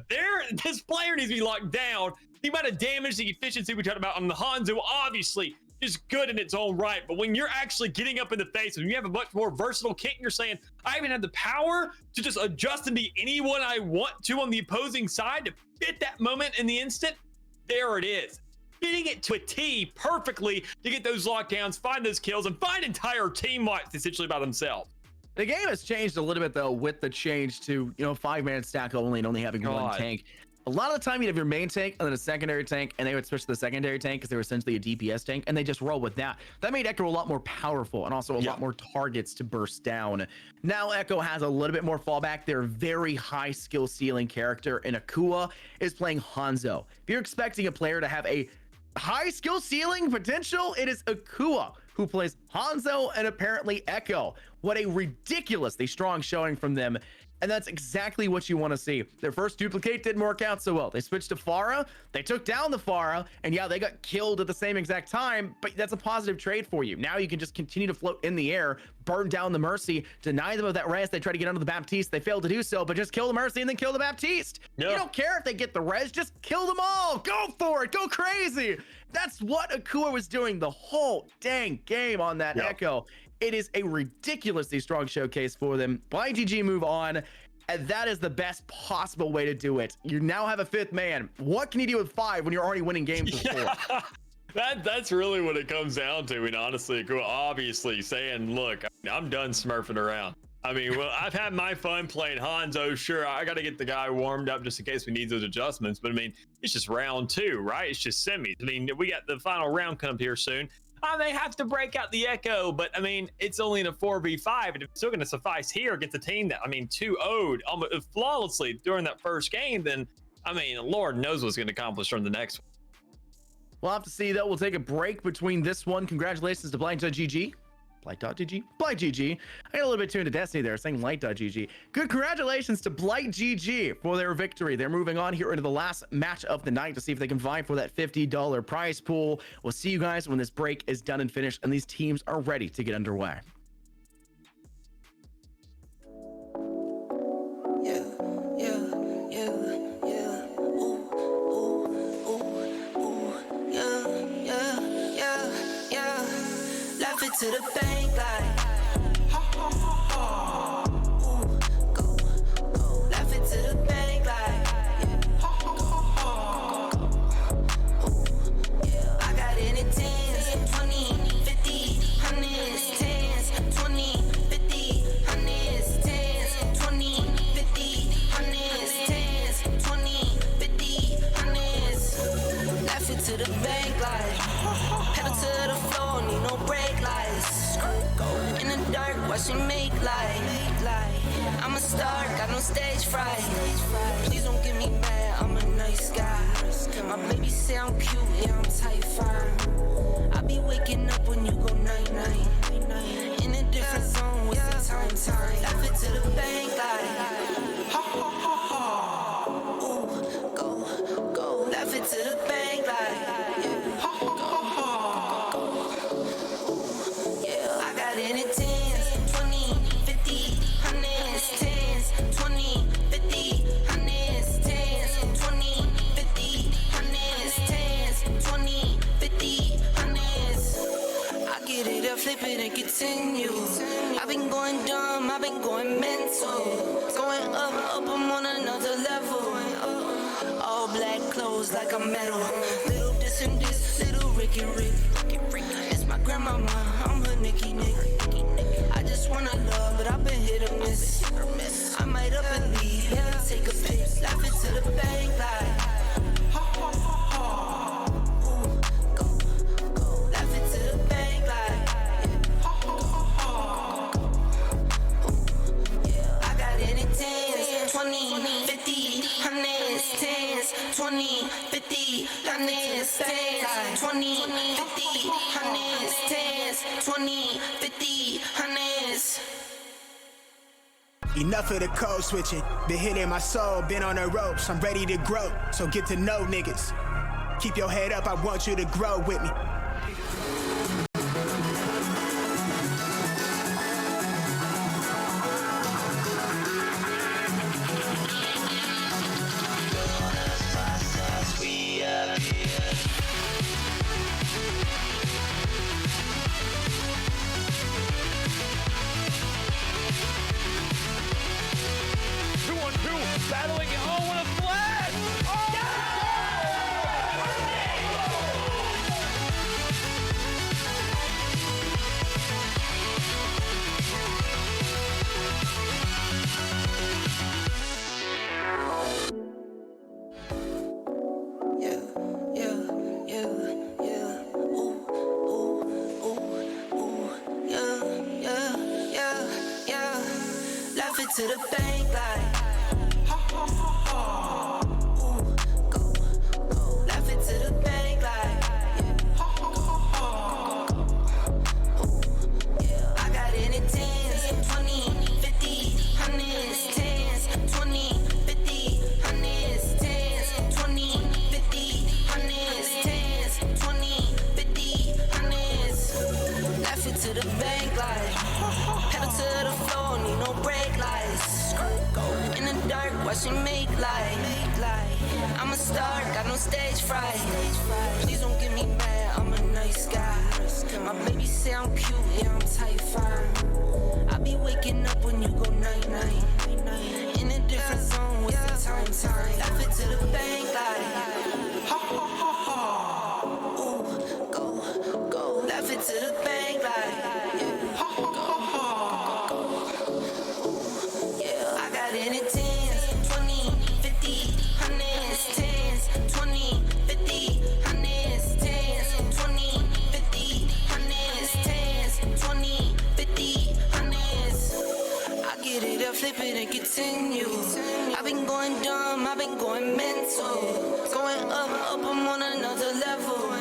This player needs to be locked down. The amount of damage, the efficiency we talked about on the Hanzo, obviously, is good in its own right, but when you're actually getting up in the face, when you have a much more versatile kit, and you're saying, I even have the power to just adjust and be anyone I want to on the opposing side to fit that moment in the instant, there it is. Fitting it to a T perfectly to get those lockdowns, find those kills, and find entire team wipes essentially by themselves. The game has changed a little bit though with the change to 5-man stack only and only having one tank. A lot of the time you'd have your main tank and then a secondary tank, and they would switch to the secondary tank because they were essentially a DPS tank, and they just roll with that. That made Echo a lot more powerful and also a lot more targets to burst down. Now Echo has a little bit more fallback. They're a very high skill ceiling character, and Akua is playing Hanzo. If you're expecting a player to have a high skill ceiling potential, it is Akua who plays Hanzo and apparently Echo. What a ridiculously strong showing from them. And that's exactly what you want to see. Their first duplicate didn't work out so well. They switched to Pharah, they took down the Pharah, and yeah, they got killed at the same exact time, but that's a positive trade for you. Now you can just continue to float in the air, burn down the Mercy, deny them of that res. They try to get under the Baptiste, they failed to do so, but just kill the Mercy and then kill the Baptiste. You don't care if they get the res, just kill them all. Go for it, go crazy. That's what Akua was doing the whole dang game on that Echo. It is a ridiculously strong showcase for them. Blight GG move on, and that is the best possible way to do it. You now have a 5th man. What can you do with 5 when you're already winning games with 4? That's really what it comes down to. And honestly, obviously saying, look, I'm done smurfing around. I mean, well, I've had my fun playing Hanzo. Sure, I got to get the guy warmed up just in case we need those adjustments. But I mean, it's just round 2, right? It's just semis. I mean, we got the final round coming up here soon. I may have to break out the Echo, but I mean, it's only in a 4v5, and it's still going to suffice here against a team that, I mean, 2-0'd almost flawlessly during that first game. Then, I mean, Lord knows what's going to accomplish during the next one. We'll have to see, though. We'll take a break between this one. Congratulations to Blight.gg. Blight.gg? Blight.gg. I got a little bit tuned to Destiny there, saying Light.gg. Good congratulations to Blight.gg for their victory. They're moving on here into the last match of the night to see if they can vie for that $50 prize pool. We'll see you guys when this break is done and finished and these teams are ready to get underway. To the bank like ha ha ha. Ooh, go. Laugh it to the bank like ha ha ha. Ooh, yeah. I got it in 10s, 20, 50, 100s, 10s, 20, 50, 100s, 10s, 20, 50, 100s, 10s, 20, 50, 100s. Laugh it to the bank like pedal to the floor, need no brake lights. Go in the dark, watch it make light. I'm a star, got no stage fright. Please don't get me mad, I'm a nice guy. My baby say I'm cute, yeah, I'm type 5. I be waking up when you go night-night. In a different zone, what's the time? Laugh it to the bank like ooh, go. Laugh it to the bank like yeah, I got it in 10s, 20, 50, 100s, 10s, 20, 50, 100s, 10s, 20, 50, 100s, 10s, 20, 50, 100s. I get it up, flip it and continue. I've been going dumb, I've been going mental. Going up, I'm on another level. All black clothes like a metal. Little this and this, little Ricky Rick. It's my grandmama, I'm her Nicky Nick. I just wanna love, but I've been hit or miss. I might up and leave, yeah, take a pic. Laugh it to the bank like ooh, go. Laugh it to the bank like yeah, I got it in 10s, 20, 50, 100s, 10s, 20, 50, 100s, 10s, 20, 50, 100s, 10s, 20, 50, 100s. Enough of the code switching. Been hitting my soul, been on the ropes. I'm ready to grow, so get to know niggas. Keep your head up, I want you to grow with me. Battling, oh, what a flash! Laugh it to the bank like watch it make light. I'm a star, got no stage fright. Please don't get me mad, I'm a nice guy. My baby say I'm cute, yeah, I'm type 5. I be waking up when you go night-night. In a different zone, what's the time? Laugh it to the bank like ooh, go. Laugh it to the bank like yeah, I got it in 10s, 20, 50, 100s, 10s, 20, 50, 100s, 10s, 20, 50, 100s, 10s, 20, 50, 100s. I get it up, flip it and continue. I've been going dumb, I've been going mental. Going up, I'm on another level.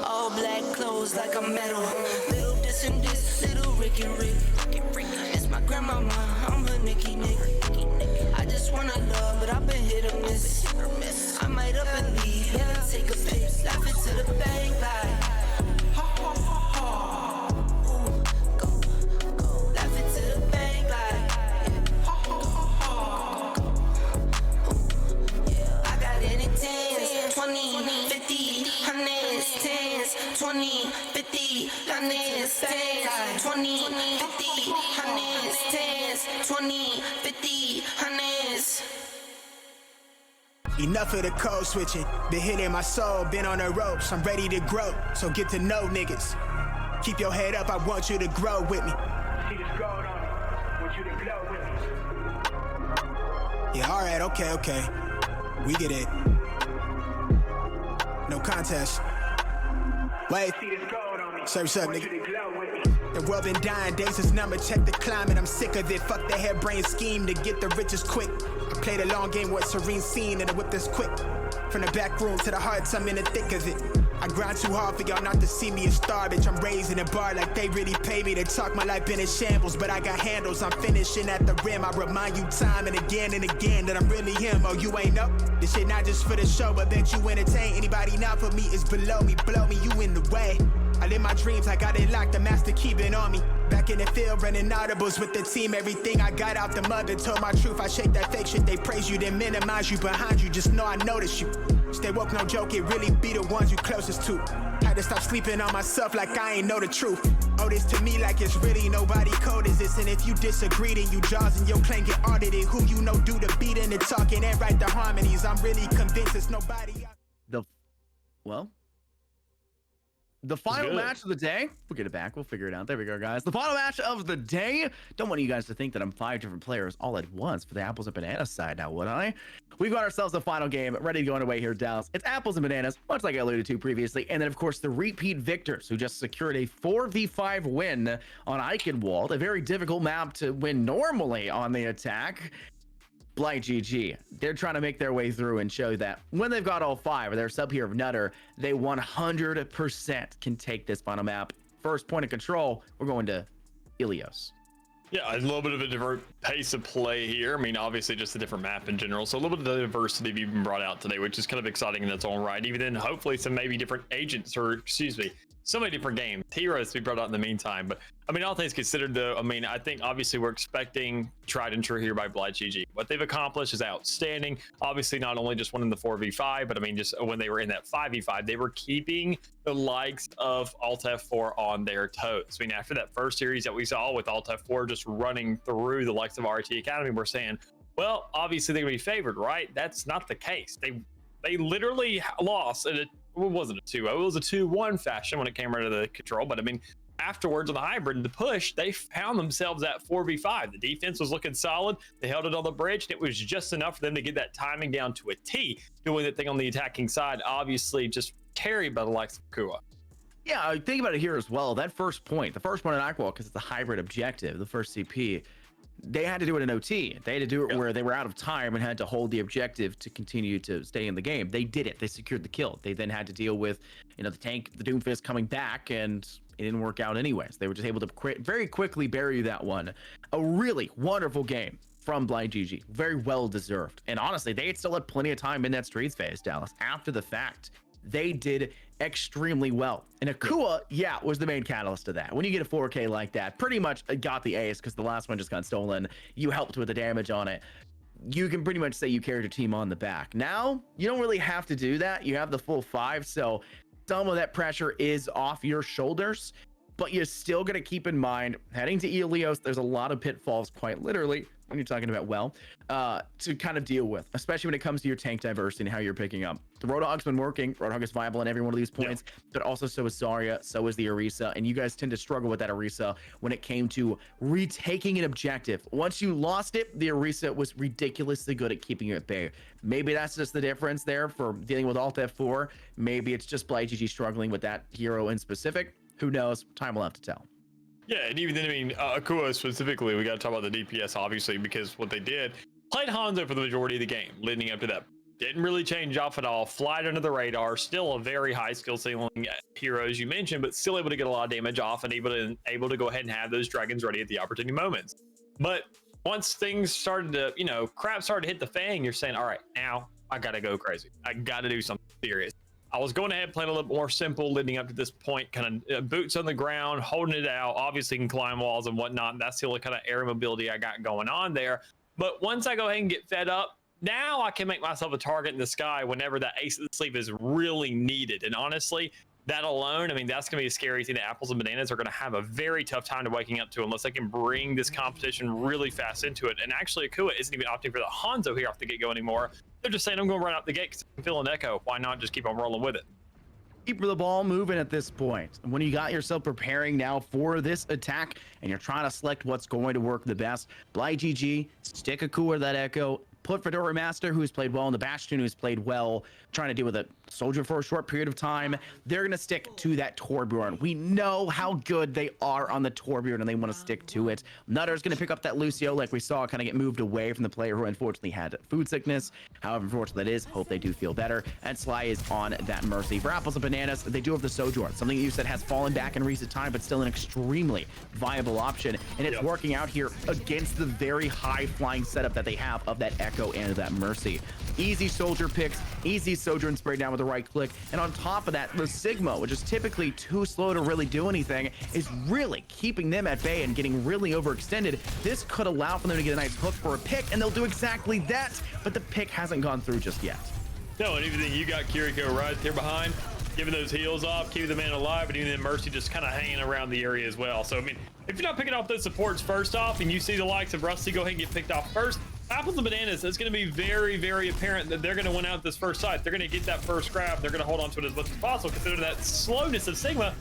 All black clothes like a medal. Little this and this, little Ricky Rick. It's my grandmama, I'm her Nicky Nick. I just wanna love, but I've been hit or miss. I might up and leave, yeah, take a pic. Laugh it to the bank like ooh, go. Laugh it to the bank like yeah, I got it in 10s, 20, 50, 100s, 10s, 20, 50, 100s, 10s, 20, 50, 100s, 10s, 20, 50, 100s. Enough of the code switching. Been hitting my soul, been on the ropes. I'm ready to grow, so get to know niggas. Keep your head up, I want you to grow with me. See this gold on me, want you to glow with me. Yeah, alright, okay. We get it. No contest. Wait. Say what's up, nigga. The world been dying, days is number, check the climate. I'm sick of it, fuck the harebrained scheme to get the riches quick. I played a long game with serene scene and I whip this quick. From the back room to the hearts, I'm in the thick of it. I grind too hard for y'all not to see me a star, bitch. I'm raising a bar like they really pay me to talk. My life been in shambles, but I got handles. I'm finishing at the rim. I remind you time and again that I'm really him. Oh, you ain't up? This shit not just for the show, but that you entertain. Anybody not for me is below me, blow me, you in the way. I live my dreams, I got it locked, the master keeping on me. Back in the field, running audibles with the team. Everything I got out the mother, told my truth. I shake that fake shit, they praise you, then minimize you behind you. Just know I notice you. Stay woke, no joke, it really be the ones you closest to. Had to stop sleeping on myself like I ain't know the truth. Oh, this to me like it's really nobody code is this. And if you disagree, then you jaws and your claim get audited. Who you know do the beat and the talking and write the harmonies. I'm really convinced it's nobody. The final match of the day. We'll get it back. We'll figure it out. There we go, guys. The final match of the day. Don't want you guys to think that I'm 5 different players all at once for the apples and bananas side now, would I? We've got ourselves a final game ready to go away here, Dallas. It's apples and bananas, much like I alluded to previously. And then, of course, the repeat victors who just secured a 4v5 win on Eichenwald. A very difficult map to win normally on the attack. BlightGG. They're trying to make their way through and show that when they've got all 5 or their sub here of Nutter, they 100% can take this final map. First point of control, we're going to Ilios. Yeah, a little bit of a different pace of play here. I mean, obviously just a different map in general. So a little bit of diversity you've been brought out today, which is kind of exciting in its own right. Even then, hopefully some maybe different agents or, excuse me, so many different games. Heroes to be brought out in the meantime. But I mean, all things considered though, I mean, I think obviously we're expecting tried and true here by BlightGG. What they've accomplished is outstanding. Obviously not only just winning the 4v5, but I mean, just when they were in that 5v5, they were keeping the likes of Alt F4 on their toes. I mean, after that first series that we saw with Alt F4 just running through the likes of RT Academy, we're saying, well, obviously they're gonna be favored, right? That's not the case. They literally lost in it wasn't a 2-0, it was a 2-1 fashion when it came right to the control. But I mean, afterwards on the hybrid and the push, they found themselves at 4v5. The defense was looking solid. They held it on the bridge, and it was just enough for them to get that timing down to a T, doing that thing on the attacking side, obviously just carried by the likes of Kua. Yeah, think about it here as well. That first point, the first point in Eichenwald, because it's a hybrid objective, the first CP, they had to do it in OT. They had to do it where they were out of time and had to hold the objective to continue to stay in the game. They did it. They secured the kill. They then had to deal with, the tank, the Doomfist coming back, and it didn't work out anyways. They were just able to very quickly bury that one. A really wonderful game from BlightGG. Very well deserved. And honestly, they still had plenty of time in that streets phase, Dallas. After the fact, they did extremely well. And Akua, was the main catalyst of that. When you get a 4K like that, pretty much got the ace because the last one just got stolen. You helped with the damage on it. You can pretty much say you carried your team on the back. Now, you don't really have to do that. You have the full 5, so some of that pressure is off your shoulders, but you're still going to keep in mind, heading to Ilios, there's a lot of pitfalls, quite literally, when you're talking about to kind of deal with, especially when it comes to your tank diversity and how you're picking up. The Roadhog's been working. Roadhog is viable in every one of these points, but also so is Zarya, so is the Orisa, and you guys tend to struggle with that Orisa when it came to retaking an objective. Once you lost it, the Orisa was ridiculously good at keeping you at bay. Maybe that's just the difference there for dealing with Alt F4. Maybe it's just BlightGG struggling with that hero in specific. Who knows? Time will have to tell. Yeah, and even then, I mean, Akua specifically, we got to talk about the DPS, obviously, because what they did, played Hanzo for the majority of the game, leading up to that. Didn't really change off at all, flied under the radar, still a very high skill ceiling hero, as you mentioned, but still able to get a lot of damage off and able to go ahead and have those dragons ready at the opportunity moments. But once things started to, crap started to hit the fan, you're saying, all right, now I got to go crazy. I got to do something serious. I was going ahead playing a little bit more simple leading up to this point, kind of boots on the ground, holding it out. Obviously, can climb walls and whatnot. And that's the only kind of air mobility I got going on there. But once I go ahead and get fed up, now I can make myself a target in the sky whenever that ace of the sleeve is really needed. And honestly, that alone, I mean, that's going to be a scary thing that apples and bananas are going to have a very tough time to waking up to unless they can bring this competition really fast into it. And actually, Akua isn't even opting for the Hanzo here off the get-go anymore. They're just saying, I'm going to run out the gate because I'm feeling echo. Why not just keep on rolling with it? Keep the ball moving at this point. When you got yourself preparing now for this attack and you're trying to select what's going to work the best, BlightGG, stick Akua that echo, put Fedora Master, who's played well, and the Bastion, who's played well trying to deal with a soldier for a short period of time. They're going to stick to that Torbjorn. We know how good they are on the Torbjorn, and they want to stick to it. Nutter's going to pick up that Lucio, like we saw, kind of get moved away from the player who unfortunately had food sickness. However unfortunate that is, hope they do feel better. And Sly is on that Mercy. For Apples and Bananas, they do have the Sojourn, something you said has fallen back in recent time, but still an extremely viable option. And it's working out here against the very high flying setup that they have of that Echo and that Mercy. Easy soldier picks, easy Sojourn spray down with the right click, and on top of that, the Sigma, which is typically too slow to really do anything, is really keeping them at bay and getting really overextended. This could allow for them to get a nice hook for a pick, and they'll do exactly that, but the pick hasn't gone through just yet. No, and even you got Kiriko right there behind, giving those heals off, keeping the man alive, and even then Mercy just kind of hanging around the area as well. So, I mean, if you're not picking off those supports first off, and you see the likes of Rusty go ahead and get picked off first, Apples and Bananas, it's going to be very, very apparent that they're going to win out this first site. They're going to get that first grab. They're going to hold on to it as much as possible, considering that slowness of Sigma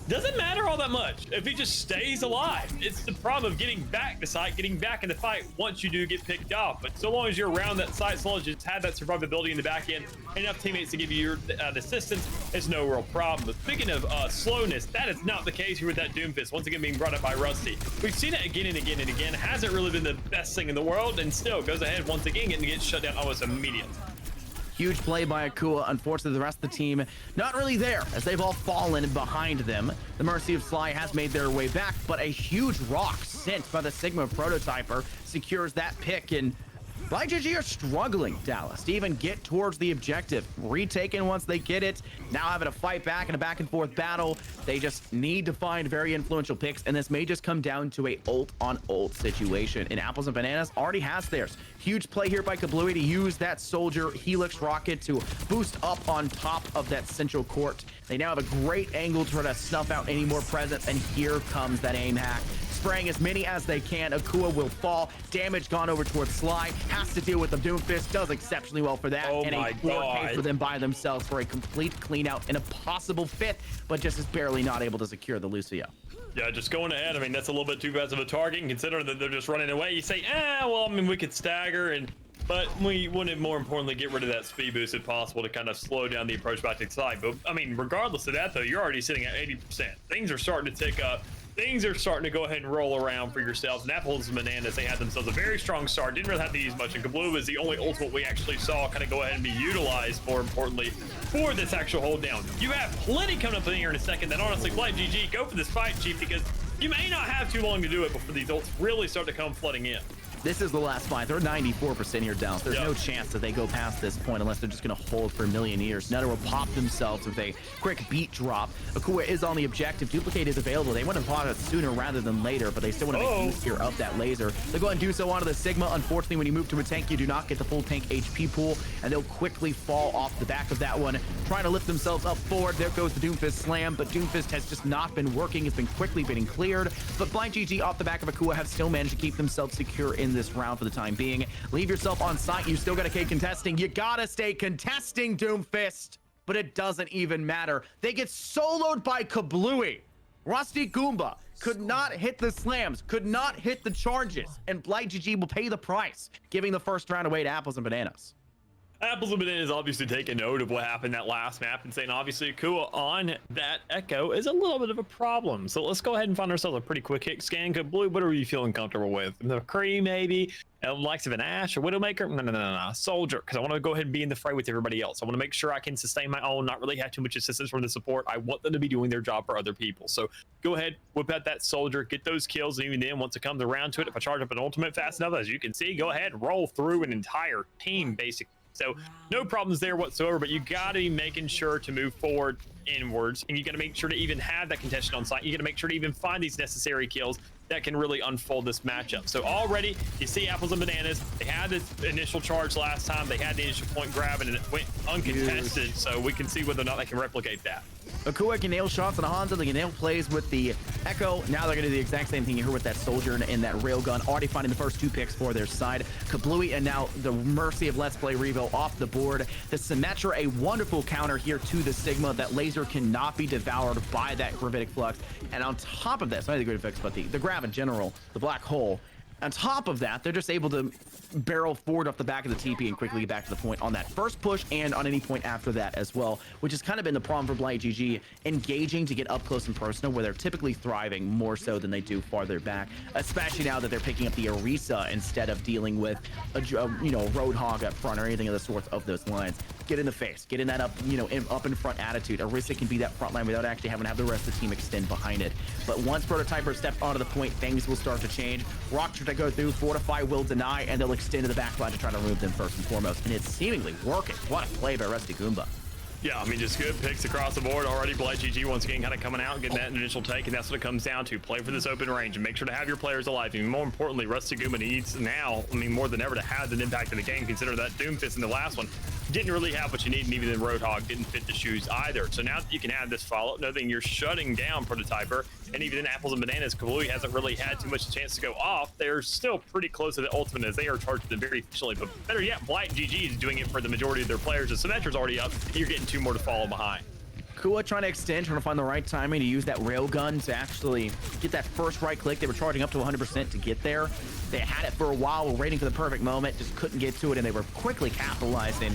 doesn't matter all that much if he just stays alive. It's the problem of getting back to site, getting back in the fight once you do get picked off. But so long as you're around that site, so long as you just have that survivability in the back end, enough teammates to give you your assistance, it's no real problem. But speaking of slowness, that is not the case here with that Doomfist. Once again, being brought up by Rusty. We've seen it again and again and again. Hasn't really been the best thing in the world, and still goes ahead once again, getting shut down almost immediately. Huge play by Akua. Unfortunately, the rest of the team not really there, as they've all fallen behind them. The Mercy of Sly has made their way back, but a huge rock sent by the Sigma prototyper secures that pick, and BlindGG are struggling, Dallas, to even get towards the objective. Retaken once they get it, now having to fight back in a back and forth battle. They just need to find very influential picks, and this may just come down to a ult on ult situation. And Apples and Bananas already has theirs. Huge play here by Kablooey to use that Soldier Helix rocket to boost up on top of that central court. They now have a great angle to try to snuff out any more presence, and here comes that aim hack. Spraying as many as they can. Akua will fall. Damage gone over towards Sly. Has to deal with the Doomfist. Does exceptionally well for that. Oh and my a 4K for them by themselves for a complete clean out and a possible fifth, but just is barely not able to secure the Lucio. Yeah, just going ahead. I mean, that's a little bit too fast of a target, considering that they're just running away. You say, well, I mean, we could stagger, but we wanted, more importantly, get rid of that speed boost if possible to kind of slow down the approach back to the side. But, I mean, regardless of that, though, you're already sitting at 80%. Things are starting to tick up. Things are starting to go ahead and roll around for yourselves. And Apples and Bananas, they had themselves a very strong start. Didn't really have to use much. And Kablooey was the only ultimate we actually saw kind of go ahead and be utilized, more importantly, for this actual hold down. You have plenty coming up in here in a second. That honestly, BlindGG, go for this fight, Chief, because you may not have too long to do it before these ults really start to come flooding in. This is the last fight. They're 94% here, Dallas. There's no chance that they go past this point unless they're just going to hold for a million years. Nutter will pop themselves with a quick beat drop. Akua is on the objective. Duplicate is available. They want to pop it sooner rather than later, but they still want to make use here of that laser. They go ahead and do so onto the Sigma. Unfortunately, when you move to a tank, you do not get the full tank HP pool, and they'll quickly fall off the back of that one. Trying to lift themselves up forward. There goes the Doomfist slam, but Doomfist has just not been working. It's been quickly getting cleared, but BlindGG off the back of Akua have still managed to keep themselves secure in this round for the time being. Leave yourself on site. You still got to keep contesting. You gotta stay contesting, Doomfist. But it doesn't even matter. They get soloed by Kablooey. Rusty Goomba could not hit the slams, could not hit the charges, and BlindGG will pay the price, giving the first round away to Apples and Bananas. Apples and Bananas obviously taking note of what happened that last map and saying obviously Akua on that Echo is a little bit of a problem. So let's go ahead and find ourselves a pretty quick hit scan. Kablooey, what are you feeling comfortable with? The Kree maybe? Likes of an Ash or Widowmaker? No. Soldier, because I want to go ahead and be in the fray with everybody else. I want to make sure I can sustain my own, not really have too much assistance from the support. I want them to be doing their job for other people. So go ahead, whip out that Soldier, get those kills, and even then, once it comes around to it, if I charge up an ultimate fast enough, as you can see, go ahead, roll through an entire team, basically. So no problems there whatsoever, but you got to be making sure to move forward inwards, and you got to make sure to even have that contention on site. You got to make sure to even find these necessary kills that can really unfold this matchup. So already you see Apples and Bananas, they had this initial charge last time, they had the initial point grab, and it went uncontested. So we can see whether or not they can replicate that. Akua can nail shots on a Hanzo, they can nail plays with the Echo. Now they're going to do the exact same thing here with that Soldier and that Railgun, already finding the first two picks for their side. Kablooey and now the Mercy of Let's Play Revo off the board. The Symmetra, a wonderful counter here to the Sigma. That laser cannot be devoured by that Gravitic Flux. And on top of this, not the Gravitic Flux, but the Grav in general, the Black Hole, On top of that, they're just able to barrel forward off the back of the TP and quickly get back to the point on that first push and on any point after that as well, which has kind of been the problem for BlightGG, engaging to get up close and personal where they're typically thriving more so than they do farther back, especially now that they're picking up the Orisa instead of dealing with a Roadhog up front or anything of the sorts of those lines. Get in the face, get in that up, up in front attitude. Orisa can be that front line without actually having to have the rest of the team extend behind it. But once Prototyper steps onto the point, things will start to change. Rockstr to go through, Fortify will deny, and they'll extend to the back line to try to remove them first and foremost. And it's seemingly working. What a play by Rusty Goomba. Yeah, I mean, just good picks across the board already. BlightGG once again kind of coming out and getting that initial take, and that's what it comes down to. Play for this open range and make sure to have your players alive. And more importantly, Rusty Goomba needs now, more than ever, to have an impact in the game. Consider that Doomfist in the last one didn't really have what you need, and even then Roadhog didn't fit the shoes either. So now that you can have this follow-up, knowing you're shutting down Prototyper, and even in Apples and Bananas, Kablooey hasn't really had too much chance to go off. They're still pretty close to the ultimate as they are charged them very efficiently. But better yet, BlightGG is doing it for the majority of their players. The Symmetra's already up, and you're getting 2 more to follow behind. Kua trying to extend, trying to find the right timing to use that railgun to actually get that first right click. They were charging up to 100% to get there. They had it for a while, were waiting for the perfect moment, just couldn't get to it, and they were quickly capitalizing,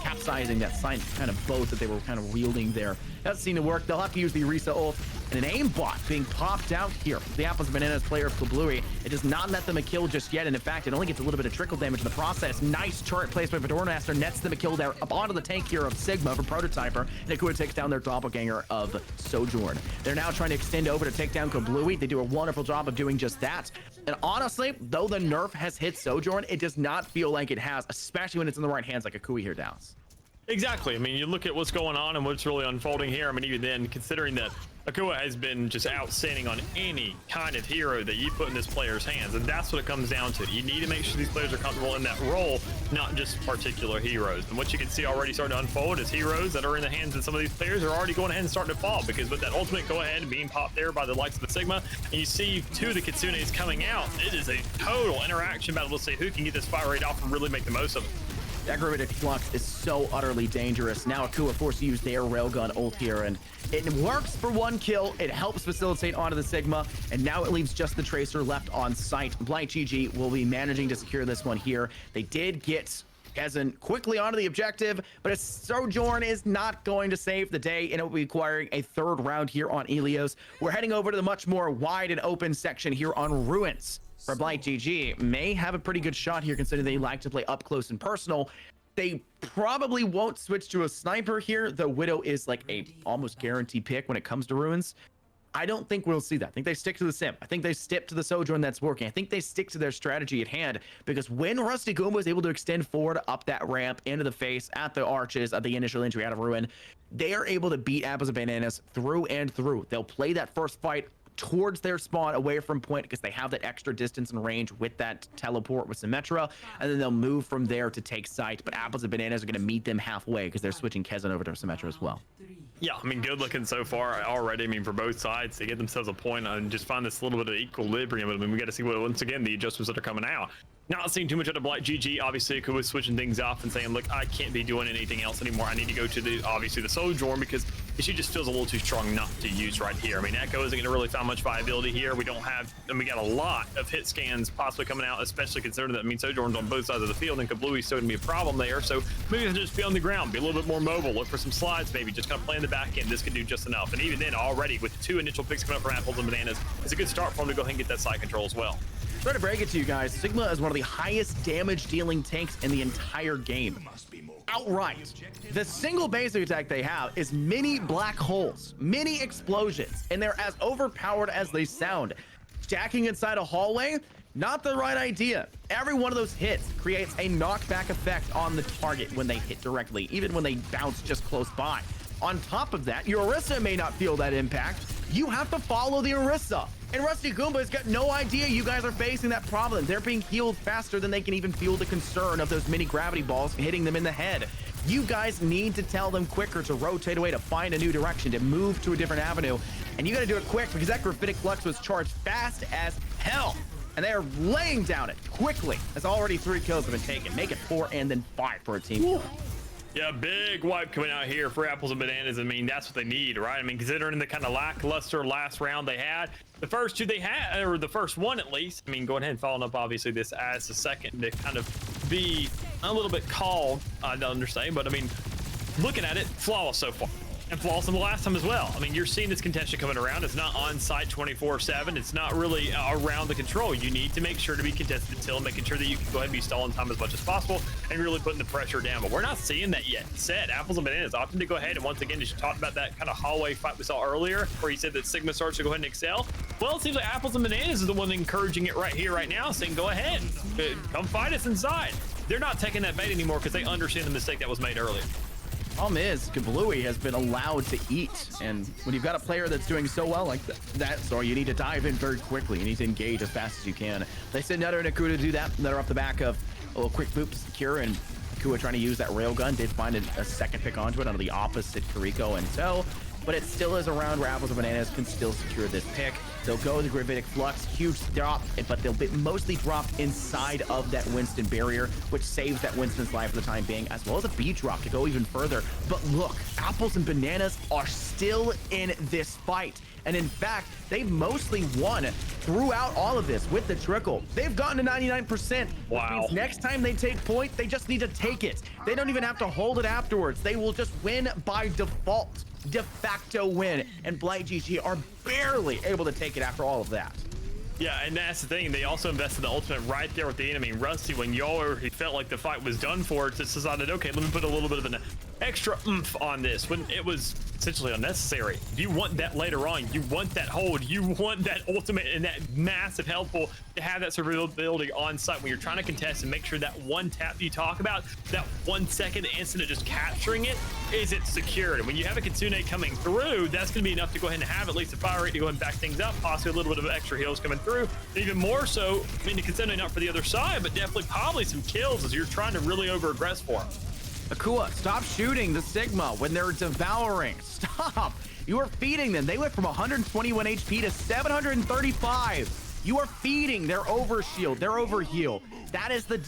capsizing that kind of boat that they were kind of wielding there. Doesn't seem to work. They'll have to use the Orisa ult, and an aimbot being popped out here. The Apples and Bananas player of Kablooey. It does not net them a kill just yet, and in fact, it only gets a little bit of trickle damage in the process. Nice turret placement by Doormaster, nets them a kill there up onto the tank here of Sigma for Prototyper, and Akua takes down their doppelganger of Sojourn. They're now trying to extend over to take down Kablooey. They do a wonderful job of doing just that. And honestly, though the nerf has hit Sojourn, it does not feel like it has, especially when it's in the right hands like Akui here, Dallas. Exactly. I mean, you look at what's going on and what's really unfolding here. I mean, even then, considering that Akua has been just outstanding on any kind of hero that you put in this player's hands, and that's what it comes down to. You need to make sure these players are comfortable in that role, not just particular heroes. And what you can see already starting to unfold is heroes that are in the hands of some of these players are already going ahead and starting to fall, because with that ultimate go ahead and being popped there by the likes of the Sigma, and you see 2 of the Kitsunes coming out, it is a total interaction battle to see who can get this fire rate off and really make the most of it. Aggravated Flux is so utterly dangerous. Now Akua forced to use their railgun ult here, and it works for 1 kill. It helps facilitate onto the Sigma, and now it leaves just the Tracer left on site. BlightGG will be managing to secure this one here. They did get Khezen quickly onto the objective, but a Sojourn is not going to save the day, and it will be requiring a 3rd round here on Ilios. We're heading over to the much more wide and open section here on Ruins, where BlightGG may have a pretty good shot here, considering they like to play up close and personal. They probably won't switch to a sniper here, though Widow is like a almost guaranteed pick when it comes to Ruins. I don't think we'll see that. I think they stick to the sim. I think they stick to the Sojourn that's working. I think they stick to their strategy at hand, because when Rusty Goomba was able to extend forward up that ramp into the face at the arches of the initial entry out of Ruin, they are able to beat Apples and Bananas through and through. They'll play that first fight towards their spawn away from point because they have that extra distance and range with that teleport with Symmetra, and then they'll move from there to take site. But Apples and Bananas are going to meet them halfway because they're switching Khezen over to Symmetra as well. Yeah, I mean, good looking so far already. I mean, for both sides, they get themselves a point and just find this little bit of equilibrium. I mean, we got to see what, once again, the adjustments that are coming out. Not seeing too much out of BlightGG. Obviously, Akua switching things off and saying, look, I can't be doing anything else anymore. I need to go to the, obviously, the Sojourn, because she just feels a little too strong not to use right here. I mean, Echo isn't going to really find much viability here. We don't have, and we got a lot of hit scans possibly coming out, especially considering that, I mean, Sojourn's on both sides of the field, and Kablooey's still going to be a problem there. So maybe they'll just be on the ground, be a little bit more mobile, look for some slides, maybe just kind of play in the back end. This could do just enough. And even then, already with 2 initial picks coming up from Apples and Bananas, it's a good start for them to go ahead and get that side control as well. Sorry to break it to you guys, Sigma is one of the highest damage dealing tanks in the entire game. Outright. The single basic attack they have is mini black holes, mini explosions, and they're as overpowered as they sound. Stacking inside a hallway, not the right idea. Every one of those hits creates a knockback effect on the target when they hit directly, even when they bounce just close by. On top of that, your Orisa may not feel that impact. You have to follow the Orisa. And Rusty Goomba's got no idea you guys are facing that problem. They're being healed faster than they can even feel the concern of those mini gravity balls hitting them in the head. You guys need to tell them quicker to rotate away, to find a new direction, to move to a different avenue. And you got to do it quick, because that Graphitic Flux was charged fast as hell. And they are laying down it quickly, as already 3 kills have been taken. Make it 4 and then 5 for a team. Yeah, big wipe coming out here for Apples and Bananas. I mean, that's what they need, right? I mean, considering the kind of lackluster last round they had, the first two they had, or the first one at least. I mean, going ahead and following up, obviously, this as the second to kind of be a little bit called, I don't understand, but I mean, looking at it, flawless so far. And flawless in the last time as well. I mean, you're seeing this contention coming around. It's not on site 24/7. It's not really around the control. You need to make sure to be contested until making sure that you can go ahead and be stalling time as much as possible and really putting the pressure down. But we're not seeing that yet. Said Apples and Bananas opting to go ahead and once again, as you talked about that kind of hallway fight we saw earlier, where you said that Sigma starts to go ahead and excel. Well, it seems like Apples and Bananas is the one encouraging it right here, right now, saying, go ahead, come fight us inside. They're not taking that bait anymore because they understand the mistake that was made earlier. Problem is, Kablooey has been allowed to eat, and when you've got a player that's doing so well like that, so you need to dive in very quickly. You need to engage as fast as you can. They send Nutter and Akua to do that. Nutter off the back of a little quick boop to secure, and Akua trying to use that railgun. Did find a second pick onto it on the opposite Kiriko and so, but it still is around where Apples and Bananas can still secure this pick. They'll go the Gravitic Flux, huge drop, but they'll be mostly drop inside of that Winston barrier, which saves that Winston's life for the time being, as well as a B drop to go even further. But look, Apples and Bananas are still in this fight. And in fact, they've mostly won throughout all of this with the trickle. They've gotten to 99%. Wow. Means next time they take point, they just need to take it. They don't even have to hold it afterwards. They will just win by default. De facto win. And Blight GG are barely able to take it after all of that. Yeah, and that's the thing. They also invested the ultimate right there with the enemy. Rusty, when y'all already felt like the fight was done for, just decided, okay, let me put a little bit of an extra oomph on this when it was essentially unnecessary. You want that later on. You want that hold. You want that ultimate and that massive health pool to have that survivability on site when you're trying to contest and make sure that one tap you talk about, that 1 second instant of just capturing it, is it secured. And when you have a Kitsune coming through, that's going to be enough to go ahead and have at least a fire rate to go ahead and back things up, possibly a little bit of extra heals coming through. And even more so, I mean, the Kitsune not for the other side, but definitely probably some kills as you're trying to really over-aggress for them. Akua, stop shooting the Sigma when they're devouring. Stop. You are feeding them. They went from 121 HP to 735. You are feeding their overshield, their overheal. That is the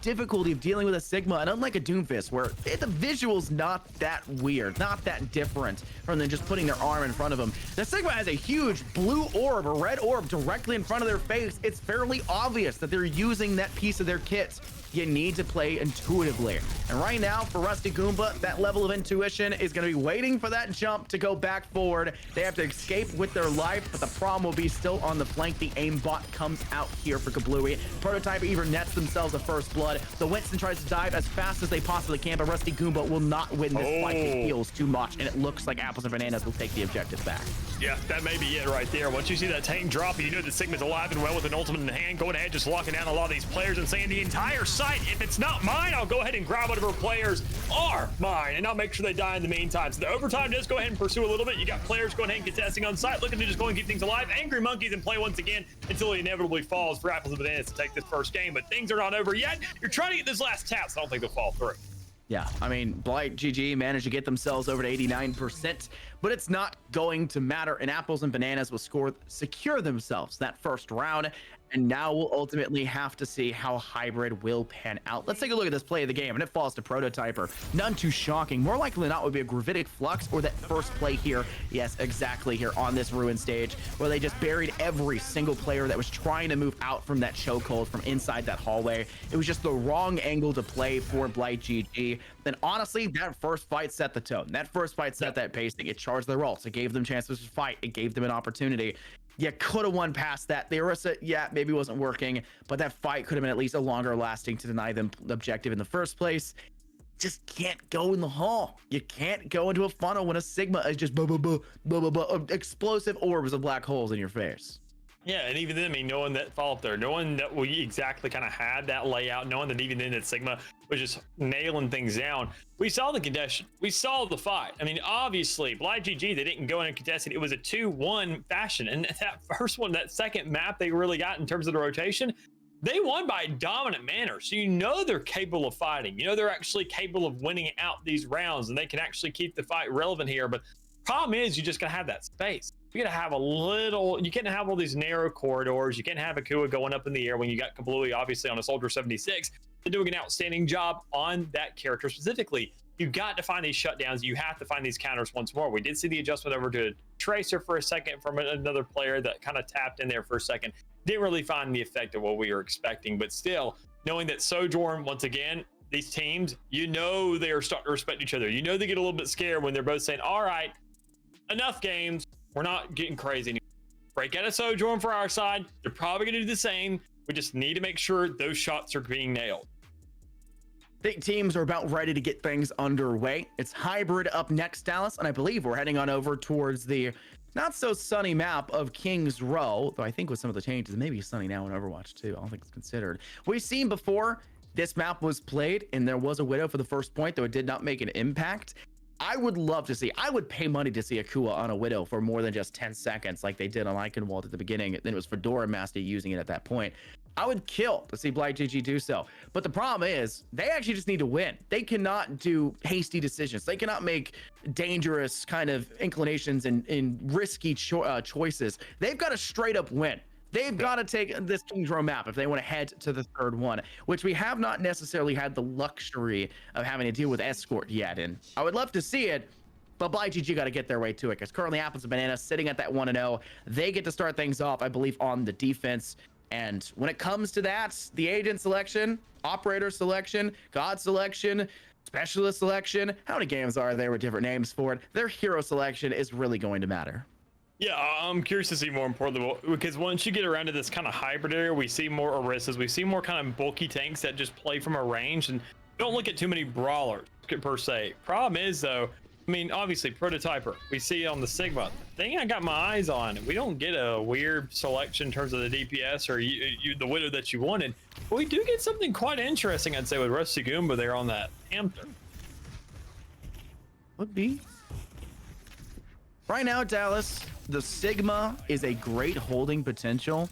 difficulty of dealing with a Sigma, and unlike a Doomfist, where the visual's not that weird, not that different from them just putting their arm in front of them. The Sigma has a huge blue orb, a red orb directly in front of their face. It's fairly obvious that they're using that piece of their kit. You need to play intuitively. And right now, for Rusty Goomba, that level of intuition is going to be waiting for that jump to go back forward. They have to escape with their life, but the problem will be still on the flank. The aimbot comes out here for Kablooey. Prototype even nets themselves a first blood. The Winston tries to dive as fast as they possibly can, but Rusty Goomba will not win this fight. It heals too much, and it looks like Apples and Bananas will take the objective back. Yeah, that may be it right there. Once you see that tank drop, you know the Sigma's alive and well with an ultimate in the hand, going ahead, just locking down a lot of these players and saying the entire site, if it's not mine, I'll go ahead and grab whatever players are mine, and I'll make sure they die in the meantime. So the overtime does go ahead and pursue a little bit. You got players going ahead and contesting on site, looking to just go and keep things alive. Angry Monkeys in play once again until he inevitably falls for Apples and Bananas to take this first game, but things are not over yet. You're trying to get this last tap, so I don't think they'll fall through. Yeah, I mean, Blight GG managed to get themselves over to 89%, but it's not going to matter. And Apples and Bananas will secure themselves that first round. And now we'll ultimately have to see how Hybrid will pan out. Let's take a look at this play of the game, and it falls to Prototyper. None too shocking. More likely than not would be a Gravitic Flux or that first play here. Yes, exactly, here on this Ruin stage, where they just buried every single player that was trying to move out from that chokehold from inside that hallway. It was just the wrong angle to play for Blight GG. Then honestly, that first fight set the tone. That first fight set that pacing. It charged their ults. It gave them chances to fight. It gave them an opportunity. You could have won past that. The Orisa, yeah, maybe wasn't working, but that fight could have been at least a longer lasting to deny them the objective in the first place. Just can't go in the hall. You can't go into a funnel when a Sigma is just explosive orbs of black holes in your face. Yeah, and even then, I mean, knowing that fall up there, knowing that we exactly kind of had that layout, knowing that even then that Sigma was just nailing things down, we saw the contention, we saw the fight. I mean, obviously, Blight GG, they didn't go in and contest it. It was a 2-1 fashion, and that first one, that second map they really got in terms of the rotation, they won by a dominant manner. So you know they're capable of fighting. You know they're actually capable of winning out these rounds, and they can actually keep the fight relevant here. But problem is, you just gotta have that space. You gotta have a little, you can't have all these narrow corridors. You can't have Akua going up in the air when you got Kablooey obviously on a Soldier 76 and doing an outstanding job on that character specifically. you got to find these shutdowns. You have to find these counters once more. We did see the adjustment over to Tracer for a second from another player that kind of tapped in there for a second. Didn't really find the effect of what we were expecting, but still, knowing that Sojourn, once again, these teams, you know, they are starting to respect each other. You know, they get a little bit scared when they're both saying, all right, enough games. We're not getting crazy anymore. Break out of Sojourn for our side. They're probably going to do the same. We just need to make sure those shots are being nailed. I think teams are about ready to get things underway. It's hybrid up next, Dallas, and I believe we're heading on over towards the not so sunny map of Kings Row, though I think with some of the changes, maybe sunny now in Overwatch too. I don't think it's considered. We've seen before this map was played and there was a Widow for the first point, though it did not make an impact. I would love to see, I would pay money to see Akua on a Widow for more than just 10 seconds like they did on Eichenwald at the beginning. Then it was Fedora Master using it at that point. I would kill to see BlightGG do so. But the problem is they actually just need to win. They cannot do hasty decisions. They cannot make dangerous kind of inclinations and risky choices. They've got to straight up win. They've got to take this Kings Row map if they want to head to the third one, which we have not necessarily had the luxury of having to deal with Escort yet. And I would love to see it, but BlightGG got to get their way to it because currently Apples and Bananas sitting at that 1-0. They get to start things off, I believe, on the defense. And when it comes to that, the agent selection, operator selection, God selection, specialist selection, how many games are there with different names for it? Their hero selection is really going to matter. Yeah, I'm curious to see more importantly, because once you get around to this kind of hybrid area, we see more Orysas, we see more kind of bulky tanks that just play from a range and don't look at too many brawlers per se. Problem is though, I mean, obviously Prototyper, we see it on the Sigma. The thing I got my eyes on, we don't get a weird selection in terms of the DPS or the Widow that you wanted. But we do get something quite interesting, I'd say, with Rusty Goomba there on that Panther. Would be. Right now, Dallas, the Sigma is a great holding potential.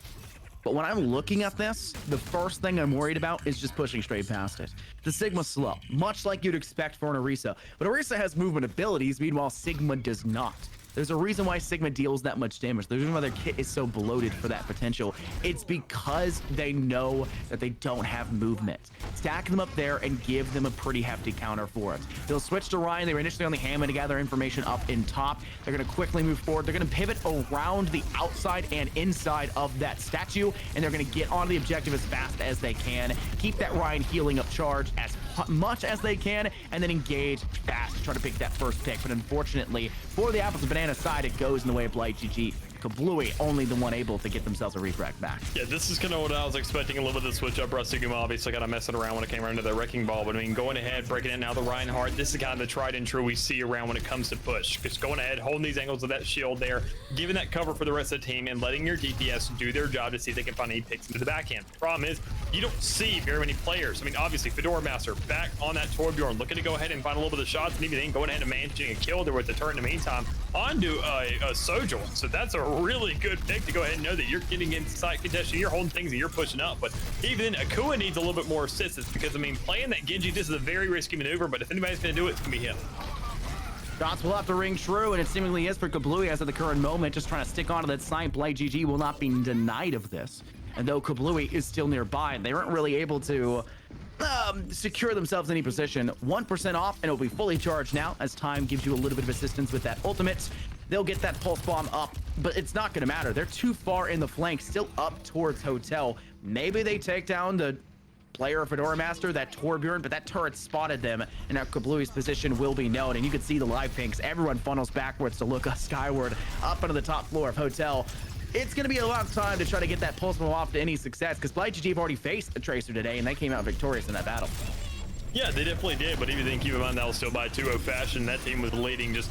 But when I'm looking at this, the first thing I'm worried about is just pushing straight past it. The Sigma's slow, much like you'd expect for an Orisa. But Orisa has movement abilities, meanwhile Sigma does not. There's a reason why Sigma deals that much damage. There's a reason why their kit is so bloated for that potential. It's because they know that they don't have movement. Stack them up there and give them a pretty hefty counter for it. They'll switch to Ryan. They were initially on the Hammond to gather information up in top. They're going to quickly move forward. They're going to pivot around the outside and inside of that statue, and they're going to get on the objective as fast as they can. Keep that Ryan healing up charge as much as they can, and then engage fast to try to pick that first pick. But unfortunately, for the Apples and Bananas side, it goes in the way of BlightGG. Kablooey only the one able to get themselves a refract back. Yeah, this is kind of what I was expecting, a little bit of the switch up. Rusty Goomba obviously kind of messing around when it came around to that Wrecking Ball, but I mean, going ahead, breaking it now, the Reinhardt, this is kind of the tried and true we see around when it comes to push. Just going ahead, holding these angles of that shield there, giving that cover for the rest of the team, and letting your DPS do their job to see if they can find any picks into the backhand. The problem is, you don't see very many players. I mean, obviously, Fedora Master back on that Torbjorn, looking to go ahead and find a little bit of shots, and even then going ahead and managing a kill there with the turret in the meantime onto a Sojourn. So that's a really good pick to go ahead and know that you're getting inside contention, you're holding things and you're pushing up. But even then, Akua needs a little bit more assistance because, I mean, playing that Genji, this is a very risky maneuver, but if anybody's going to do it, it's going to be him. Shots will have to ring true, and it seemingly is for Kablooey as at the current moment, just trying to stick onto that site. BlightGG will not be denied of this. And though Kablooey is still nearby, they weren't really able to secure themselves any position. 1% off, and it'll be fully charged now as time gives you a little bit of assistance with that ultimate. They'll get that pulse bomb up, but it's not going to matter. They're too far in the flank, still up towards Hotel. Maybe they take down the player of Fedora Master, that Torbjorn, but that turret spotted them, and now Kablooey's position will be known. And you can see the live pinks. Everyone funnels backwards to look skyward, up onto the top floor of Hotel. It's going to be a long time to try to get that pulse bomb off to any success, because BlightGG have already faced a Tracer today, and they came out victorious in that battle. Yeah, they definitely did, but even then, keep in mind that was still by 2-0 fashion. That team was leading just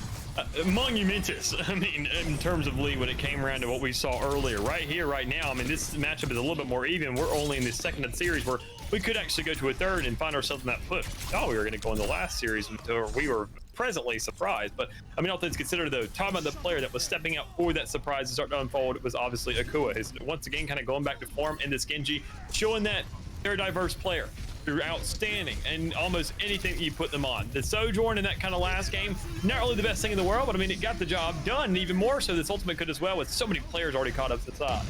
monumentous. I mean, in terms of lead when it came around to what we saw earlier. Right here, right now, I mean, this matchup is a little bit more even. We're only in the second of the series where we could actually go to a third and find ourselves in that push. We thought we were going to go in the last series until we were presently surprised. But I mean, all things considered, though, talking about the player that was stepping out for that surprise to start to unfold, it was obviously Akua. Is once again kind of going back to form in this Genji, showing that they're a diverse player. They're outstanding and almost anything that you put them on. The Sojourn in that kind of last game, not really the best thing in the world, but I mean, it got the job done, and even more so this ultimate could as well, with so many players already caught up to the side.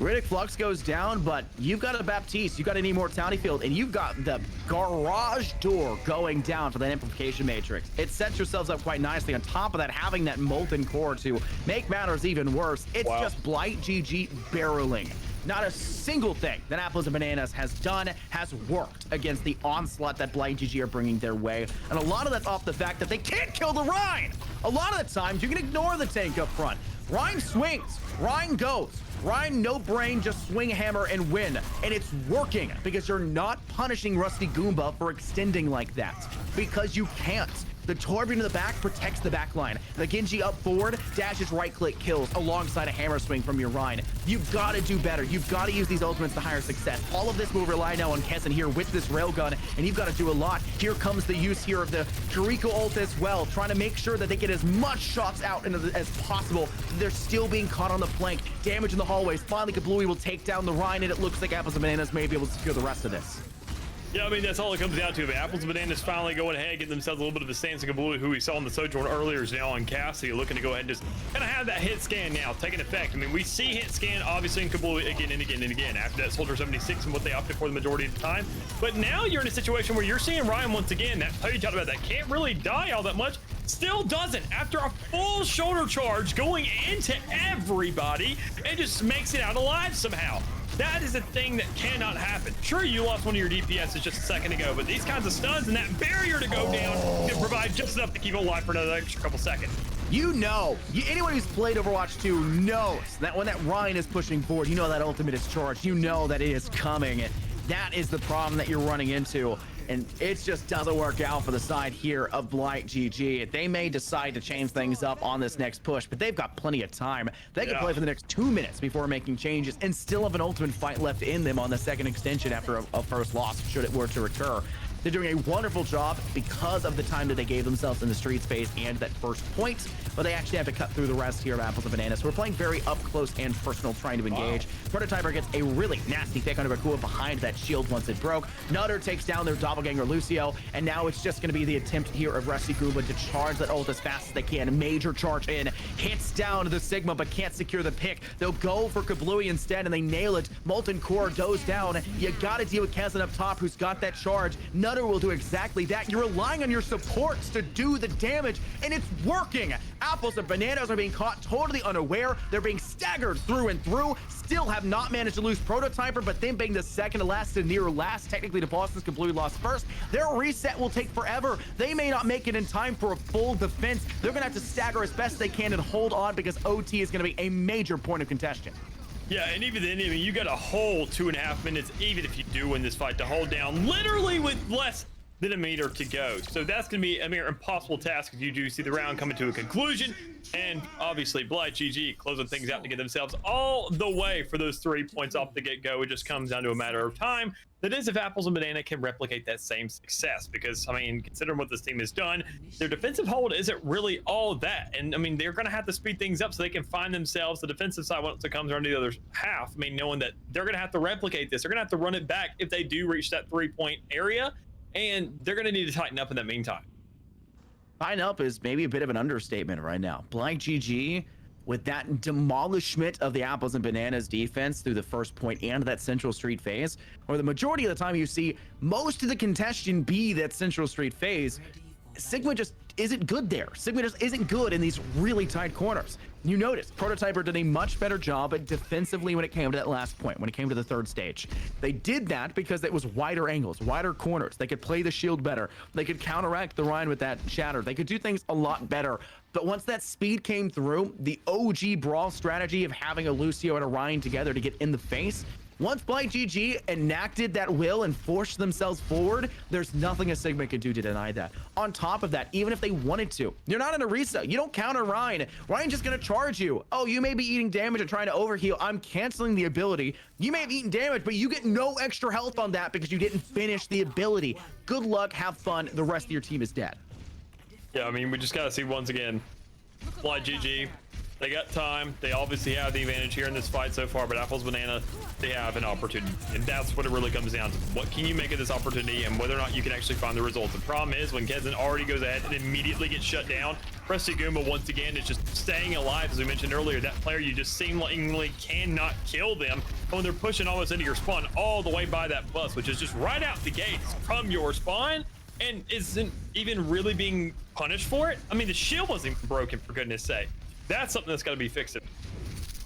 Riddick Flux goes down, but you've got a Baptiste, you've got an Immortality Field, and you've got the garage door going down for that Amplification Matrix. It sets yourselves up quite nicely. On top of that, having that Molten Core to make matters even worse, it's just Blight GG barreling. Not a single thing that Apples and Bananas has done has worked against the onslaught that Blight GG are bringing their way. And a lot of that's off the fact that they can't kill the Rein. A lot of the times, you can ignore the tank up front. Rein swings, Rein goes. Rein, no brain, just swing hammer and win. And it's working because you're not punishing Rusty Goomba for extending like that. Because you can't. The Torbjorn in the back protects the back line. The Genji up forward, dashes right click kills alongside a hammer swing from your Rein. You've got to do better. You've got to use these ultimates to higher success. All of this will rely now on Kessen here with this railgun, and you've got to do a lot. Here comes the use here of the Jericho ult as well, trying to make sure that they get as much shots out as possible. They're still being caught on the flank. Damage in the hallways. Finally, Kablooey will take down the Rein, and it looks like Apples and Bananas may be able to secure the rest of this. Yeah, I mean, that's all it comes down to. But Apples and Bananas finally going ahead, getting themselves a little bit of a stance. Kablooey, who we saw in the Sojourn earlier, is now on Cassidy, looking to go ahead and just kind of have that hit scan now taking effect. I mean, we see hit scan obviously in Kablooey again and again and again after that Soldier 76 and what they opted for the majority of the time. But now you're in a situation where you're seeing Rein once again, that play you talked about that can't really die all that much, still doesn't. After a full shoulder charge going into everybody, it just makes it out alive somehow. That is a thing that cannot happen. Sure, you lost one of your DPSs just a second ago, but these kinds of stuns and that barrier to go down can provide just enough to keep it alive for another extra couple seconds. You know, anyone who's played Overwatch 2 knows that when that Rein is pushing forward, you know that ultimate is charged. You know that it is coming. That is the problem that you're running into. And it just doesn't work out for the side here of Blight GG. They may decide to change things up on this next push, but they've got plenty of time. They can play for the next 2 minutes before making changes and still have an ultimate fight left in them on the second extension after a first loss, should it were to recur. They're doing a wonderful job because of the time that they gave themselves in the street phase and that first point, but they actually have to cut through the rest here of Apples and Bananas. We're playing very up close and personal, trying to engage. Prototyper gets a really nasty pick on Bakua behind that shield once it broke. Nutter takes down their doppelganger Lucio, and now it's just going to be the attempt here of Rusty Goomba to charge that ult as fast as they can. Major charge in, hits down the Sigma, but can't secure the pick. They'll go for Kablooey instead, and they nail it. Molten Core goes down. You got to deal with Kessen up top, who's got that charge. Nutter will do exactly that. You're relying on your supports to do the damage, and it's working. Apples and Bananas are being caught totally unaware. They're being staggered through and through. Still have not managed to lose Prototyper, but them being the second to last to near last, technically to Boston's Kablooey lost first. Their reset will take forever. They may not make it in time for a full defense. They're gonna have to stagger as best they can and hold on because OT is gonna be a major point of contention. Yeah, and even then, I mean, you got a whole 2.5 minutes, even if you do win this fight, to hold down literally with less than a meter to go. So that's going to be a mere impossible task if you do see the round coming to a conclusion. And obviously, Blight GG closing things out to get themselves all the way for those 3 points off the get-go. It just comes down to a matter of time. That is if Apples and Banana can replicate that same success. Because, I mean, considering what this team has done, their defensive hold isn't really all that. And, I mean, they're going to have to speed things up so they can find themselves the defensive side once it comes around to the other half. I mean, knowing that they're going to have to replicate this. They're going to have to run it back if they do reach that 3-point area. And they're going to need to tighten up in that meantime. Tighten up is maybe a bit of an understatement right now. Blight GG, with that demolishment of the Apples and Bananas defense through the first point and that Central Street phase, or the majority of the time you see most of the contention be that Central Street phase, Sigma just isn't good there. Sigma just isn't good in these really tight corners. You notice Prototyper did a much better job at defensively when it came to that last point, when it came to the third stage. They did that because it was wider angles, wider corners. They could play the shield better. They could counteract the Rein with that shatter. They could do things a lot better. But once that speed came through, the OG brawl strategy of having a Lucio and a Rein together to get in the face, once Blight GG enacted that will and forced themselves forward, there's nothing a Sigma could do to deny that. On top of that, even if they wanted to, you're not in a reset. You don't counter Rein. Rein's just going to charge you. Oh, you may be eating damage and trying to overheal. I'm canceling the ability. You may have eaten damage, but you get no extra health on that because you didn't finish the ability. Good luck. Have fun. The rest of your team is dead. Yeah, I mean, we just got to see once again, Blight GG They got time. They obviously have the advantage here in this fight so far, but Apples Banana, they have an opportunity. And that's what it really comes down to. What can you make of this opportunity and whether or not you can actually find the results? The problem is when Kenzin already goes ahead and immediately gets shut down, Rusty Goomba once again is just staying alive. As we mentioned earlier, that player you just seemingly cannot kill them. And when they're pushing almost into your spawn all the way by that bus, which is just right out the gates from your spawn, and isn't even really being punished for it. I mean, the shield wasn't even broken, for goodness sake. That's something that's got to be fixed.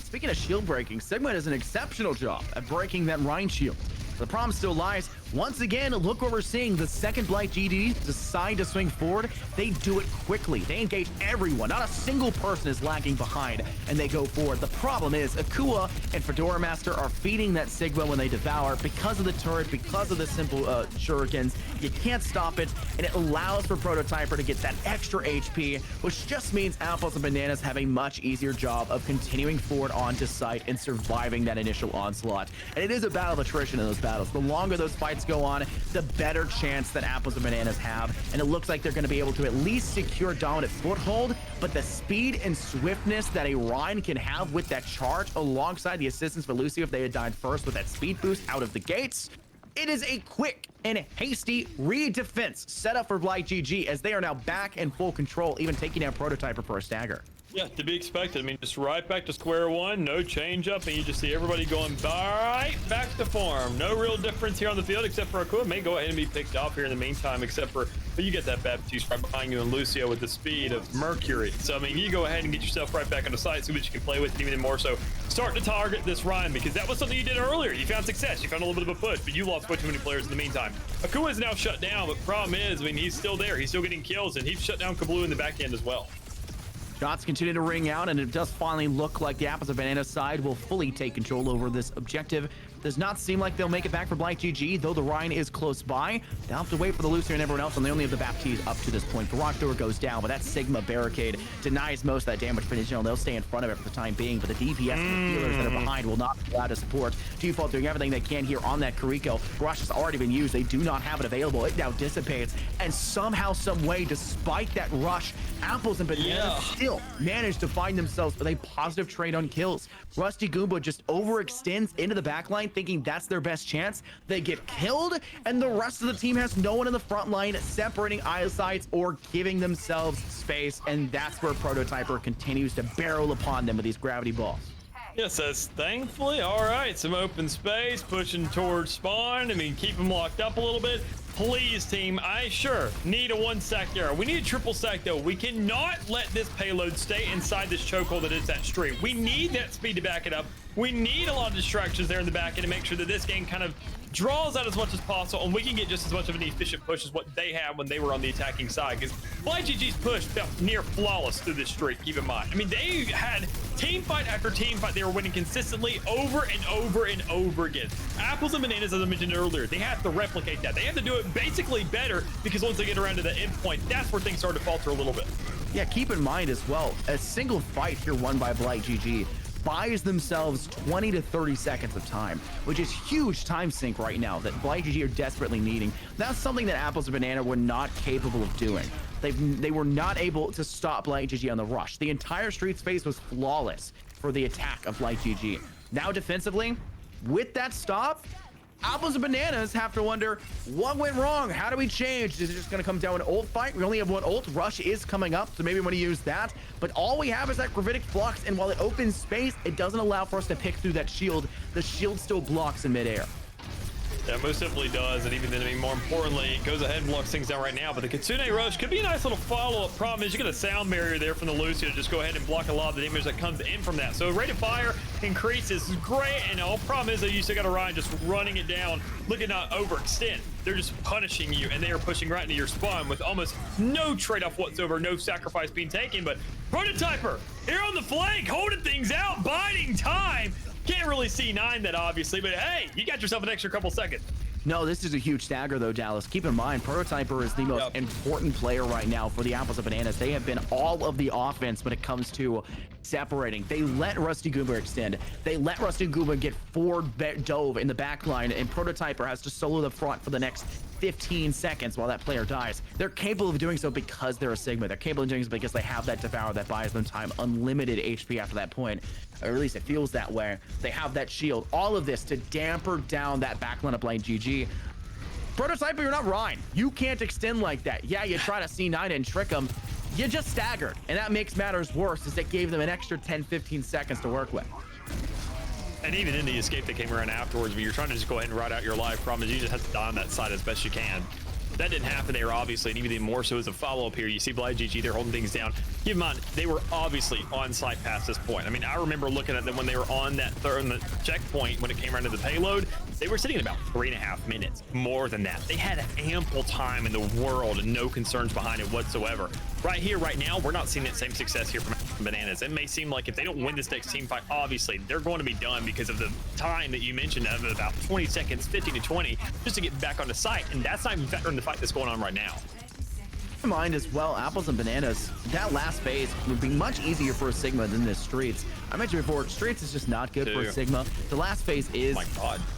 Speaking of shield breaking, Sigma does an exceptional job at breaking that Rhine shield. The problem still lies. Once again, look what we're seeing. The second Blight GD decide to swing forward. They do it quickly. They engage everyone. Not a single person is lagging behind, and they go forward. The problem is Akua and Fedora Master are feeding that Sigma when they devour because of the turret, because of the simple shurikens. You can't stop it, and it allows for Prototyper to get that extra HP, which just means Apples and Bananas have a much easier job of continuing forward onto site and surviving that initial onslaught. And it is a battle of attrition in those battles. The longer those fights go on, the better chance that Apples and Bananas have, and it looks like they're going to be able to at least secure dominant foothold. But the speed and swiftness that a Rhine can have with that charge, alongside the assistance for Lucio if they had died first with that speed boost out of the gates, it is a quick and hasty re-defense set up for Blight GG, as they are now back in full control, even taking out Prototyper for a stagger. Yeah, to be expected. I mean, just right back to square one, no change up, and you just see everybody going right back to form. No real difference here on the field, except for Akua may go ahead and be picked off here in the meantime, except for, but you get that Baptiste right behind you and Lucio with the speed of Mercury. So, I mean, you go ahead and get yourself right back on the site, see what you can play with, and even more so, start to target this Rhine, because that was something you did earlier. You found success, you found a little bit of a push, but you lost way too many players in the meantime. Akua is now shut down, but the problem is, I mean, he's still there. He's still getting kills, and he's shut down Kabloo in the back end as well. Shots continue to ring out, and it does finally look like the Apples and Bananas side will fully take control over this objective. Does not seem like they'll make it back for Blight GG, though the Rhine is close by. They'll have to wait for the Lucier and everyone else, and they only have the Baptiste up to this point. Garage door goes down, but that Sigma barricade denies most of that damage potential, and they'll stay in front of it for the time being. But the DPS and the healers that are behind will not be allowed to support. Default doing everything they can here on that Kariko. Garage has already been used. They do not have it available. It now dissipates, and somehow, some way, despite that rush, Apples and Bananas still manage to find themselves with a positive trade on kills. Rusty Goomba just overextends into the backline, thinking that's their best chance. They get killed, and the rest of the team has no one in the front line separating eyesights or giving themselves space, and that's where Prototyper continues to barrel upon them with these gravity balls. Yeah, says thankfully. All right, some open space, pushing towards spawn. I mean, keep them locked up a little bit. Please, team, I sure need a one sack arrow. We need a triple sack, though. We cannot let this payload stay inside this chokehold that is that street. We need that speed to back it up. We need a lot of distractions there in the back end to make sure that this game kind of draws out as much as possible, and we can get just as much of an efficient push as what they had when they were on the attacking side, because Blight GG's push felt near flawless through this streak, keep in mind. I mean, they had team fight after team fight. They were winning consistently over and over and over again. Apples and Bananas, as I mentioned earlier, they have to replicate that. They have to do it basically better, because once they get around to the end point, that's where things start to falter a little bit. Yeah, keep in mind as well, a single fight here won by Blight GG buys themselves 20 to 30 seconds of time, which is huge time sink right now that Blight GG are desperately needing. That's something that Apples and Banana were not capable of doing. They were not able to stop Blight GG on the rush. The entire street space was flawless for the attack of Blight GG. Now defensively, with that stop, Apples and Bananas have to wonder, what went wrong? How do we change? Is it just going to come down an ult fight? We only have one ult. Rush is coming up, so maybe we want to use that. But all we have is that Gravitic Flux, and while it opens space, it doesn't allow for us to pick through that shield. The shield still blocks in midair. Yeah, most definitely does, and even then, I mean, more importantly, it goes ahead and blocks things down right now, but the Kitsune Rush could be a nice little follow-up. Problem is, you get a sound barrier there from the Lucio to just go ahead and block a lot of the damage that comes in from that. So rate of fire increases, great, and all problem is that you still got a Rhine just running it down, looking to overextend. They're just punishing you, and they are pushing right into your spawn with almost no trade-off whatsoever, no sacrifice being taken, but Prototyper, here on the flank, holding things out, biding time. Can't really see 9 that obviously, but hey, you got yourself an extra couple seconds. No, this is a huge stagger though, Dallas. Keep in mind, Prototyper is the most important player right now for the Apples and Bananas. They have been all of the offense when it comes to separating. They let Rusty Goomba extend. They let Rusty Goomba get forward dove in the back line, and Prototyper has to solo the front for the next 15 seconds while that player dies. They're capable of doing so because they're a Sigma. They're capable of doing so because they have that Devour that buys them time, unlimited HP after that point. Or at least it feels that way. They have that shield. All of this to damper down that backline of Blind GG. Prototyper, you're not Ryan. You can't extend like that. Yeah, you try to C9 and trick them. You just staggered. And that makes matters worse, as it gave them an extra 10-15 seconds to work with. And even in the escape that came around afterwards, but you're trying to just go ahead and ride out your life. Problem is you just have to die on that side as best you can. That didn't happen there, obviously, and even more so as a follow-up here. You see Blind GG, they're holding things down. Keep in mind, they were obviously on site past this point. I mean, I remember looking at them when they were on that third checkpoint when it came around to the payload. They were sitting at about 3.5 minutes, more than that. They had ample time in the world and no concerns behind it whatsoever. Right here, right now, we're not seeing that same success here from Bananas. It may seem like if they don't win this next team fight, obviously, they're going to be done because of the time that you mentioned of about 20 seconds, 15 to 20, just to get back on the site. And that's not even factoring the fight that's going on right now. Mind as well, Apples and Bananas, that last phase would be much easier for a Sigma than this Streets. I mentioned before, Streets is just not good for a Sigma. The last phase is,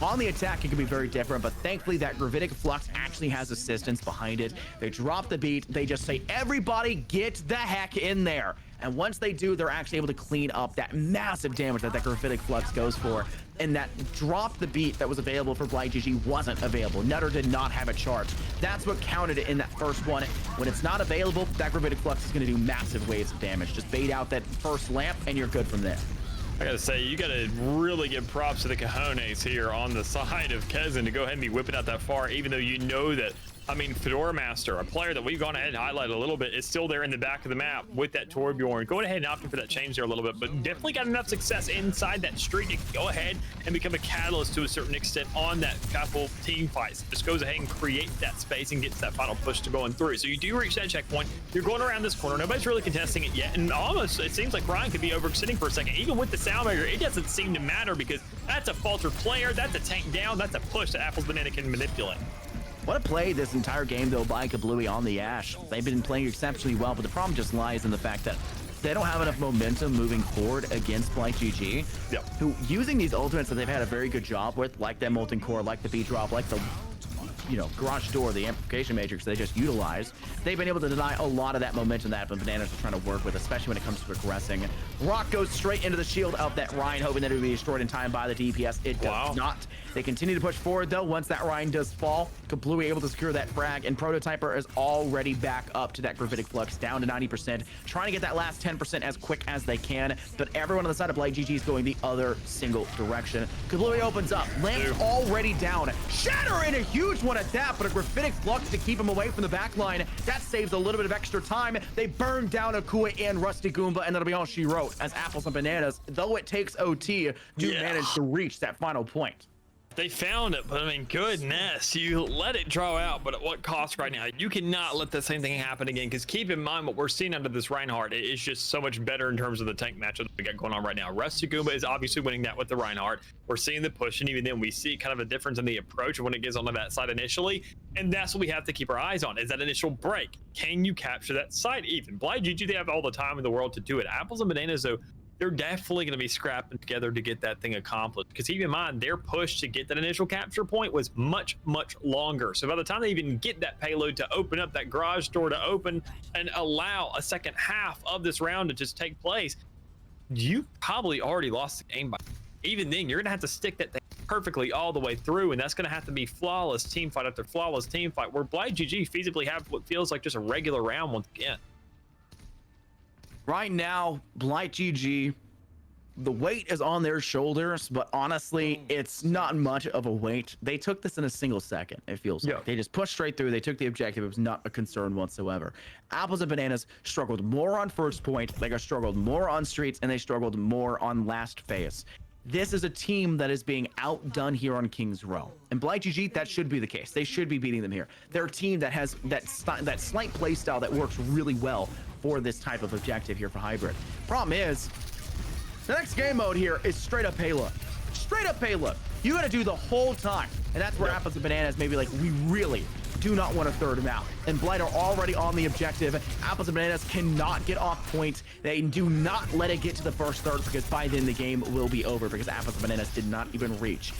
on the attack, it can be very different, but thankfully that Gravitic Flux actually has assistance behind it. They drop the beat, they just say, everybody get the heck in there. And once they do, they're actually able to clean up that massive damage that Gravitic Flux goes for. And that drop the beat that was available for Blind GG wasn't available. Nutter did not have a charge. That's what counted it in that first one. When it's not available, that Gravitic Flux is going to do massive waves of damage. Just bait out that first lamp and you're good from there. I gotta say, you gotta really give props to the cojones here on the side of Kezen to go ahead and be whipping out that far, even though you know that, I mean, Fedora Master, a player that we've gone ahead and highlighted a little bit, is still there in the back of the map with that Torbjorn. Going ahead and opting for that change there a little bit, but definitely got enough success inside that street to go ahead and become a catalyst to a certain extent on that couple team fights. Just goes ahead and creates that space and gets that final push to going through. So you do reach that checkpoint. You're going around this corner. Nobody's really contesting it yet. And almost, it seems like Ryan could be overextending for a second. Even with the sound barrier, it doesn't seem to matter because that's a falter player. That's a tank down. That's a push that Apples Banana can manipulate. What a play this entire game, though, by Kablooey on the Ash. They've been playing exceptionally well, but the problem just lies in the fact that they don't have enough momentum moving forward against Blind GG, who, using these ultimates that they've had a very good job with, like that Molten Core, like the B-Drop, like the, Garage Door, the Amplification Matrix they just utilized, they've been able to deny a lot of that momentum that Bananas are trying to work with, especially when it comes to progressing. Rock goes straight into the shield of that Ryan, hoping that it would be destroyed in time by the DPS. It does not. They continue to push forward, though. Once that Ryan does fall, Kablooey able to secure that frag, and Prototyper is already back up to that Gravitic Flux, down to 90%, trying to get that last 10% as quick as they can, but everyone on the side of Blind GG is going the other single direction. Kablooey opens up, Lamp's already down. Shatter in a huge one at that, but a Gravitic Flux to keep him away from the back line. That saves a little bit of extra time. They burn down Akua and Rusty Goomba, and that'll be all she wrote, as Apples and Bananas, though it takes OT, do manage to reach that final point. They found it, but I mean, goodness, you let it draw out, but at what cost right now? You cannot let the same thing happen again, because keep in mind what we're seeing under this Reinhardt is just so much better in terms of the tank matchup that we got going on right now. Rusty Goomba is obviously winning that with the Reinhardt. We're seeing the push, and even then we see kind of a difference in the approach when it gets onto that side initially, and that's what we have to keep our eyes on, is that initial break. Can you capture that site even? Blind GG, they have all the time in the world to do it. Apples and Bananas, though, they're definitely going to be scrapping together to get that thing accomplished. Because keep in mind, their push to get that initial capture point was much, much longer. So by the time they even get that payload to open up that garage door to open and allow a second half of this round to just take place, you probably already lost the game by. Even then, you're going to have to stick that thing perfectly all the way through, and that's going to have to be flawless team fight after flawless team fight, where Blind GG feasibly have what feels like just a regular round once again. Right now, Blind GG, the weight is on their shoulders, but honestly, it's not much of a weight. They took this in a single second, it feels like. They just pushed straight through. They took the objective. It was not a concern whatsoever. Apples and Bananas struggled more on first point. They got struggled more on streets, and they struggled more on last phase. This is a team that is being outdone here on King's Row. And Blind GG, that should be the case. They should be beating them here. They're a team that has that slight play style that works really well for this type of objective here for Hybrid. Problem is, the next game mode here is straight up payload. Straight up payload. You gotta do the whole time. And that's where Apples and Bananas maybe like, we really do not want a third map. And Blight are already on the objective. Apples and Bananas cannot get off point. They do not let it get to the first third, because by then the game will be over, because Apples and Bananas did not even reach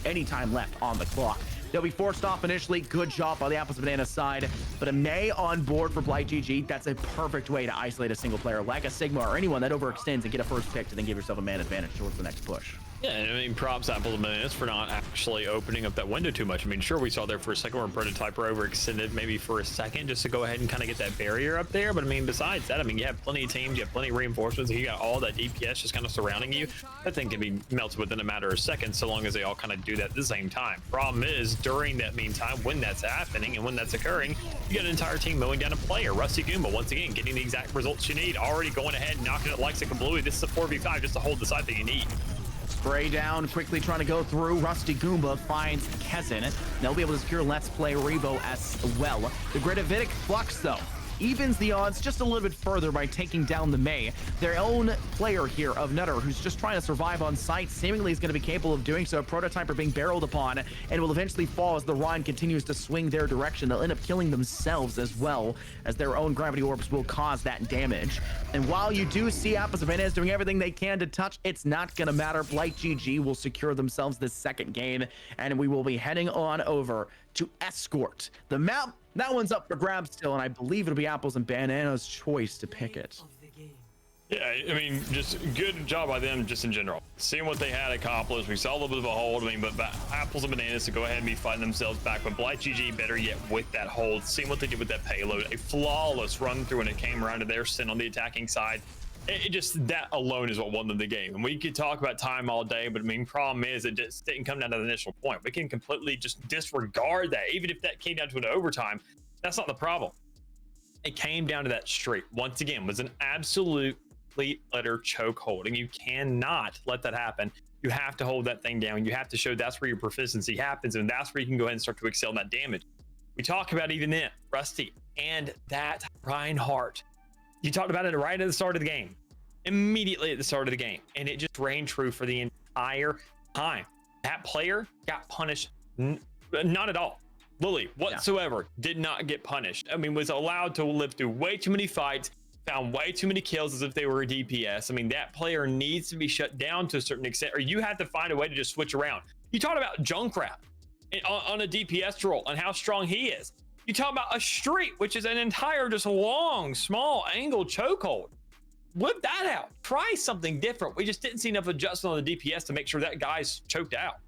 any time left on the clock. They'll be forced off initially. Good job on the Apples and Bananas side. But a Mei on board for Blight GG, that's a perfect way to isolate a single player like a Sigma or anyone that overextends and get a first pick to then give yourself a man advantage towards the next push. Yeah, I mean, props Apples and Bananas for not actually opening up that window too much. I mean, sure, we saw there for a second where Prototyper overextended maybe for a second just to go ahead and kind of get that barrier up there. But I mean, besides that, I mean, you have plenty of teams, you have plenty of reinforcements, and you got all that DPS just kind of surrounding you. That thing can be melted within a matter of seconds, so long as they all kind of do that at the same time. Problem is, during that meantime, when that's happening and when that's occurring, you got an entire team mowing down a player. Rusty Goomba, once again, getting the exact results you need, already going ahead and knocking it like Bluey. This is a 4v5 just to hold the side that you need. Spray down, quickly trying to go through. Rusty Goomba finds Kezin. They'll be able to secure Let's Play Revo as well. The Gradavitic Flux, though, evens the odds just a little bit further by taking down the Mei. Their own player here of Nutter, who's just trying to survive on site, seemingly is going to be capable of doing so. Prototyper being barreled upon and will eventually fall as the Rhine continues to swing their direction. They'll end up killing themselves as well, as their own gravity orbs will cause that damage. And while you do see Apples and Bananas doing everything they can to touch, it's not going to matter. Blight GG will secure themselves this second game, and we will be heading on over to Escort. The map, that one's up for grabs still, and I believe it'll be Apples and Bananas' choice to pick it. Yeah, I mean, just good job by them just in general. Seeing what they had accomplished, we saw a little bit of a hold. I mean, but Apples and Bananas to go ahead and be fighting themselves back. But Blight GG, better yet, with that hold, seeing what they did with that payload, a flawless run through, and it came around to their sin on the attacking side. It just, that alone is what won them the game. And we could talk about time all day, but I mean, problem is it just didn't come down to the initial point. We can completely just disregard that. Even if that came down to an overtime, that's not the problem. It came down to that streak. Once again, was an absolute utter chokehold, and you cannot let that happen. You have to hold that thing down. You have to show that's where your proficiency happens, and that's where you can go ahead and start to excel in that damage. We talk about even then, Rusty and that Reinhardt. You talked about it right at the start of the game, immediately at the start of the game, and it just reigned true for the entire time. That player got punished, not at all. Lily whatsoever did not get punished. I mean, was allowed to live through way too many fights, found way too many kills as if they were a DPS. I mean, that player needs to be shut down to a certain extent, or you have to find a way to just switch around. You talked about Junkrat on a DPS role and how strong he is. You talk about a streak, which is an entire just long, small angle chokehold. Whip that out. Try something different. We just didn't see enough adjustment on the DPS to make sure that guy's choked out.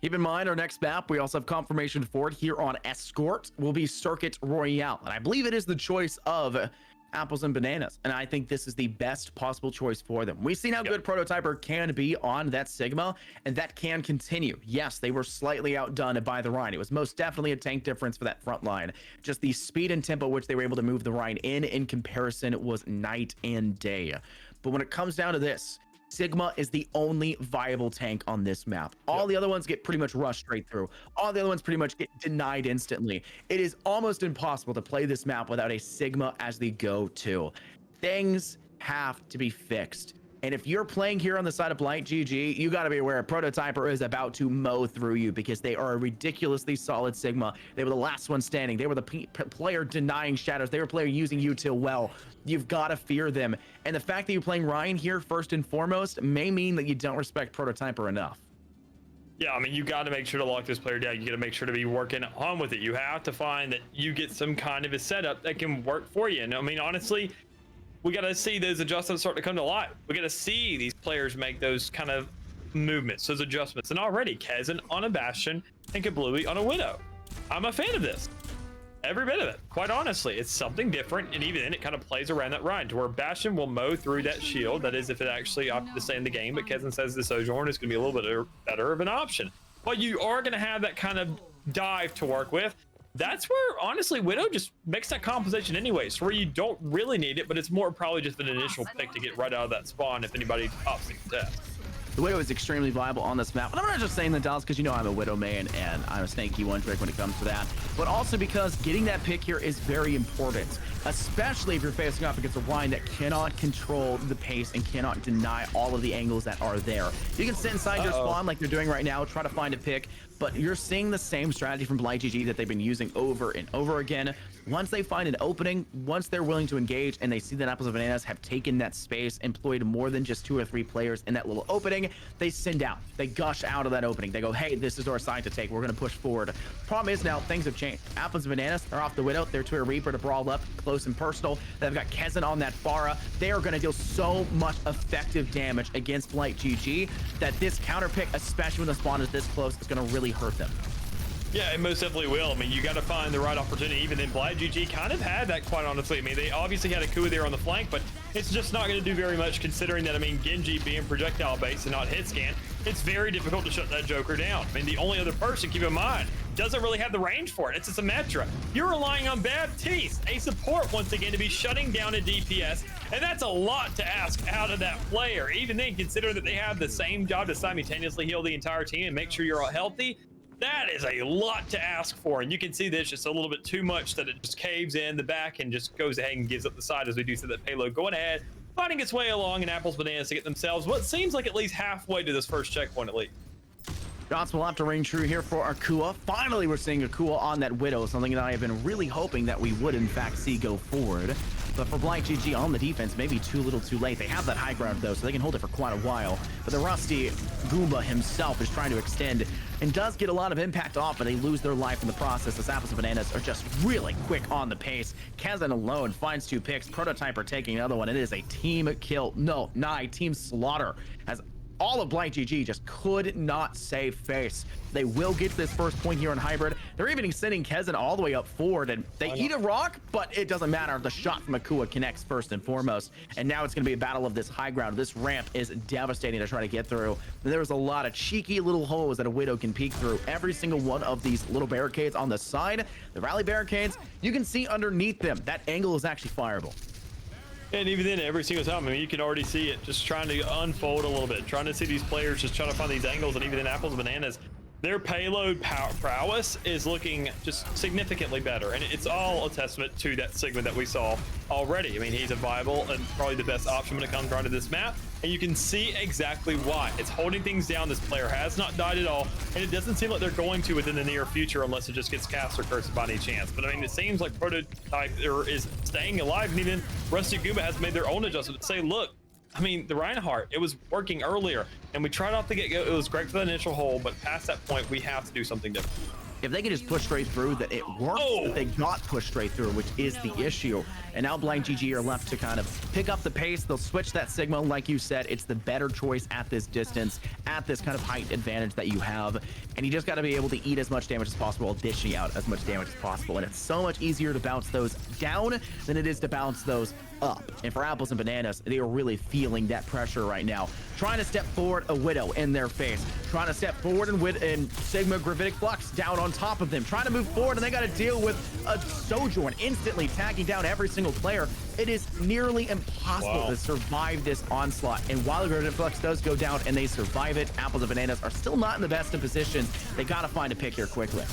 Keep in mind, our next map, we also have confirmation for it here on Escort, will be Circuit Royale. And I believe it is the choice of Apples and Bananas, and I think this is the best possible choice for them. We've seen how good Prototyper can be on that Sigma, and that can continue. Yes, they were slightly outdone by the Rhine. It was most definitely a tank difference for that front line. Just the speed and tempo which they were able to move the Rhine in comparison was night and day. But when it comes down to this, Sigma is the only viable tank on this map. All the other ones get pretty much rushed straight through. All the other ones pretty much get denied instantly. It is almost impossible to play this map without a Sigma as the go-to. Things have to be fixed. And if you're playing here on the side of Blight GG, you got to be aware Prototyper is about to mow through you, because they are a ridiculously solid Sigma. They were the last one standing. They were the player denying shadows. They were player using util well. You've got to fear them. And the fact that you're playing Ryan here first and foremost may mean that you don't respect Prototyper enough. Yeah, I mean, you got to make sure to lock this player down. You got to make sure to be working on with it. You have to find that you get some kind of a setup that can work for you. And I mean, honestly, we got to see those adjustments start to come to light. We got to see these players make those kind of movements, those adjustments. And already, Kezin on a Bastion and Kablooey on a Widow. I'm a fan of this. Every bit of it. Quite honestly, it's something different, and even then it kind of plays around that Rhine to where Bastion will mow through that shield. That is if it actually opted to stay in the game, but Kezin says the Sojourn is going to be a little bit better of an option. But you are going to have that kind of dive to work with. That's where, honestly, Widow just makes that composition anyways, where you don't really need it, but it's more probably just an initial pick to get right out of that spawn if anybody pops the test. The Widow is extremely viable on this map. And I'm not just saying that, Dallas, because you know I'm a Widow man and I'm a snaky one trick when it comes to that, but also because getting that pick here is very important, especially if you're facing off against a Rein that cannot control the pace and cannot deny all of the angles that are there. You can sit inside your spawn like they're doing right now, try to find a pick, but you're seeing the same strategy from BlightGG that they've been using over and over again. Once they find an opening, once they're willing to engage and they see that Apples and Bananas have taken that space, employed more than just 2 or 3 players in that little opening, they send out, they gush out of that opening. They go, hey, this is our side to take. We're going to push forward. Problem is now things have changed. Apples and Bananas are off the Widow. They're to a Reaper to brawl up close and personal. They've got Khezen on that Pharah. They are going to deal so much effective damage against BlightGG that this counter pick, especially when the spawn is this close, is going to really hurt them. Yeah, it most definitely will. I mean, you got to find the right opportunity. Even then, BlightGG kind of had that, quite honestly. I mean, they obviously had a Kua there on the flank, but it's just not going to do very much considering that, I mean, Genji being projectile based and not hit scan, it's very difficult to shut that Joker down. I mean, the only other person, keep in mind, doesn't really have the range for it. It's a Symmetra. You're relying on Baptiste, a support once again, to be shutting down a DPS, and that's a lot to ask out of that player. Even then, consider that they have the same job to simultaneously heal the entire team and make sure you're all healthy. That is a lot to ask for, and you can see this just a little bit too much that it just caves in the back and just goes ahead and gives up the side as we do see that payload going ahead, finding its way along in Apples Bananas to get themselves what seems like at least halfway to this first checkpoint at least. Shots will have to ring true here for Akua. Finally, we're seeing Akua on that Widow, something that I have been really hoping that we would in fact see go forward. But for BlightGG on the defense, maybe too little too late. They have that high ground though, so they can hold it for quite a while. But the Rusty Goomba himself is trying to extend and does get a lot of impact off, but they lose their life in the process as Apples and Bananas are just really quick on the pace. Khezen alone finds 2 picks. Prototyper taking another one. It is a team kill. No, not a team slaughter, as all of BlightGG just could not save face. They will get to this first point here on Hybrid. They're even sending Khezen all the way up forward, and they eat a rock, but it doesn't matter. The shot from Akua connects first and foremost, and now it's going to be a battle of this high ground. This ramp is devastating to try to get through. There's a lot of cheeky little holes that a Widow can peek through. Every single one of these little barricades on the side, the rally barricades, you can see underneath them. That angle is actually fireable. And even then, every single time, I mean, you can already see it just trying to unfold a little bit, trying to see these players just trying to find these angles, and even then, Apples and Bananas, their payload prowess is looking just significantly better, and it's all a testament to that Sigma that we saw already. I mean, he's a viable and probably the best option when it comes around to this map, and you can see exactly why. It's holding things down. This player has not died at all, and it doesn't seem like they're going to within the near future unless it just gets cast or cursed by any chance. But I mean, it seems like Prototype is staying alive, and even Rusty Goomba has made their own adjustment to say, look, I mean, the Reinhardt, it was working earlier, and we tried off the get-go. It was great for the initial hole, but past that point, we have to do something different. If they can just push straight through, that it works, but they got pushed straight through, which is the issue. And now BlightGG are left to kind of pick up the pace. They'll switch that Sigma. Like you said, it's the better choice at this distance, at this kind of height advantage that you have. And you just got to be able to eat as much damage as possible while dishing out as much damage as possible. And it's so much easier to bounce those down than it is to bounce those up. And for Apples and Bananas, they are really feeling that pressure right now. Trying to step forward, a Widow in their face. Trying to step forward and Sigma Gravitic Flux down on top of them. Trying to move forward, and they got to deal with a Sojourn instantly tagging down every single player. It is nearly impossible to survive this onslaught. And while the Gravitic Flux does go down and they survive it, Apples and Bananas are still not in the best of positions. They got to find a pick here quickly.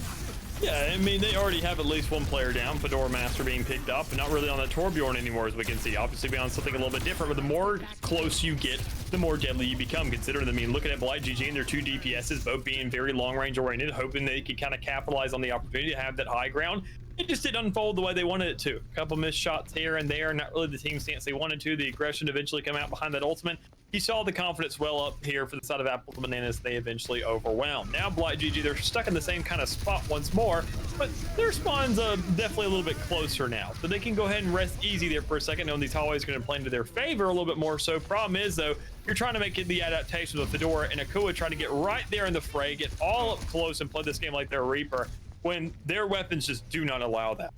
Yeah, I mean, they already have at least one player down, Fedora Master being picked up, and not really on that Torbjorn anymore, as we can see. Obviously, be on something a little bit different, but the more close you get, the more deadly you become. Considering, I mean, looking at BlightGG and their 2 DPSs, both being very long-range oriented, hoping they could kind of capitalize on the opportunity to have that high ground. It just didn't unfold the way they wanted it to. A couple missed shots here and there, not really the team stance they wanted to. The aggression eventually come out behind that ultimate. You saw the confidence well up here for the side of Apples and Bananas. They eventually overwhelmed. Now BlightGG, they're stuck in the same kind of spot once more, but their spawn's definitely a little bit closer now. So they can go ahead and rest easy there for a second, knowing these hallways are going to play into their favor a little bit more. So problem is, though, you're trying to make it the adaptation with Fedora and Akua, trying to get right there in the fray, get all up close and play this game like they're a Reaper, when their weapons just do not allow that.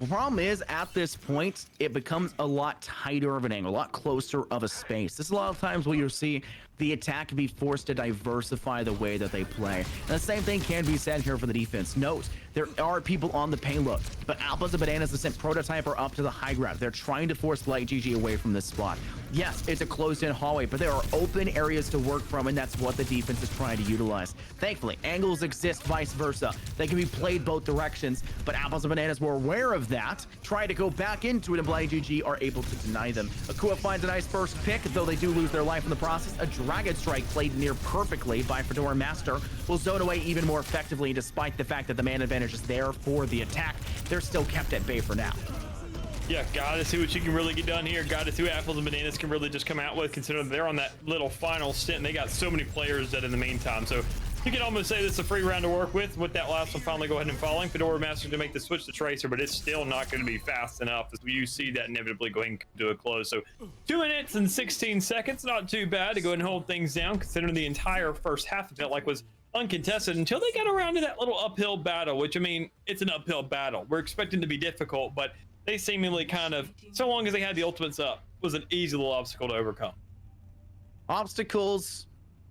The problem is, at this point, it becomes a lot tighter of an angle, a lot closer of a space. This is a lot of times where you'll see the attack can be forced to diversify the way that they play. And the same thing can be said here for the defense. Note, there are people on the payload, but Apples and Bananas has sent Prototyper up to the high ground. They're trying to force BliteGG away from this spot. Yes, it's a closed-in hallway, but there are open areas to work from, and that's what the defense is trying to utilize. Thankfully, angles exist vice versa. They can be played both directions, but Apples and Bananas were aware of that, try to go back into it, and BliteGG are able to deny them. Akua finds a nice first pick, though they do lose their life in the process. A Dragon Strike played near perfectly by Fedora Master will zone away even more effectively, despite the fact that the man advantage is there for the attack. They're still kept at bay for now. Yeah, gotta see what you can really get done here. Gotta see what Apples and Bananas can really just come out with, considering they're on that little final stint and they got so many players dead in the meantime. So you can almost say this is a free round to work with that last one finally go ahead and falling. Fedora Master to make the switch to Tracer, but it's still not going to be fast enough as you see that inevitably going to a close. So 2 minutes and 16 seconds, not too bad to go ahead and hold things down, considering the entire first half of it like was uncontested until they got around to that little uphill battle, which, I mean, it's an uphill battle. We're expecting to be difficult, but they seemingly kind of, so long as they had the ultimates up, was an easy little obstacle to overcome. Obstacles,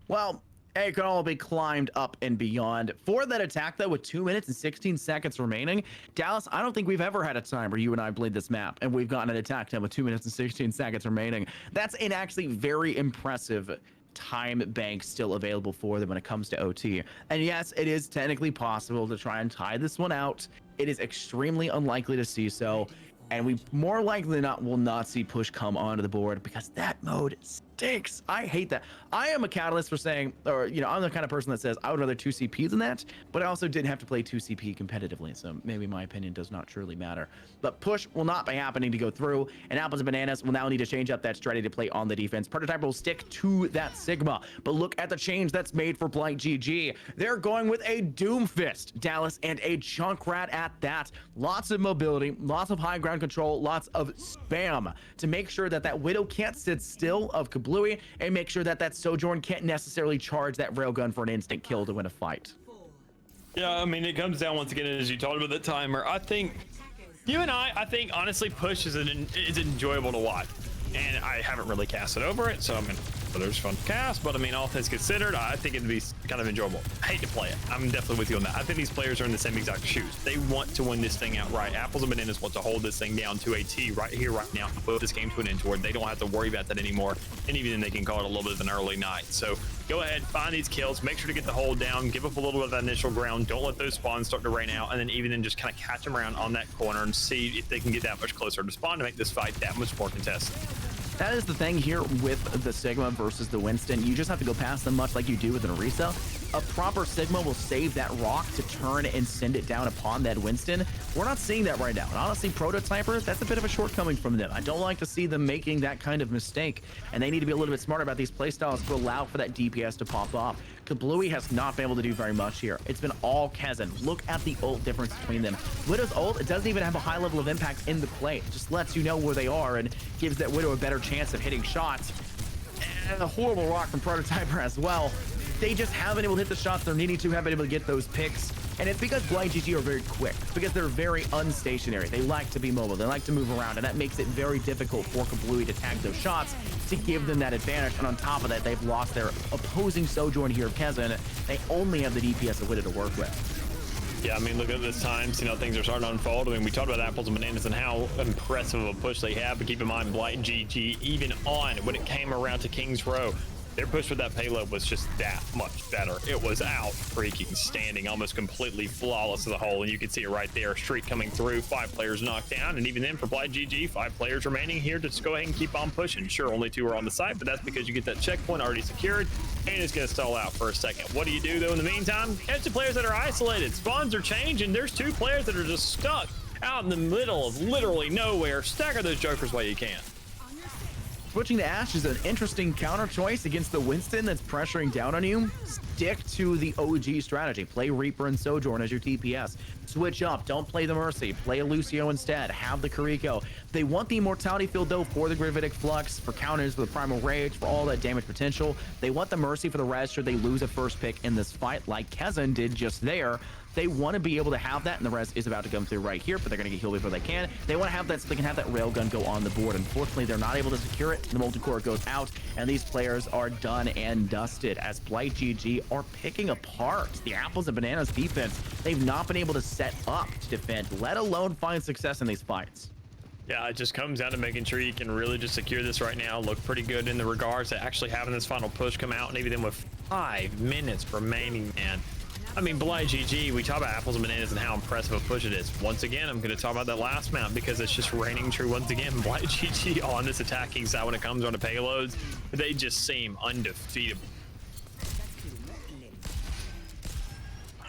well, it can all be climbed up and beyond. For that attack, though, with 2 minutes and 16 seconds remaining, Dallas, I don't think we've ever had a time where you and I played this map and we've gotten an attack time with 2 minutes and 16 seconds remaining. That's an actually very impressive time bank still available for them when it comes to OT. And yes, it is technically possible to try and tie this one out. It is extremely unlikely to see so, and we more likely than not will not see push come onto the board because that mode stinks. I hate that. I am a catalyst for saying, or I'm the kind of person that says I would rather 2CP than that, but I also didn't have to play 2CP competitively, so maybe my opinion does not truly matter. But push will not be happening to go through, and Apples and Bananas will now need to change up that strategy to play on the defense. Prototype will stick to that Sigma, but look at the change that's made for BliteGG. They're going with a Doomfist, Dallas, and a Junkrat at that. Lots of mobility, lots of high ground control, lots of spam to make sure that that Widow can't sit still of Kablooey, and make sure that that Sojourn can't necessarily charge that railgun for an instant kill to win a fight. Yeah, I mean, it comes down once again, as you talked about the timer. I think you and I think honestly, push is enjoyable to watch, and I haven't really casted over it, so I mean, there's fun to cast, but I mean, all things considered, I think it'd be kind of enjoyable. I hate to play it. I'm definitely with you on that. I think these players are in the same exact shoes. They want to win this thing outright. Apples and Bananas want to hold this thing down to a T right here, right now, put this game to an end to where they don't have to worry about that anymore, and even then they can call it a little bit of an early night. So go ahead, find these kills, make sure to get the hold down, give up a little bit of that initial ground, don't let those spawns start to rain out, and then even then just kind of catch them around on that corner and see if they can get that much closer to spawn to make this fight that much more contested. That is the thing here with the Sigma versus the Winston. You just have to go past them much like you do with an Orisa. A proper Sigma will save that rock to turn and send it down upon that Winston. We're not seeing that right now. And honestly, Prototyper, that's a bit of a shortcoming from them. I don't like to see them making that kind of mistake. And they need to be a little bit smarter about these playstyles to allow for that DPS to pop off. Kablooey has not been able to do very much here. It's been all Kazan. Look at the ult difference between them. Widow's ult, it doesn't even have a high level of impact in the play. It just lets you know where they are and gives that Widow a better chance of hitting shots. And a horrible rock from Prototyper as well. They just haven't been able to hit the shots they're needing to, haven't been able to get those picks. And it's because BliteGG are very quick. It's because they're very unstationary. They like to be mobile. They like to move around, and that makes it very difficult for Kablooey to tag those shots to give them that advantage. And on top of that, they've lost their opposing Sojourn here of Kazan. They only have the DPS of Widow to work with. Yeah, I mean, look at this time, see how things are starting to unfold. I mean, we talked about Apples and Bananas and how impressive of a push they have, but keep in mind, BliteGG, even on when it came around to King's Row, their push with that payload was just that much better. It was out freaking standing, almost completely flawless to the hole, and you can see it right there. Streak coming through, 5 players knocked down, and even then for BliteGG, 5 players remaining here to just go ahead and keep on pushing. Sure, only 2 are on the site, but that's because you get that checkpoint already secured, and it's going to stall out for a second. What do you do though in the meantime? Catch the players that are isolated. Spawns are changing. There's 2 players that are just stuck out in the middle of literally nowhere. Stagger those jokers while you can. Switching to Ashe is an interesting counter choice against the Winston that's pressuring down on you. Stick to the OG strategy. Play Reaper and Sojourn as your TPS. Switch up. Don't play the Mercy. Play a Lucio instead. Have the Kiriko. They want the Immortality field though for the Gravitic Flux, for counters, for the Primal Rage, for all that damage potential. They want the Mercy for the res should they lose a first pick in this fight like Kazan did just there. They want to be able to have that, and the Res is about to come through right here, but they're going to get healed before they can. They want to have that so they can have that railgun go on the board. Unfortunately, they're not able to secure it. The Molten Core goes out, and these players are done and dusted as Blight GG are picking apart the Apples and Bananas defense. They've not been able to set up to defend, let alone find success in these fights. Yeah, it just comes down to making sure you can really just secure this right now. Look pretty good in the regards to actually having this final push come out, and even then with 5 minutes remaining, man. I mean, Blight GG, we talk about Apples and Bananas and how impressive a push it is. Once again, I'm going to talk about that last map because it's just raining true once again. Blight GG on this attacking side when it comes on to payloads, they just seem undefeatable.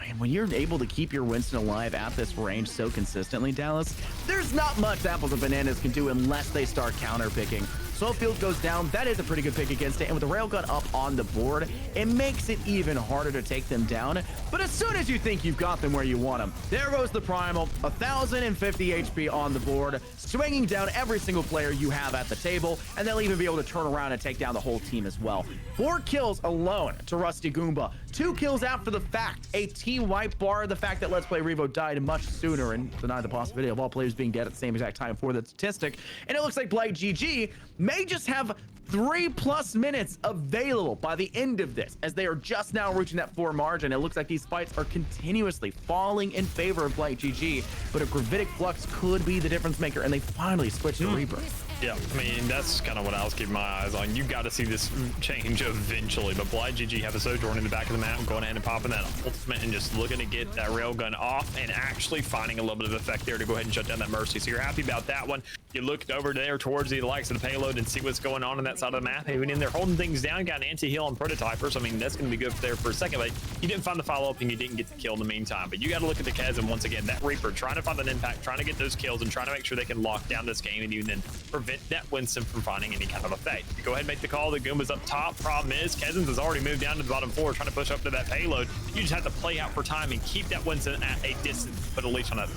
And when you're able to keep your Winston alive at this range so consistently, Dallas, there's not much Apples and Bananas can do unless they start counter picking. Soulfield goes down. That is a pretty good pick against it. And with the railgun up on the board, it makes it even harder to take them down. But as soon as you think you've got them where you want them, there goes the Primal. 1,050 HP on the board, swinging down every single player you have at the table. And they'll even be able to turn around and take down the whole team as well. 4 kills alone to Rusty Goomba. 2 kills after the fact. A T-wipe bar the fact that Let's Play Revo died much sooner and denied the possibility of all players being dead at the same exact time for that statistic. And it looks like Blight GG may just have 3+ minutes available by the end of this, as they are just now reaching that 4 margin. It looks like these fights are continuously falling in favor of Blight GG, but a Gravitic Flux could be the difference maker, and they finally switch to Reaper. Yeah, I mean, that's kind of what I was keeping my eyes on. You got to see this change eventually, but Blight GG have a Sojourn in the back of the map, going ahead and popping that ultimate and just looking to get that railgun off and actually finding a little bit of effect there to go ahead and shut down that Mercy. So you're happy about that one. You look over there towards the likes of the payload and see what's going on that side of the map. Even in there holding things down, got an anti-heal on Prototyper, so I mean, that's going to be good there for a second, but you didn't find the follow-up and you didn't get the kill in the meantime. But you got to look at the chasm once again. That Reaper trying to find an impact, trying to get those kills, and trying to make sure they can lock down this game and even then prevent that Winston from finding any kind of effect. You go ahead and make the call. The Goomba's up top. Problem is, Kesins has already moved down to the bottom 4, trying to push up to that payload. You just have to play out for time and keep that Winston at a distance, put a leash on it.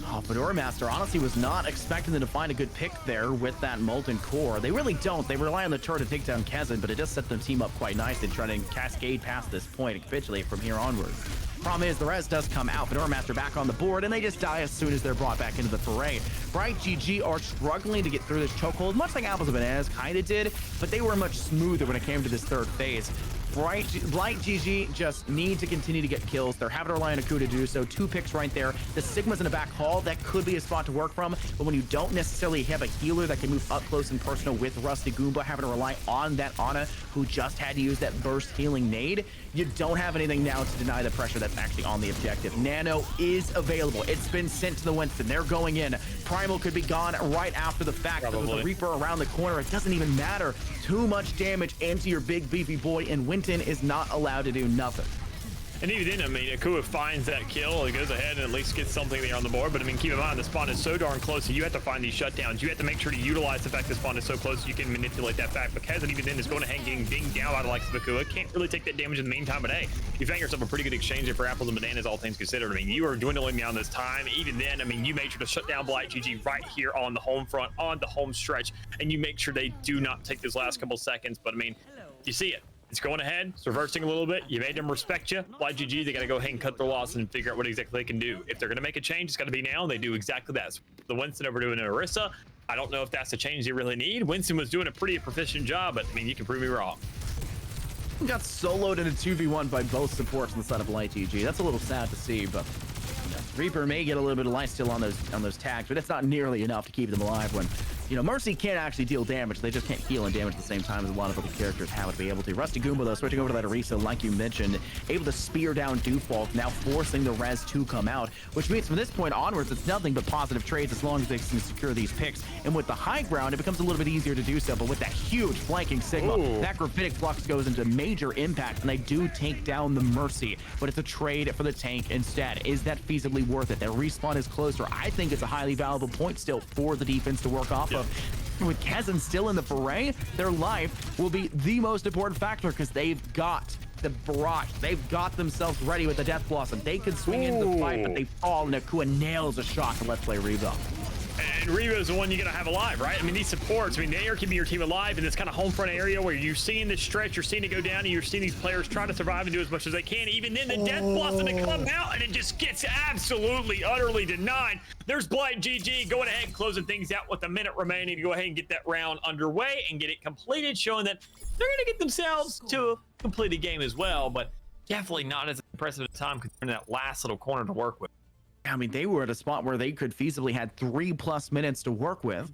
Oh, Fedora Master honestly was not expecting them to find a good pick there with that Molten Core. They really don't. They rely on the turret to take down Kazan, but it does set the team up quite nicely, trying to cascade past this point and capitulate from here onwards. Problem is, the res does come out. Fedora Master back on the board, and they just die as soon as they're brought back into the foray. Blight GG are struggling to get through this chokehold, much like Apples and Bananas kind of did, but they were much smoother when it came to this third phase. Blight GG just need to continue to get kills. They're having to rely on Aku to do so. 2 picks right there. The Sigma's in the back hall. That could be a spot to work from, but when you don't necessarily have a healer that can move up close and personal with Rusty Goomba, having to rely on that Ana, who just had to use that burst healing nade, you don't have anything now to deny the pressure that's actually on the objective. Nano is available. It's been sent to the Winston. They're going in. Primal could be gone right after the fact. But with the Reaper around the corner, it doesn't even matter. Too much damage into your big beefy boy, and Winton is not allowed to do nothing. And even then, I mean, Akua finds that kill. He goes ahead and at least gets something there on the board. But I mean, keep in mind, the spawn is so darn close, so you have to find these shutdowns. You have to make sure to utilize the fact the spawn is so close so you can manipulate that fact. Because it even then is going ahead and getting dinged down by the likes of Akua. Can't really take that damage in the meantime, but hey, you found yourself a pretty good exchange there for Apples and Bananas, all things considered. I mean, you are dwindling down this time. Even then, I mean, you made sure to shut down Blight GG right here on the home front, on the home stretch, and you make sure they do not take those last couple seconds. But I mean, you see it. It's going ahead, it's reversing a little bit. You made them respect you. Blight GG, they got to go ahead and cut their losses and figure out what exactly they can do. If they're going to make a change, it's got to be now, and they do exactly that. So the Winston over doing Orisa, I don't know if that's the change they really need. Winston was doing a pretty proficient job, but I mean, you can prove me wrong. Got soloed in a 2v1 by both supports on the side of Blight GG. That's a little sad to see, but Reaper may get a little bit of life steal on those tags, but it's not nearly enough to keep them alive when, you know, Mercy can't actually deal damage. They just can't heal and damage at the same time as a lot of other characters have to be able to. Rusty Goomba, though, switching over to that Orisa, like you mentioned, able to spear down Dewfalt, now forcing the res to come out, which means from this point onwards, it's nothing but positive trades as long as they can secure these picks. And with the high ground, it becomes a little bit easier to do so, but with that huge flanking Sigma, that Gravitic Flux goes into major impact, and they do take down the Mercy, but it's a trade for the tank instead. Is that feasibly worth it? Their respawn is closer. I think it's a highly valuable point still for the defense to work off of. With Kazan still in the foray, their life will be the most important factor because they've got the barrage. They've got themselves ready with the Death Blossom. They could swing into the fight, but they fall, and Akua nails a shot to Let's Play Revo. And Revo's the one you got to have alive, right? I mean, these supports, I mean, they are keeping your team alive in this kind of home front area where you're seeing this stretch, you're seeing it go down, and you're seeing these players try to survive and do as much as they can. Even then, the death blossom to come out, and it just gets absolutely, utterly denied. There's Blight GG going ahead and closing things out with a minute remaining to go ahead and get that round underway and get it completed, showing that they're going to get themselves to a completed game as well, but definitely not as impressive a time considering that last little corner to work with. I mean, they were at a spot where they could feasibly had 3+ minutes to work with.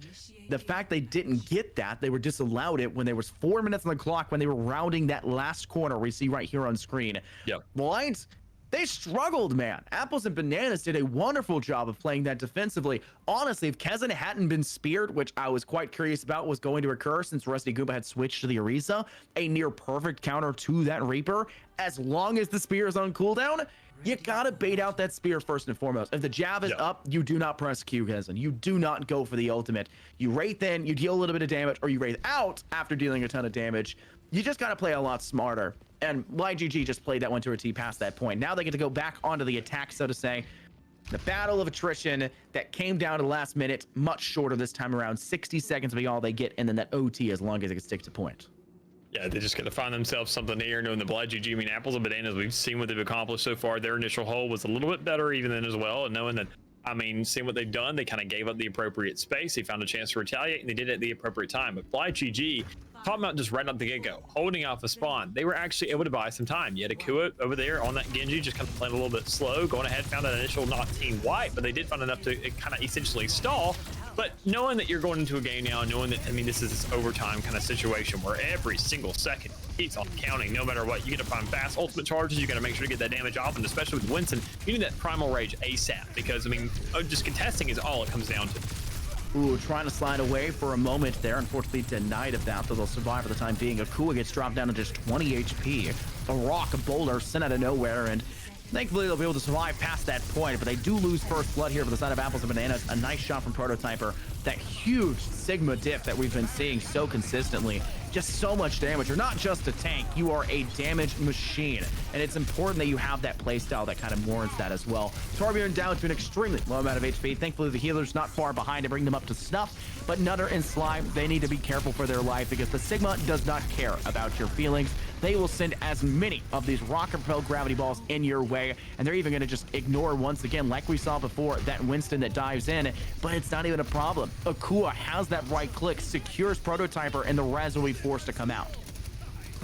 The fact they didn't get that, they were disallowed it when there was 4 minutes on the clock when they were rounding that last corner we see right here on screen. Yep. The Lions, they struggled, man. Apples and Bananas did a wonderful job of playing that defensively. Honestly, if Kaizen hadn't been speared, which I was quite curious about was going to occur since Rusty Goomba had switched to the Orisa, a near perfect counter to that Reaper, as long as the spear is on cooldown, you gotta bait out that spear first and foremost. If the jab is up, you do not press Q, Kaizen. You do not go for the ultimate. You Wraith in, you deal a little bit of damage, or you Wraith out after dealing a ton of damage. You just gotta play a lot smarter. And YGG just played that one to a T past that point. Now they get to go back onto the attack, so to say. The battle of attrition that came down to the last minute, much shorter this time around. 60 seconds will be all they get, and then that OT as long as it can stick to point. Yeah, they just got to find themselves something here, knowing the Blight GG, I mean, Apples and Bananas, we've seen what they've accomplished so far. Their initial hold was a little bit better even then as well, and knowing that, I mean, seeing what they've done, they kind of gave up the appropriate space. They found a chance to retaliate, and they did it at the appropriate time. But Blight GG, talking about just right up the get-go, holding off a spawn, they were actually able to buy some time. You had Akua over there on that Genji, just kind of playing a little bit slow, going ahead, found that initial not team wipe, but they did find enough to kind of essentially stall. But knowing that you're going into a game now, knowing that, I mean, this is this overtime kind of situation where every single second keeps on counting, no matter what. You got to find fast ultimate charges. You got to make sure to get that damage off, and especially with Winston, you need that primal rage ASAP because, I mean, just contesting is all it comes down to. Ooh, trying to slide away for a moment there. Unfortunately denied of that, though they'll survive for the time being. Akua gets dropped down to just 20 HP. A rock, a boulder sent out of nowhere, and thankfully they'll be able to survive past that point, but they do lose first blood here for the side of Apples and Bananas. A nice shot from Prototyper. That huge Sigma dip that we've been seeing so consistently. Just so much damage. You're not just a tank, you are a damage machine. And it's important that you have that playstyle that kind of warrants that as well. Torbjorn down to an extremely low amount of HP. Thankfully, the healer's not far behind to bring them up to snuff. But Nutter and Slime, they need to be careful for their life because the Sigma does not care about your feelings. They will send as many of these rocket-propelled gravity balls in your way, and they're even going to just ignore, once again, like we saw before, that Winston that dives in, but it's not even a problem. Akua has that right click, secures Prototyper, and the res will be forced to come out.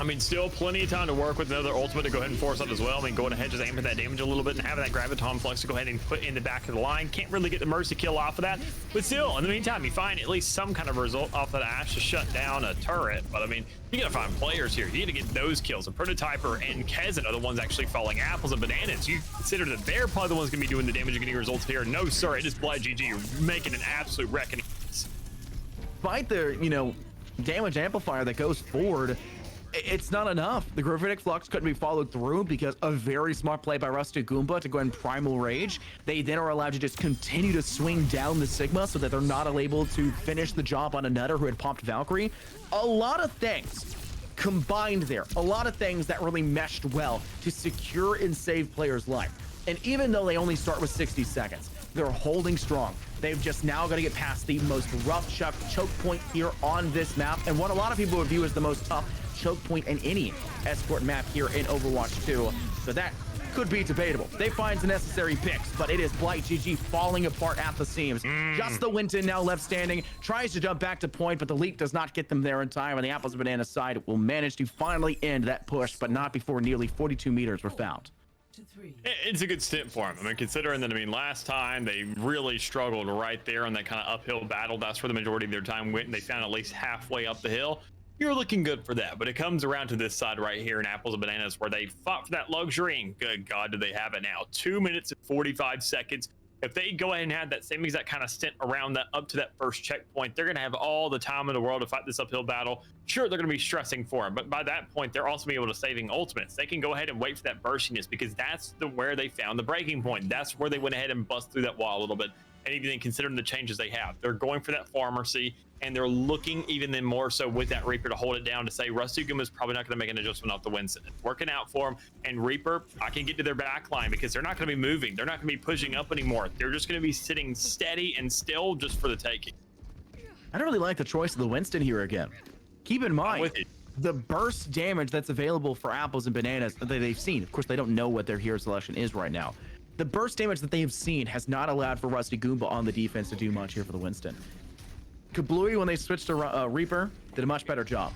I mean, still plenty of time to work with another ultimate to go ahead and force out as well. I mean, going ahead, just aim at that damage a little bit and having that Graviton Flux to go ahead and put in the back of the line. Can't really get the Mercy kill off of that. But still, in the meantime, you find at least some kind of result off that Ashe to shut down a turret. But I mean, you gotta find players here. You gotta get those kills. And Prototyper and Kaizen are the ones actually falling Apples and Bananas. You consider that they're probably the ones gonna be doing the damage and getting results here. No, sir, it is Blight GG. You're making an absolute reckoning. Despite the, damage amplifier that goes forward, it's not enough. The Gravitic Flux couldn't be followed through because a very smart play by Rusty Goomba to go and Primal Rage. They then are allowed to just continue to swing down the Sigma so that they're not able to finish the job on a Nutter who had popped Valkyrie. A lot of things combined there. A lot of things that really meshed well to secure and save players' life. And even though they only start with 60 seconds, they're holding strong. They've just now got to get past the most rough choke point here on this map, and what a lot of people would view as the most tough choke point in any escort map here in Overwatch 2. So that could be debatable. They find the necessary picks, but it is Blight GG falling apart at the seams. Just the Winton now left standing, tries to jump back to point, but the leap does not get them there in time, and the Apples and Bananas side will manage to finally end that push, but not before nearly 42 meters were found. It's a good stint for them. I mean, considering that, I mean, last time they really struggled right there on that kind of uphill battle. That's where the majority of their time went, and they found at least halfway up the hill. You're looking good for that, but it comes around to this side right here in Apples and Bananas where they fought for that luxury, and good God, do they have it now. 2 minutes and 45 seconds. If they go ahead and have that same exact kind of stint around that up to that first checkpoint, they're going to have all the time in the world to fight this uphill battle. Sure, they're going to be stressing for them, but by that point, they're also be able to saving ultimates. They can go ahead and wait for that burstiness because that's where they found the breaking point. That's where they went ahead and bust through that wall a little bit And even then, considering the changes they have, they're going for that pharmacy, and they're looking even then more so with that Reaper to hold it down, to say Rusty Goom is probably not going to make an adjustment off the Winston. It's working out for him, and Reaper, I can get to their back line because they're not going to be moving. They're not going to be pushing up anymore. They're just going to be sitting steady and still just for the taking. I don't really like the choice of the Winston here again. Keep in mind, the burst damage that's available for Apples and Bananas that they've seen. Of course, they don't know what their hero selection is right now. The burst damage that they have seen has not allowed for Rusty Goomba on the defense to do much here for the Winston. Kablooey, when they switched to Reaper, did a much better job.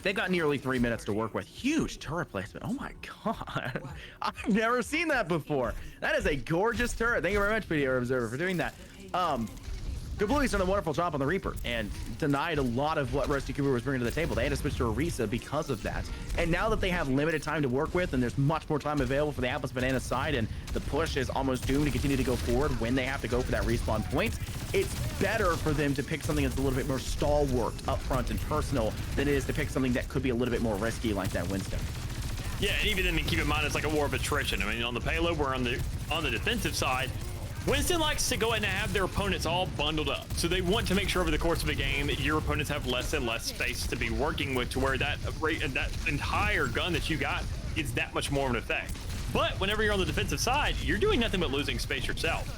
They got nearly 3 minutes to work with. Huge turret placement. Oh my god. I've never seen that before. That is a gorgeous turret. Thank you very much, Video Observer, for doing that. Kablooey's done a wonderful job on the Reaper and denied a lot of what Rusty Cooper was bringing to the table. They had to switch to Orisa because of that. And now that they have limited time to work with and there's much more time available for the Apples Banana side, and the push is almost doomed to continue to go forward when they have to go for that respawn point, it's better for them to pick something that's a little bit more stalwart up front and personal than it is to pick something that could be a little bit more risky like that Winston. Yeah, and even then, keep in mind, it's like a war of attrition. I mean, on the payload, we're on the defensive side. Winston likes to go ahead and have their opponents all bundled up. So they want to make sure over the course of a game, your opponents have less and less space to be working with, to where that entire gun that you got gets that much more of an effect. But whenever you're on the defensive side, you're doing nothing but losing space yourself.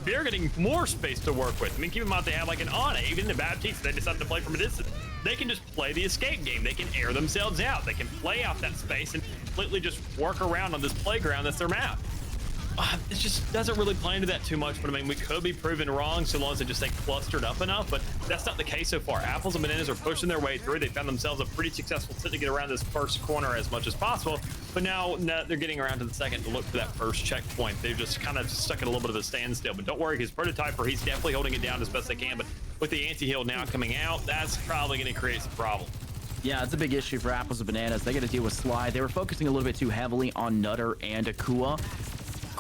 They're getting more space to work with. I mean, keep in mind, they have like an Ana, even the Baptiste, they decide to play from a distance. They can just play the escape game. They can air themselves out. They can play out that space and completely just work around on this playground that's their map. It just doesn't really play into that too much, but I mean, we could be proven wrong so long as they just stay clustered up enough, but that's not the case so far. Apples and Bananas are pushing their way through. They found themselves a pretty successful sit to get around this first corner as much as possible, but now they're getting around to the second to look for that first checkpoint. They've just kind of stuck at a little bit of a standstill, but don't worry, his Prototyper, he's definitely holding it down as best they can, but with the anti-heal now coming out, that's probably going to create some problem. Yeah, it's a big issue for Apples and Bananas. They got to deal with Sly. They were focusing a little bit too heavily on Nutter and Akua.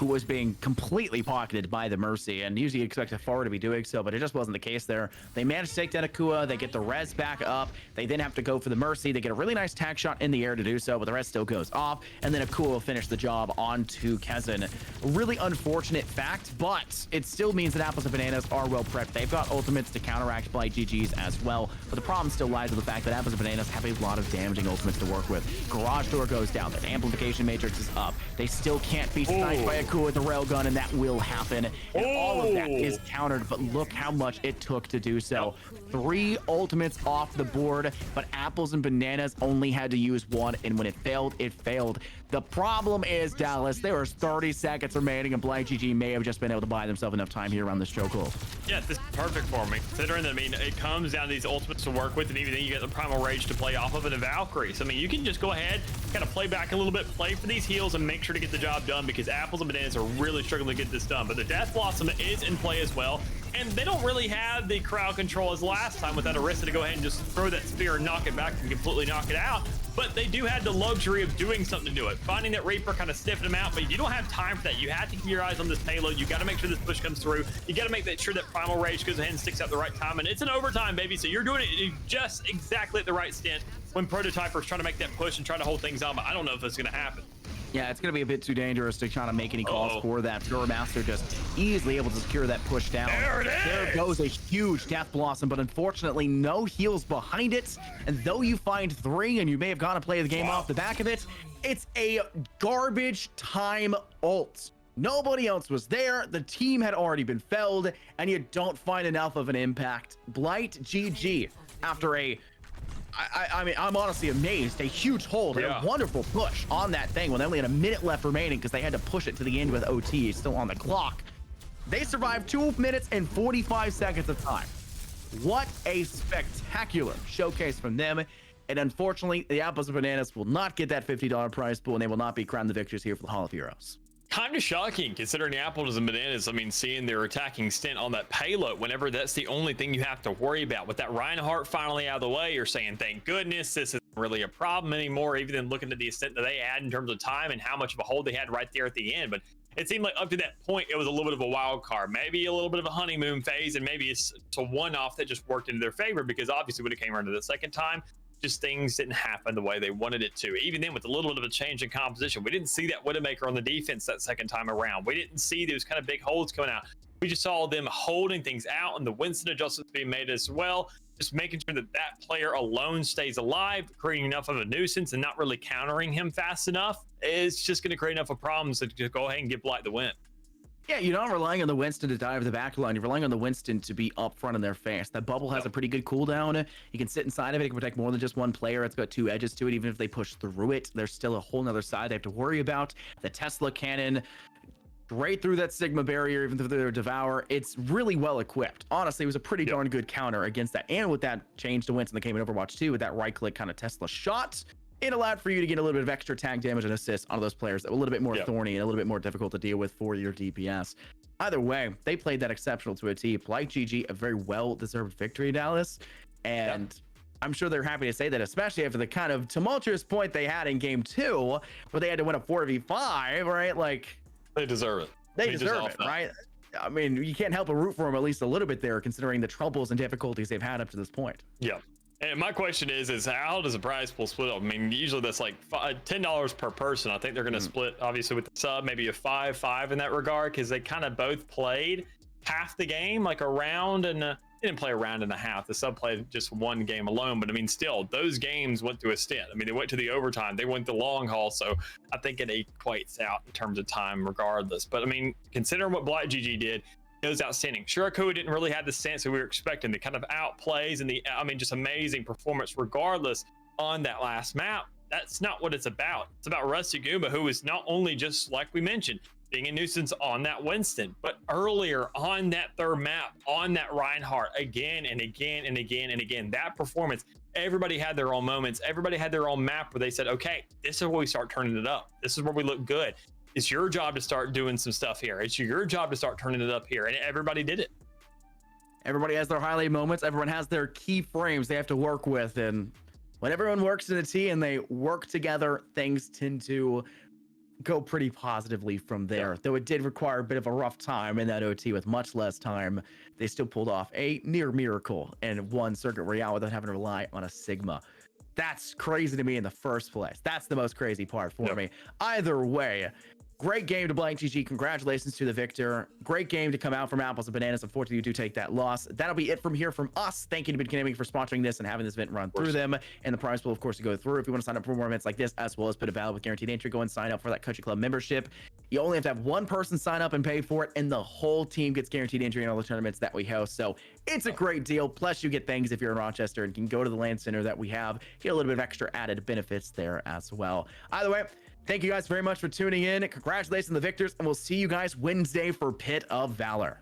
Was being completely pocketed by the Mercy, and usually you expect a forward to be doing so, but it just wasn't the case there. They managed to take down Akua, they get the res back up, they then have to go for the Mercy, they get a really nice tag shot in the air to do so, but the res still goes off, and then Akua will finish the job onto Kezin. Really unfortunate fact, but it still means that Apples and Bananas are well prepped. They've got ultimates to counteract Blight GGs as well, but the problem still lies with the fact that Apples and Bananas have a lot of damaging ultimates to work with. Garage Door goes down, the amplification matrix is up, they still can't be sniped by Akua with the railgun, and that will happen, and all of that is countered, but look how much it took to do so. 3 ultimates off the board, but Apples and Bananas only had to use 1, and when it failed, it failed. The problem is, Dallas, there was 30 seconds remaining, and Blight GG may have just been able to buy themselves enough time here around this chokehold. Yeah, this is perfect for me, considering that, I mean, it comes down to these ultimates to work with, and even then you get the Primal Rage to play off of, and a Valkyrie. So, I mean, you can just go ahead, kind of play back a little bit, play for these heals, and make sure to get the job done, because Apples and Bananas are really struggling to get this done. But the Death Blossom is in play as well, and they don't really have the crowd control as last time without Orisa to go ahead and just throw that spear and knock it back and completely knock it out. But they do have the luxury of doing something to do it. Finding that Reaper, kind of sniffing them out, but you don't have time for that. You have to keep your eyes on this payload. You got to make sure this push comes through. You got to make sure that Primal Rage goes ahead and sticks out the right time. And it's an overtime, baby. So you're doing it just exactly at the right stint when Prototyper's trying to make that push and trying to hold things on. But I don't know if it's going to happen. Yeah, it's going to be a bit too dangerous to try to make any calls for that. Pure Master just easily able to secure that push down. There it is! There goes a huge Death Blossom, but unfortunately no heals behind it. And though you find 3 and you may have gone to play the game off the back of it, it's a garbage time ult. Nobody else was there. The team had already been felled, and you don't find enough of an impact. Blight GG after a I mean, I'm honestly amazed. A huge hold and a wonderful push on that thing when they only had a minute left remaining because they had to push it to the end with OT still on the clock. They survived 2 minutes and 45 seconds of time. What a spectacular showcase from them. And unfortunately, the Apples and Bananas will not get that $50 prize pool, and they will not be crowned the victors here for the Hall of Heroes. Kind of shocking considering the Apples and Bananas. I mean, seeing their attacking stint on that payload whenever that's the only thing you have to worry about. With that Reinhardt finally out of the way, you're saying, thank goodness this isn't really a problem anymore, even then looking at the extent that they had in terms of time and how much of a hold they had right there at the end. But it seemed like up to that point, it was a little bit of a wild card, maybe a little bit of a honeymoon phase, and maybe it's a one-off that just worked into their favor, because obviously when it came around to the second time, just things didn't happen the way they wanted it to. Even then, with a little bit of a change in composition, we didn't see that Widowmaker on the defense that second time around. We didn't see those kind of big holds coming out. We just saw them holding things out and the Winston adjustments being made as well. Just making sure that that player alone stays alive, creating enough of a nuisance and not really countering him fast enough. It's just going to create enough of problems to go ahead and give Blight the win. Yeah, you're not relying on the Winston to dive the back line. You're relying on the Winston to be up front in their face. That bubble has a pretty good cooldown. You can sit inside of it. It can protect more than just one player. It's got two edges to it. Even if they push through it, there's still a whole nother side they have to worry about. The Tesla cannon, right through that Sigma barrier, even through their Devour. It's really well equipped. Honestly, it was a pretty darn good counter against that. And with that change to Winston that came in Overwatch 2, with that right-click kind of Tesla shot, it allowed for you to get a little bit of extra tag damage and assist on those players that were a little bit more thorny and a little bit more difficult to deal with for your DPS. Either way, they played that exceptional to a T. Blight GG, a very well-deserved victory, Dallas. And I'm sure they're happy to say that, especially after the kind of tumultuous point they had in Game 2, where they had to win a 4v5, right? Like, they deserve it. They deserve it, right? I mean, you can't help but root for them at least a little bit there, considering the troubles and difficulties they've had up to this point. Yeah. And my question is how does the prize pool split up? I mean, usually that's like $10 per person. I think they're going to split, obviously, with the sub, maybe a 5-5 in that regard, because they kind of both played half the game, like a round, and they didn't play a round and a half. The sub played just one game alone. But I mean, still, those games went through a stint. I mean, they went to the overtime. They went the long haul. So I think it equates out in terms of time regardless. But I mean, considering what Blight GG did, it was outstanding. Shuraku didn't really have the sense that we were expecting. The kind of outplays and just amazing performance regardless on that last map. That's not what it's about. It's about Rusty Goomba, who is not only, just like we mentioned, being a nuisance on that Winston, but earlier on that third map, on that Reinhardt, again and again and again and again. That performance, everybody had their own moments. Everybody had their own map where they said, okay, this is where we start turning it up. This is where we look good. It's your job to start doing some stuff here. It's your job to start turning it up here. And everybody did it. Everybody has their highlight moments. Everyone has their key frames they have to work with. And when everyone works in a team and they work together, things tend to go pretty positively from there. Though it did require a bit of a rough time in that OT with much less time, they still pulled off a near miracle and won Circuit Royale without having to rely on a Sigma. That's crazy to me in the first place. That's the most crazy part for me. Either way, great game to Blight GG. Congratulations to the victor. Great game to come out from Apples and Bananas. Unfortunately, you do take that loss. That'll be it from here from us. Thank you to Bid Gaming for sponsoring this and having this event run through them. And the prize pool, of course, to go through. If you want to sign up for more events like this, as well as put a valid with guaranteed entry, go and sign up for that Country Club membership. You only have to have one person sign up and pay for it, and the whole team gets guaranteed entry in all the tournaments that we host. So it's a great deal. Plus, you get things if you're in Rochester and can go to the LAN center that we have. Get a little bit of extra added benefits there as well. Either way, thank you guys very much for tuning in. Congratulations on the victors, and we'll see you guys Wednesday for Pit of Valor.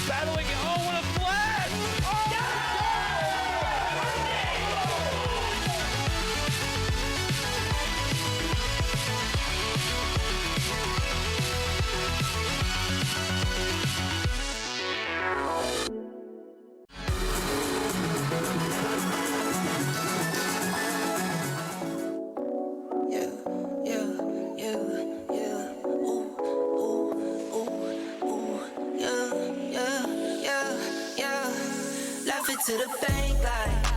Battling, oh, what a flash! Oh! To the bank, like